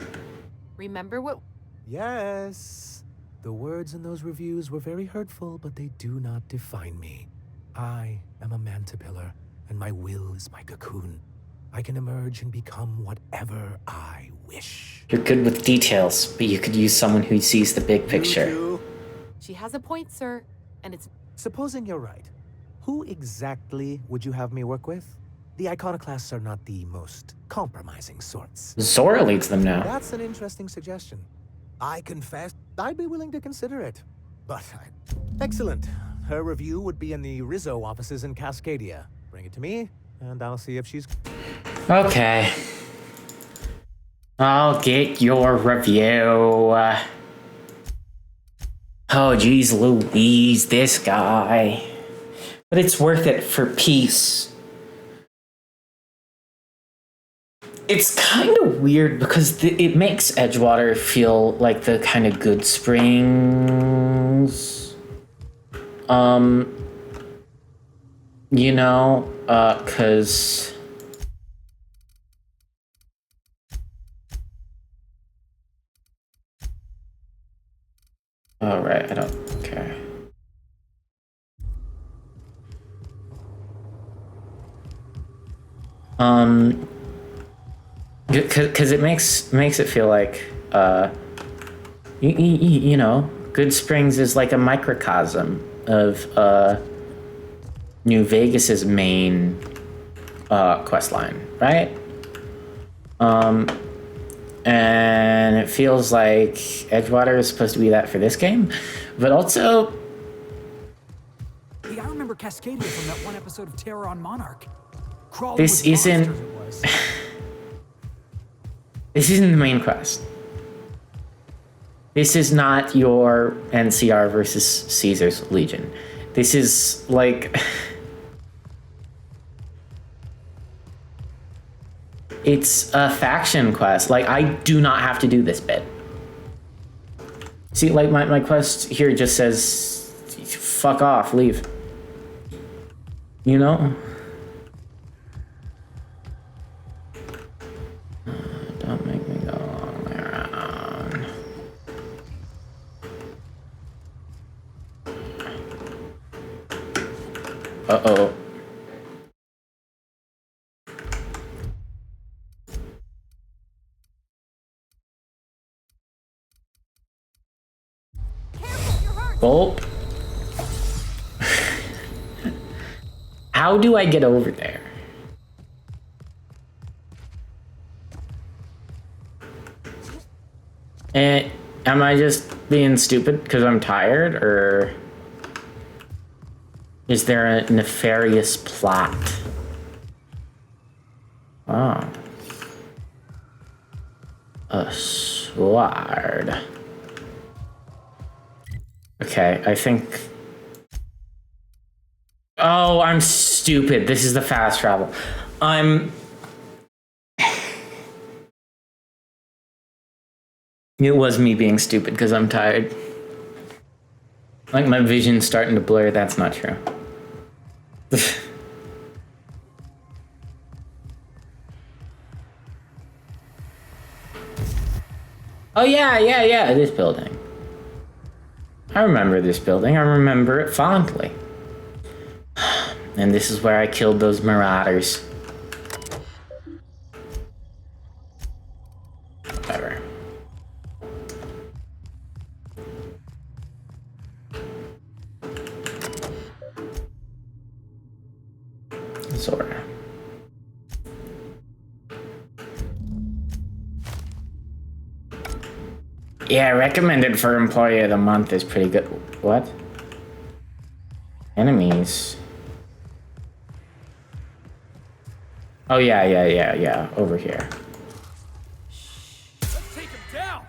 Remember what... Yes. The words in those reviews were very hurtful, but they do not define me. I am a mantipillar, and my will is my cocoon. I can emerge and become whatever I wish. You're good with details, but you could use someone who sees the big picture. She has a point, sir, and it's... Supposing you're right, who exactly would you have me work with? The Iconoclasts are not the most compromising sorts. Zora leads them now. That's an interesting suggestion. I confess I'd be willing to consider it. But excellent. Her review would be in the Rizzo offices in Cascadia. Bring it to me, and I'll see if she's... Okay. I'll get your review. Oh, geez Louise, this guy. But it's worth it for peace. It's kind of weird because it makes Edgewater feel like the kind of good springs. You know, cause oh right, I don't care. Because it makes it feel like you know, Good Springs is like a microcosm of New Vegas's main quest line, right? And it feels like Edgewater is supposed to be that for this game, but also Hey, I remember Cascadia from that one episode of Terror on Monarch. Crawling this with isn't monsters it was. this isn't the main quest. This is not your NCR versus Caesar's Legion. This is like it's a faction quest. Like, I do not have to do this bit. See, like my quest here just says fuck off, leave. You know? Don't make me go all the way around. Uh-oh. Gulp. How do I get over there? And am I just being stupid because I'm tired, or is there a nefarious plot? Oh. A sword. Okay, I think... Oh, I'm stupid. This is the fast travel. It was me being stupid because I'm tired. Like, my vision's starting to blur. That's not true. Oh, yeah, this building. I remember this building. I remember it fondly. And this is where I killed those marauders. Whatever. Zora. Yeah, recommended for Employee of the Month is pretty good. What? Enemies. Oh, yeah. Over here. Let's take him down.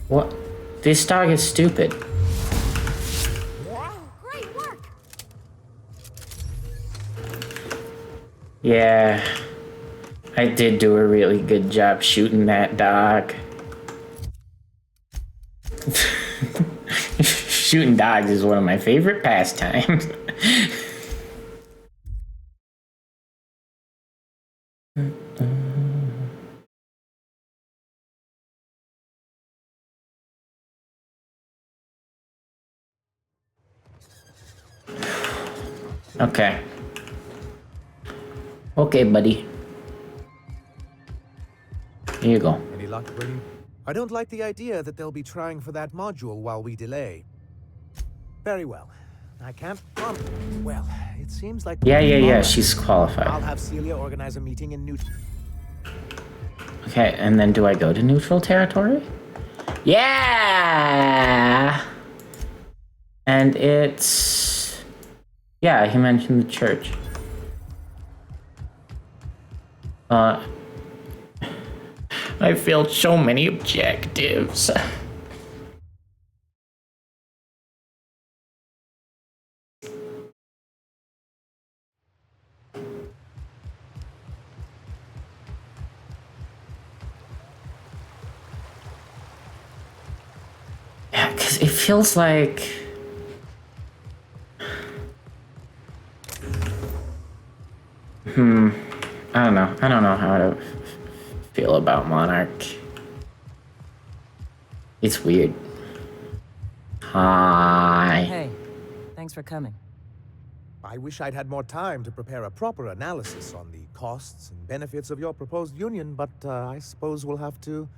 What? This dog is stupid. Great work. Yeah. I did do a really good job shooting that dog. Shooting dogs is one of my favorite pastimes. Okay. Okay, buddy. Here you go. Any luck, Brady? I don't like the idea that they'll be trying for that module while we delay. Very well. I can't promise. Well, it seems like... Yeah, she's qualified. I'll have Celia organize a meeting in neutral... Okay, and then do I go to neutral territory? Yeah! And it's... Yeah, he mentioned the church. I failed so many objectives. Yeah, because it feels like... I don't know. I don't know how to feel about Monarch. It's weird. Hi. Hey, thanks for coming. I wish I'd had more time to prepare a proper analysis on the costs and benefits of your proposed union, but I suppose we'll have to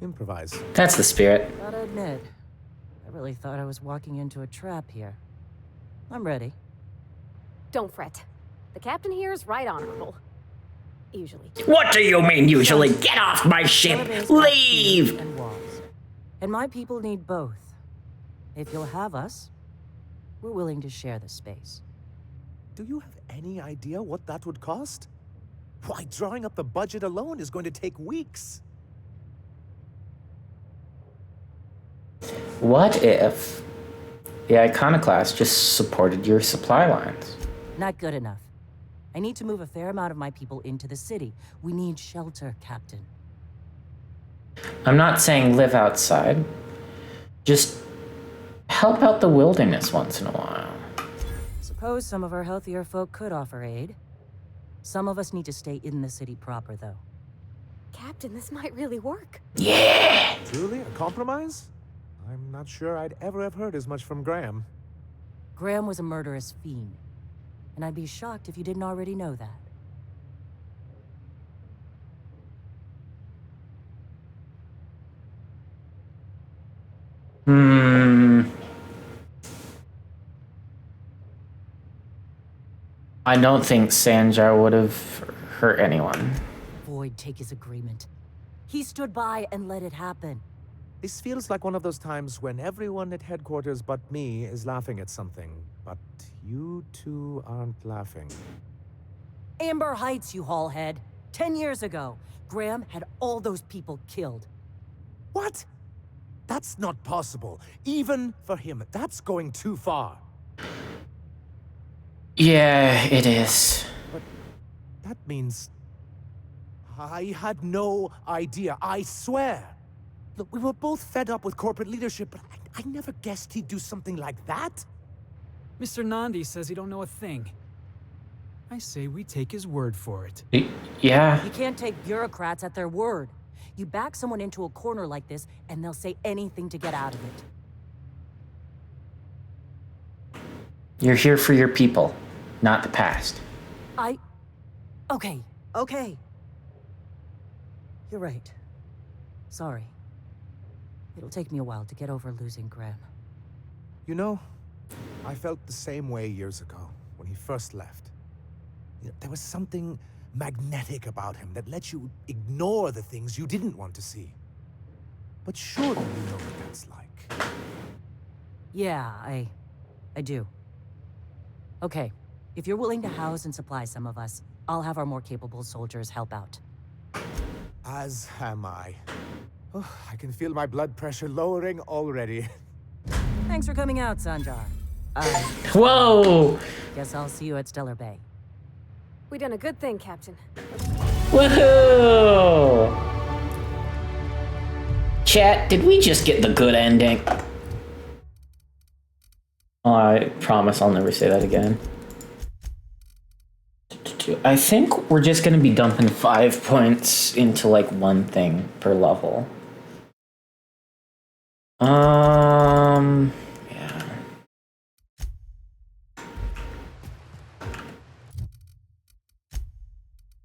improvise. That's the spirit. Gotta admit, I really thought I was walking into a trap here. I'm ready. Don't fret. The captain here is right honorable. Usually. What do you mean, usually? Get off my ship! Leave! And walls. And my people need both. If you'll have us, we're willing to share the space. Do you have any idea what that would cost? Why, drawing up the budget alone is going to take weeks. What if the Iconoclast just supported your supply lines? Not good enough. I need to move a fair amount of my people into the city. We need shelter, Captain. I'm not saying live outside. Just help out the wilderness once in a while. Suppose some of our healthier folk could offer aid. Some of us need to stay in the city proper, though. Captain, this might really work. Yeah! Truly, a compromise? I'm not sure I'd ever have heard as much from Graham. Graham was a murderous fiend. And I'd be shocked if you didn't already know that. I don't think Sanjar would have hurt anyone. Void take his agreement. He stood by and let it happen. This feels like one of those times when everyone at headquarters but me is laughing at something, but you two aren't laughing. Amber Heights, you haulhead. 10 years ago, Graham had all those people killed. What? That's not possible. Even for him, that's going too far. Yeah, it is. But that means... I had no idea, I swear. Look, we were both fed up with corporate leadership, but I never guessed he'd do something like that. Mr. Nandi says he don't know a thing. I say we take his word for it. Yeah. You can't take bureaucrats at their word. You back someone into a corner like this, and they'll say anything to get out of it. You're here for your people, not the past. Okay. You're right. Sorry. It'll take me a while to get over losing Graham. You know, I felt the same way years ago, when he first left. You know, there was something magnetic about him that let you ignore the things you didn't want to see. But surely you know what that's like. Yeah, I do. Okay, if you're willing to house and supply some of us, I'll have our more capable soldiers help out. As am I. Oh, I can feel my blood pressure lowering already. Thanks for coming out, Sanjar. Whoa! Guess I'll see you at Stellar Bay. We done a good thing, Captain. Woohoo! Chat, did we just get the good ending? Oh, I promise I'll never say that again. I think we're just gonna be dumping 5 points into like one thing per level. Yeah.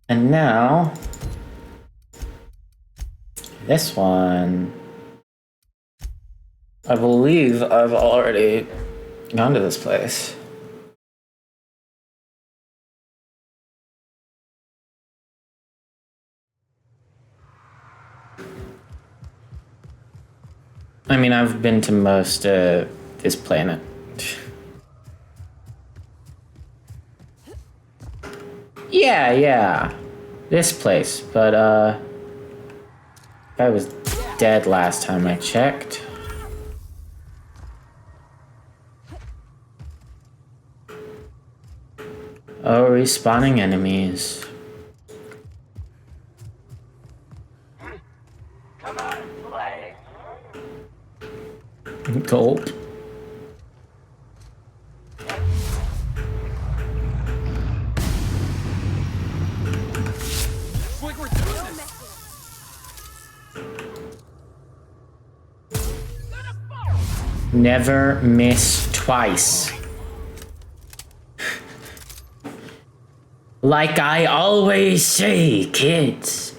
And now, this one, I believe I've already gone to this place. I mean, I've been to most this planet. Yeah. This place, but I was dead last time I checked. Oh, respawning enemies. Come on, play. Gulp. Never miss twice. Like I always say, kids.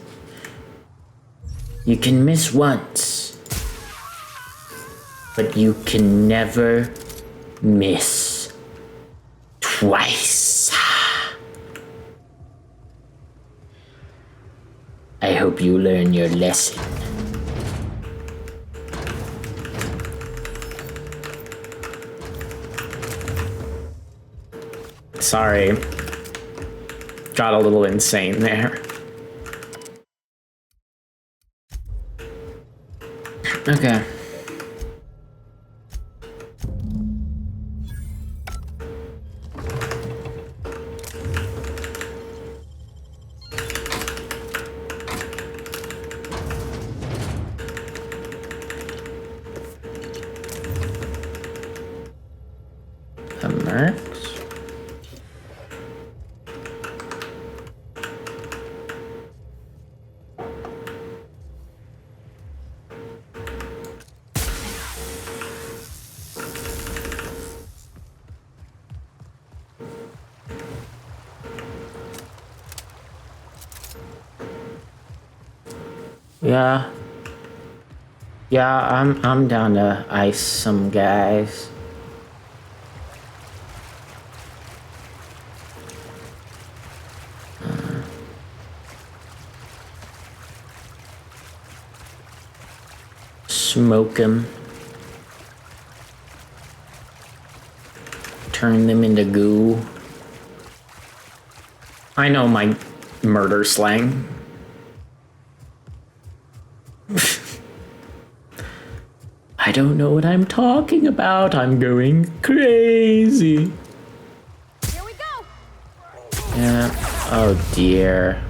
You can miss once, but you can never miss twice. I hope you learn your lesson. Sorry. Got a little insane there. Okay. The mercs. Yeah, I'm down to ice some guys. Smoke them. Turn them into goo. I know my murder slang. I don't know what I'm talking about. I'm going crazy. Here we go. Yeah. Oh dear.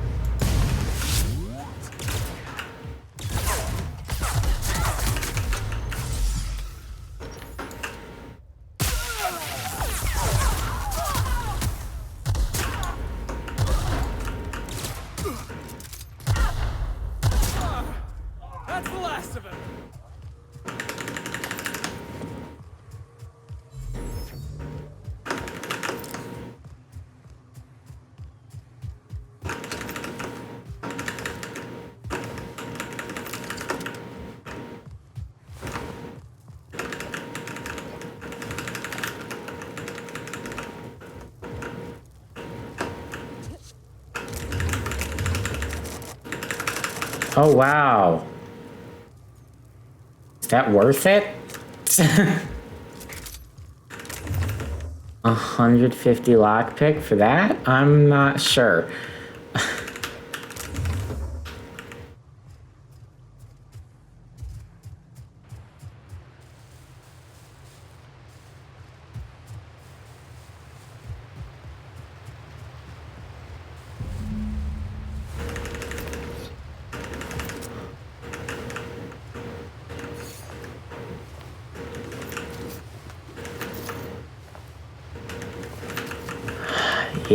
That's the last of him. Oh wow. Is that worth it? 150 lockpick for that? I'm not sure.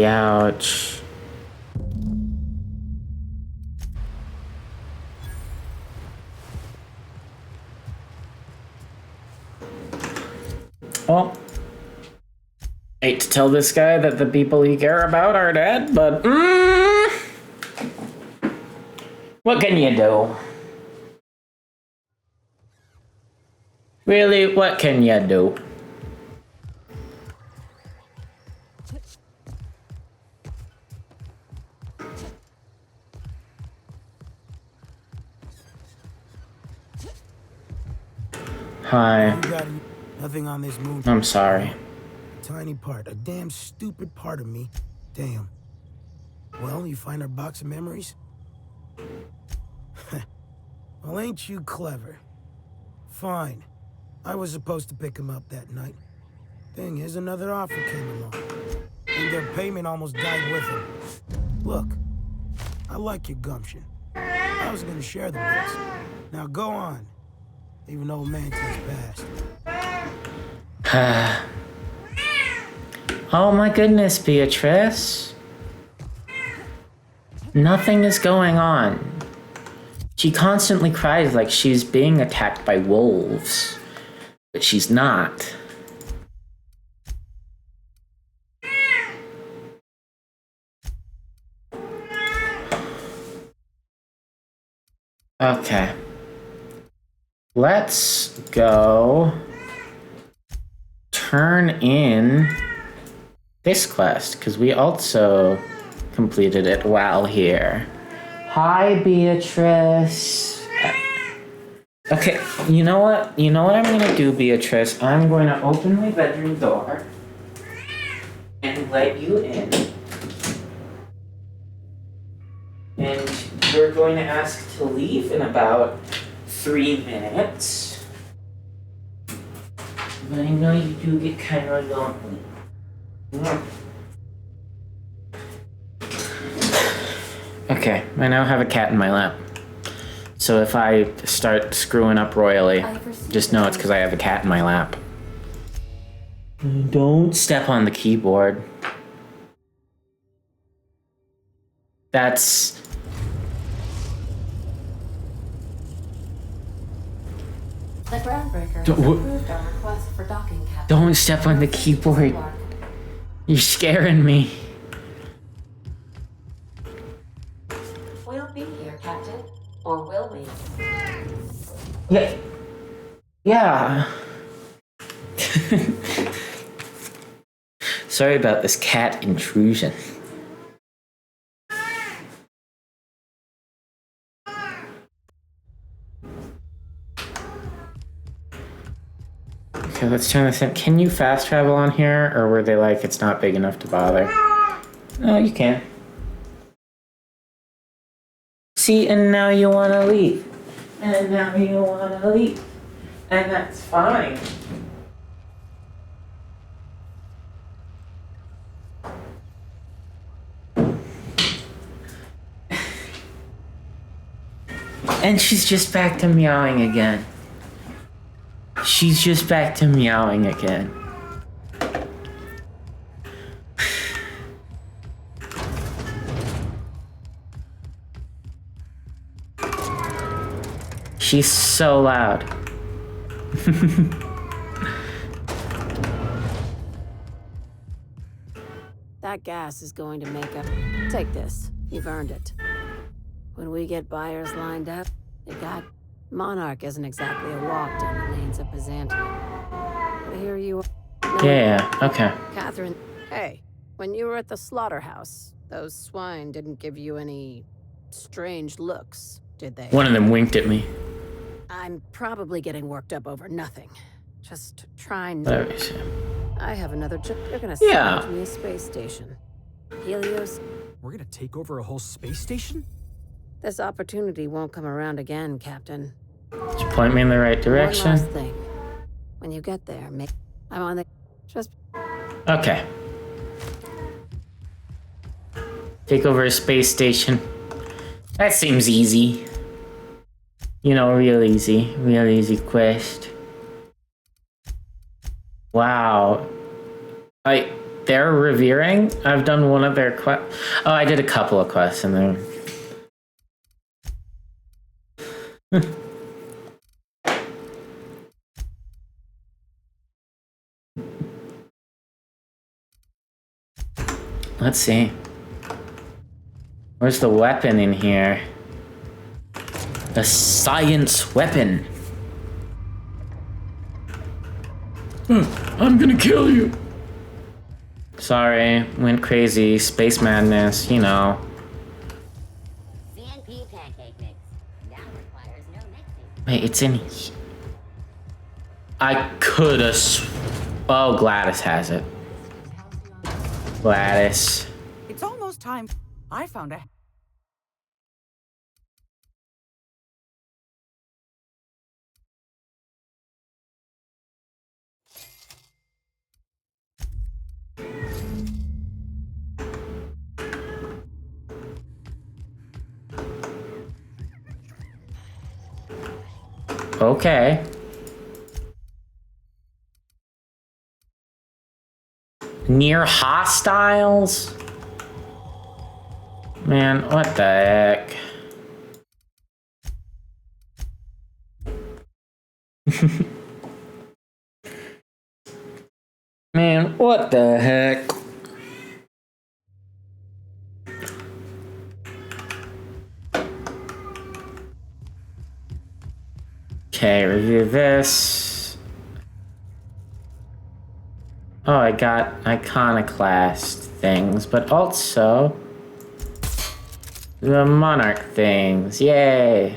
Ouch. Well, hate to tell this guy that the people he care about are dead, but what can you do? Really, what can you do? Hi. You got nothing on this moon. I'm sorry. Tiny part, a damn stupid part of me. Damn. Well, you find our box of memories? Well, ain't you clever? Fine. I was supposed to pick him up that night. Thing is, another offer came along. And their payment almost died with him. Look, I like your gumption. I was gonna share the books. Now go on. Even old Mantis passed. Oh my goodness, Beatrice. Nothing is going on. She constantly cries like she's being attacked by wolves, but she's not. Okay. Let's go turn in this quest, because we also completed it while here. Hi, Beatrice. Okay, you know what? You know what I'm gonna do, Beatrice? I'm going to open my bedroom door and let you in. And you're going to ask to leave in about 3 minutes. But I know you do get kind of lonely. Okay, I now have a cat in my lap. So if I start screwing up royally, just know it's because I have a cat in my lap. Don't step on the keyboard. That's... The groundbreaker has approved our request for docking capacity. Don't step on the keyboard. You're scaring me. We'll be here, Captain. Or will we? Yeah. Yeah. Sorry about this cat intrusion. Okay, let's turn this in. Can you fast travel on here, or were they like, it's not big enough to bother? No, you can. See, and now you want to leave. And now you want to leave. And that's fine. And she's just back to meowing again. She's just back to meowing again. She's so loud. That gas is going to make up. Take this. You've earned it. When we get buyers lined up, you got... Monarch isn't exactly a walk down the lanes of Byzantium. But here you are. No, Yeah, okay. Catherine, hey, when you were at the slaughterhouse, those swine didn't give you any strange looks, did they? One of them winked at me. I'm probably getting worked up over nothing. Just trying. Let me see. I have another job. You're gonna Yeah. send me a space station. Helios. We're gonna take over a whole space station? This opportunity won't come around again, Captain. Just point me in the right direction. One last thing. When you get there, I'm on the... Just... Okay. Take over a space station. That seems easy. You know, real easy quest. Wow. Like, they're revering? I've done one of their quests. Oh, I did a couple of quests in there. Let's see. Where's the weapon in here? The science weapon. I'm gonna kill you. Sorry, went crazy. Space madness, you know. CNP pancake mix. Now requires no mixing. Wait, it's in. I could have. Oh, Gladys has it. Gladys. It's almost time. I found a. Okay. Near hostiles? Man, what the heck? Man, what the heck? Okay, review this. Oh, I got iconoclast things, but also the Monarch things. Yay!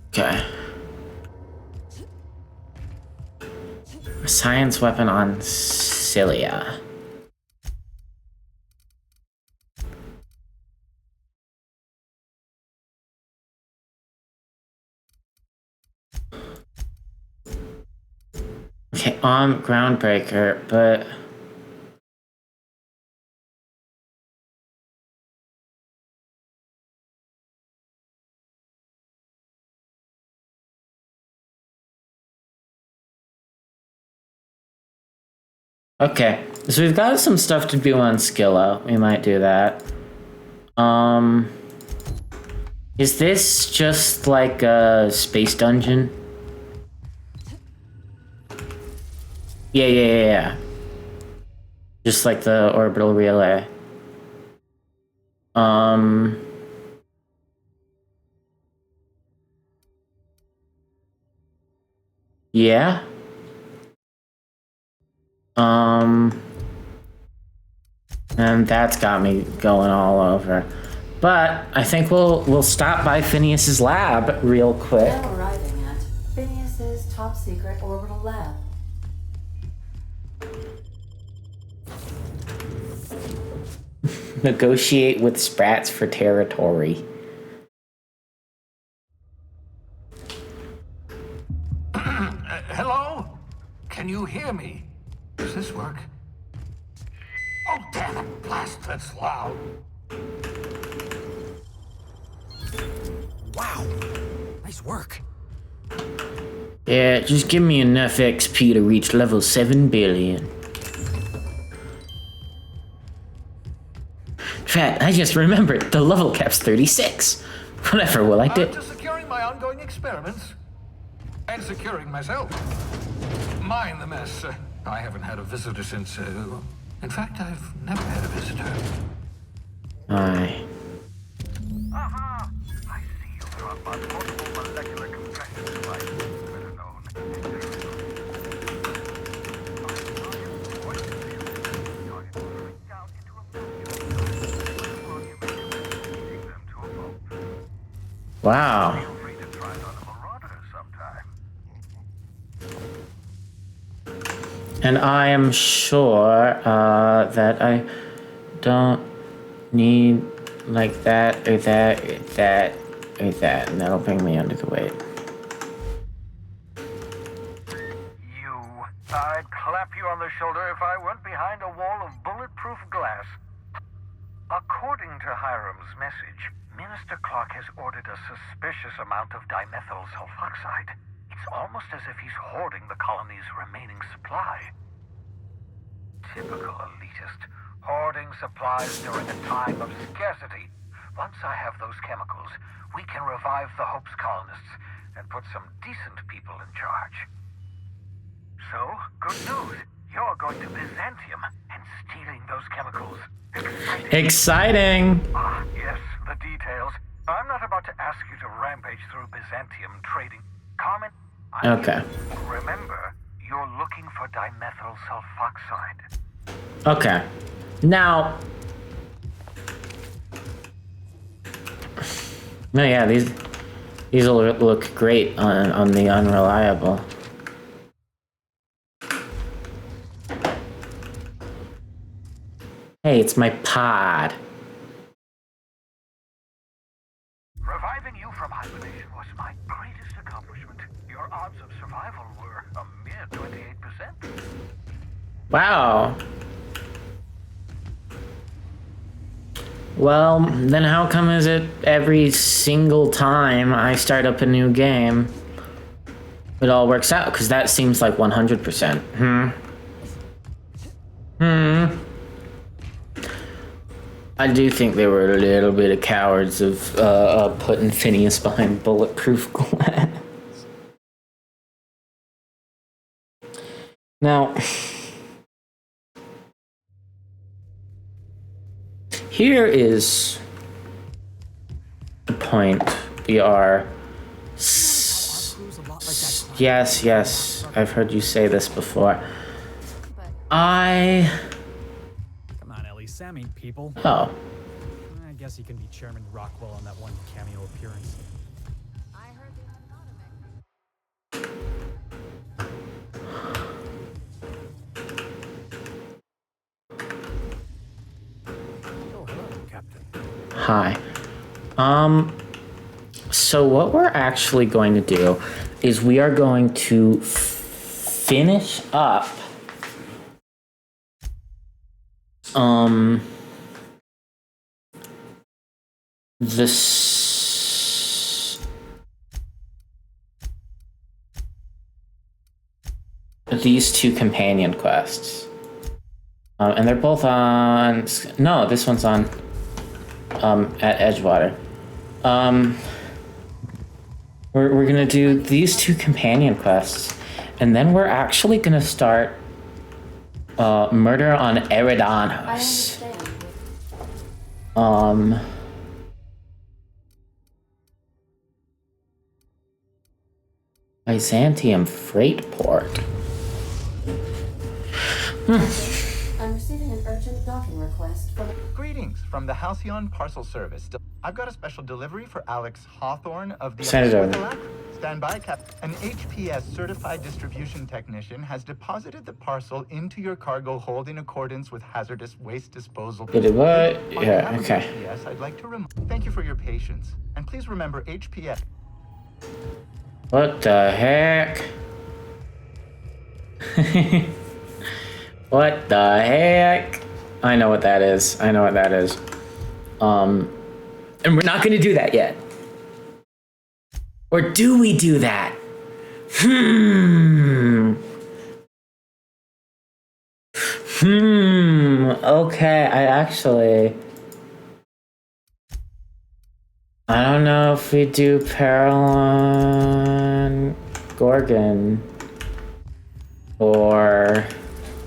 Okay. A science weapon on Cilia. Okay, on Groundbreaker, but okay, so we've got some stuff to do on Skilla. We might do that. Is this just like a space dungeon? Yeah. Just like the orbital relay. Yeah. And that's got me going all over. But I think we'll stop by Phineas's lab real quick. Now arriving at Phineas's top secret orbital lab. Negotiate with Sprats for territory. Hello? Can you hear me? Does this work? Oh, damn it, blast, that's loud. Wow. Nice work. Yeah, just give me enough XP to reach level 7 billion. In fact, I just remembered the level cap's 36. Whatever will I do? Just securing my ongoing experiments. And securing myself. Mind the mess. I haven't had a visitor since, in fact, I've never had a visitor. Aye. Aha! I see you brought my portable molecular compression device, better known Wow. Feel free to try it on a Marauder sometime. And I am sure that I don't need like that or that or that or that, and that'll bring me under the weight. I'd clap you on the shoulder if I went behind a wall of bulletproof glass. According to Hiram's message, Minister Clark has ordered a suspicious amount of dimethyl sulfoxide. It's almost as if he's hoarding the colony's remaining supply. Typical elitist, hoarding supplies during a time of scarcity. Once I have those chemicals, we can revive the Hope's colonists and put some decent people in charge. So, good news. You're going to Byzantium and stealing those chemicals. Exciting! Ah, yes, the details. I'm not about to ask you to rampage through Byzantium trading. Carmen, Okay. Remember, you're looking for dimethyl sulfoxide. Okay. Now, No, yeah, these will look great on the unreliable. Hey, it's my pod. Reviving you from hibernation was my greatest accomplishment. Your odds of survival were a mere 28%. Wow. Well, then how come is it every single time I start up a new game, it all works out? Because that seems like 100%. I do think they were a little bit of cowards of putting Phineas behind bulletproof glass. Now, here is the point. We are... Yes, I've heard you say this before. Come on, Ellie. Sam ain't people. Oh. I guess he can be Chairman Rockwell on that one cameo appearance. Hi. So what we're actually going to do is we are going to finish up these two companion quests. And they're both on... No, this one's on... at Edgewater. We're gonna do these two companion quests, and then we're actually gonna start Murder on Eridanos. Byzantium freight port. I'm receiving an urgent docking request from... Greetings from the Halcyon Parcel Service. I've got a special delivery for Alex Hawthorne of the... Send it over. Stand by, Cap. An HPS certified distribution technician has deposited the parcel into your cargo hold in accordance with hazardous waste disposal. Did it what? Yeah, okay. Yes, I'd like to thank you for your patience. And please remember HPS. What the heck? What the heck? I know what that is. And we're not gonna do that yet. Or do we do that? Okay, I don't know if we do Paralon Gorgon or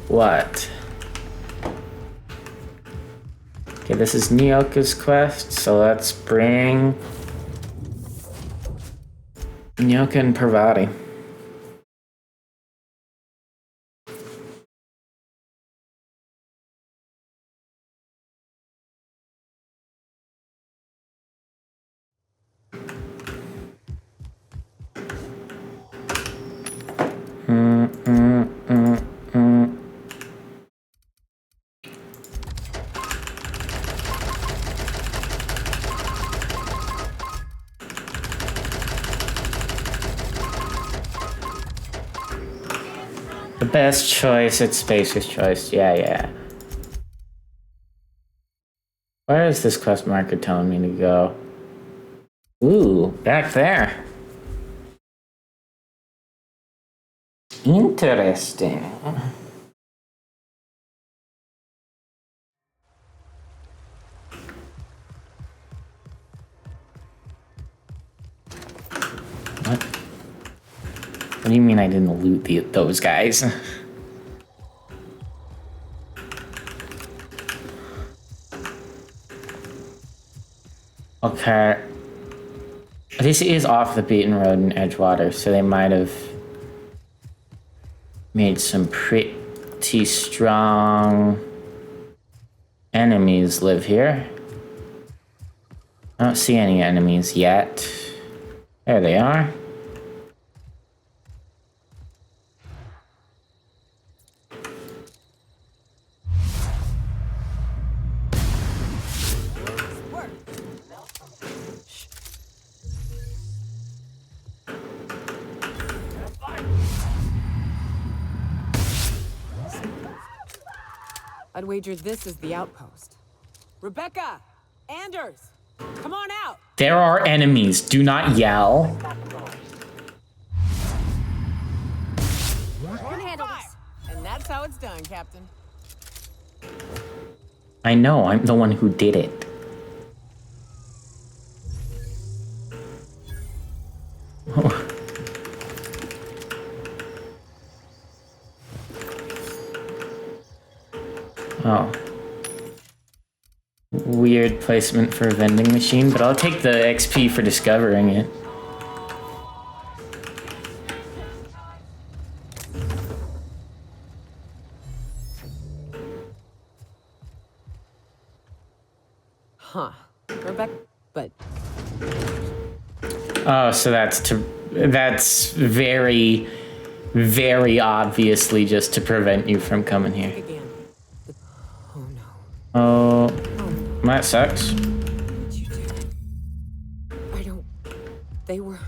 what. Okay, this is Nyoka's quest, so let's bring Nyoka and Parvati. The best choice, it's Spacer's choice. Yeah. Where is this quest marker telling me to go? Ooh, back there. Interesting. What? What do you mean I didn't loot those guys? Okay. This is off the beaten road in Edgewater, so they might have made some pretty strong enemies live here. I don't see any enemies yet. There they are. I'd wager this is the outpost. Rebecca! Anders! Come on out! There are enemies. Do not yell. You can handle this. And that's how it's done, Captain. I know, I'm the one who did it. Oh. Weird placement for a vending machine, but I'll take the XP for discovering it. Huh. Rebecca, but... Oh, so that's very, very obviously just to prevent you from coming here. Oh, that sucks. They were...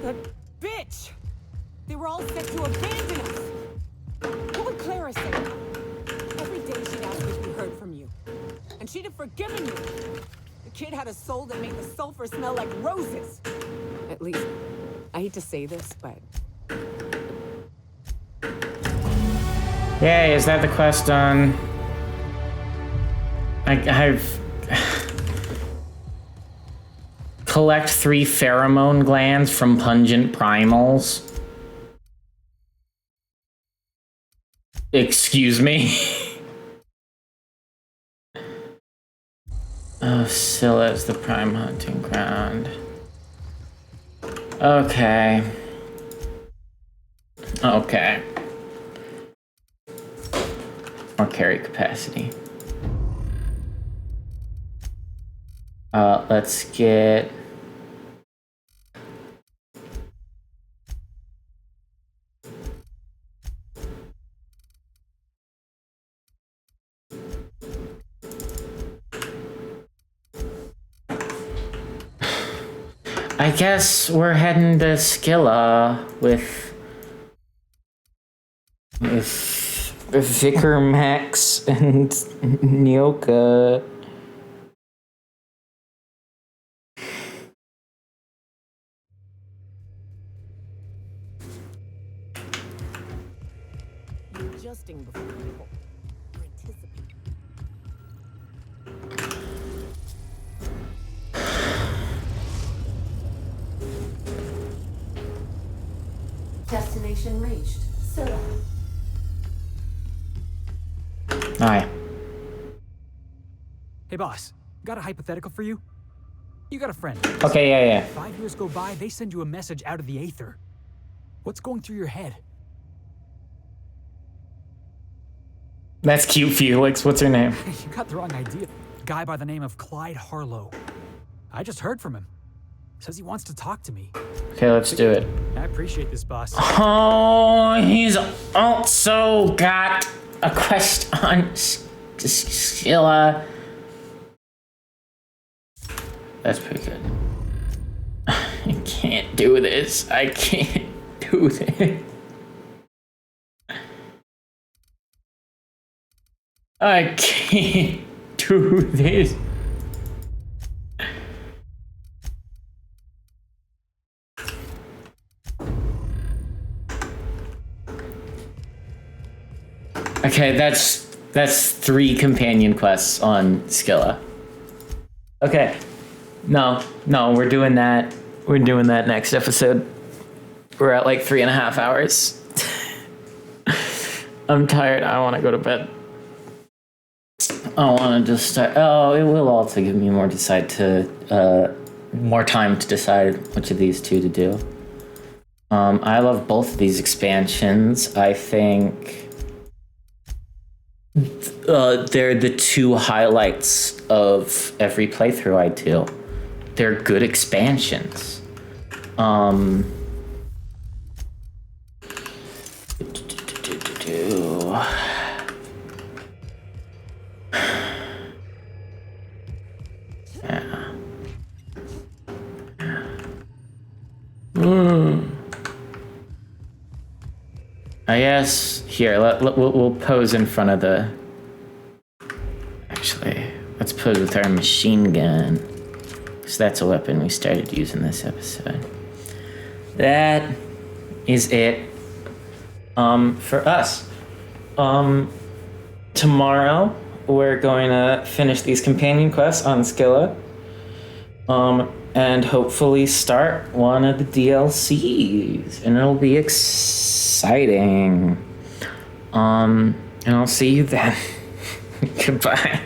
That bitch! They were all set to abandon us! What would Clara say? Every day she'd ask if we heard from you. And she'd have forgiven you. The kid had a soul that made the sulfur smell like roses. At least, I hate to say this, but... Yay, is that the quest done? I've... Collect 3 pheromone glands from pungent primals. Excuse me? Oh, Scylla's the prime hunting ground. Okay. Okay. More carry capacity. Let's get... I guess we're heading to Scylla with Vicar Max and Nyoka. You're adjusting before people. You're anticipating. Destination reached. Scylla. Hi. Hey, boss. Got a hypothetical for you? You got a friend. Okay, yeah. 5 years go by, they send you a message out of the aether. What's going through your head? That's cute, Felix. What's her name? You got the wrong idea. A guy by the name of Clyde Harlow. I just heard from him. Says he wants to talk to me. Okay, let's do it. I appreciate this, boss. Oh, he's also got a quest on Scylla. That's pretty good. I can't do this. I can't do this. I can't do this. Okay, that's 3 companion quests on Scylla. Okay. No, we're doing that. We're doing that next episode. We're at like 3.5 hours. I'm tired. I want to go to bed. I want to just start. Oh, it will also give me more time to decide which of these 2 to do. I love both of these expansions. I think They're the two highlights of every playthrough I do. They're good expansions. Yeah. I guess here we'll pose in front of the. Actually, let's pose with our machine gun, because that's a weapon we started using this episode. That is it. For us. Tomorrow we're going to finish these companion quests on Skilla. And hopefully start one of the DLCs, and it'll be exciting. And I'll see you then. Goodbye.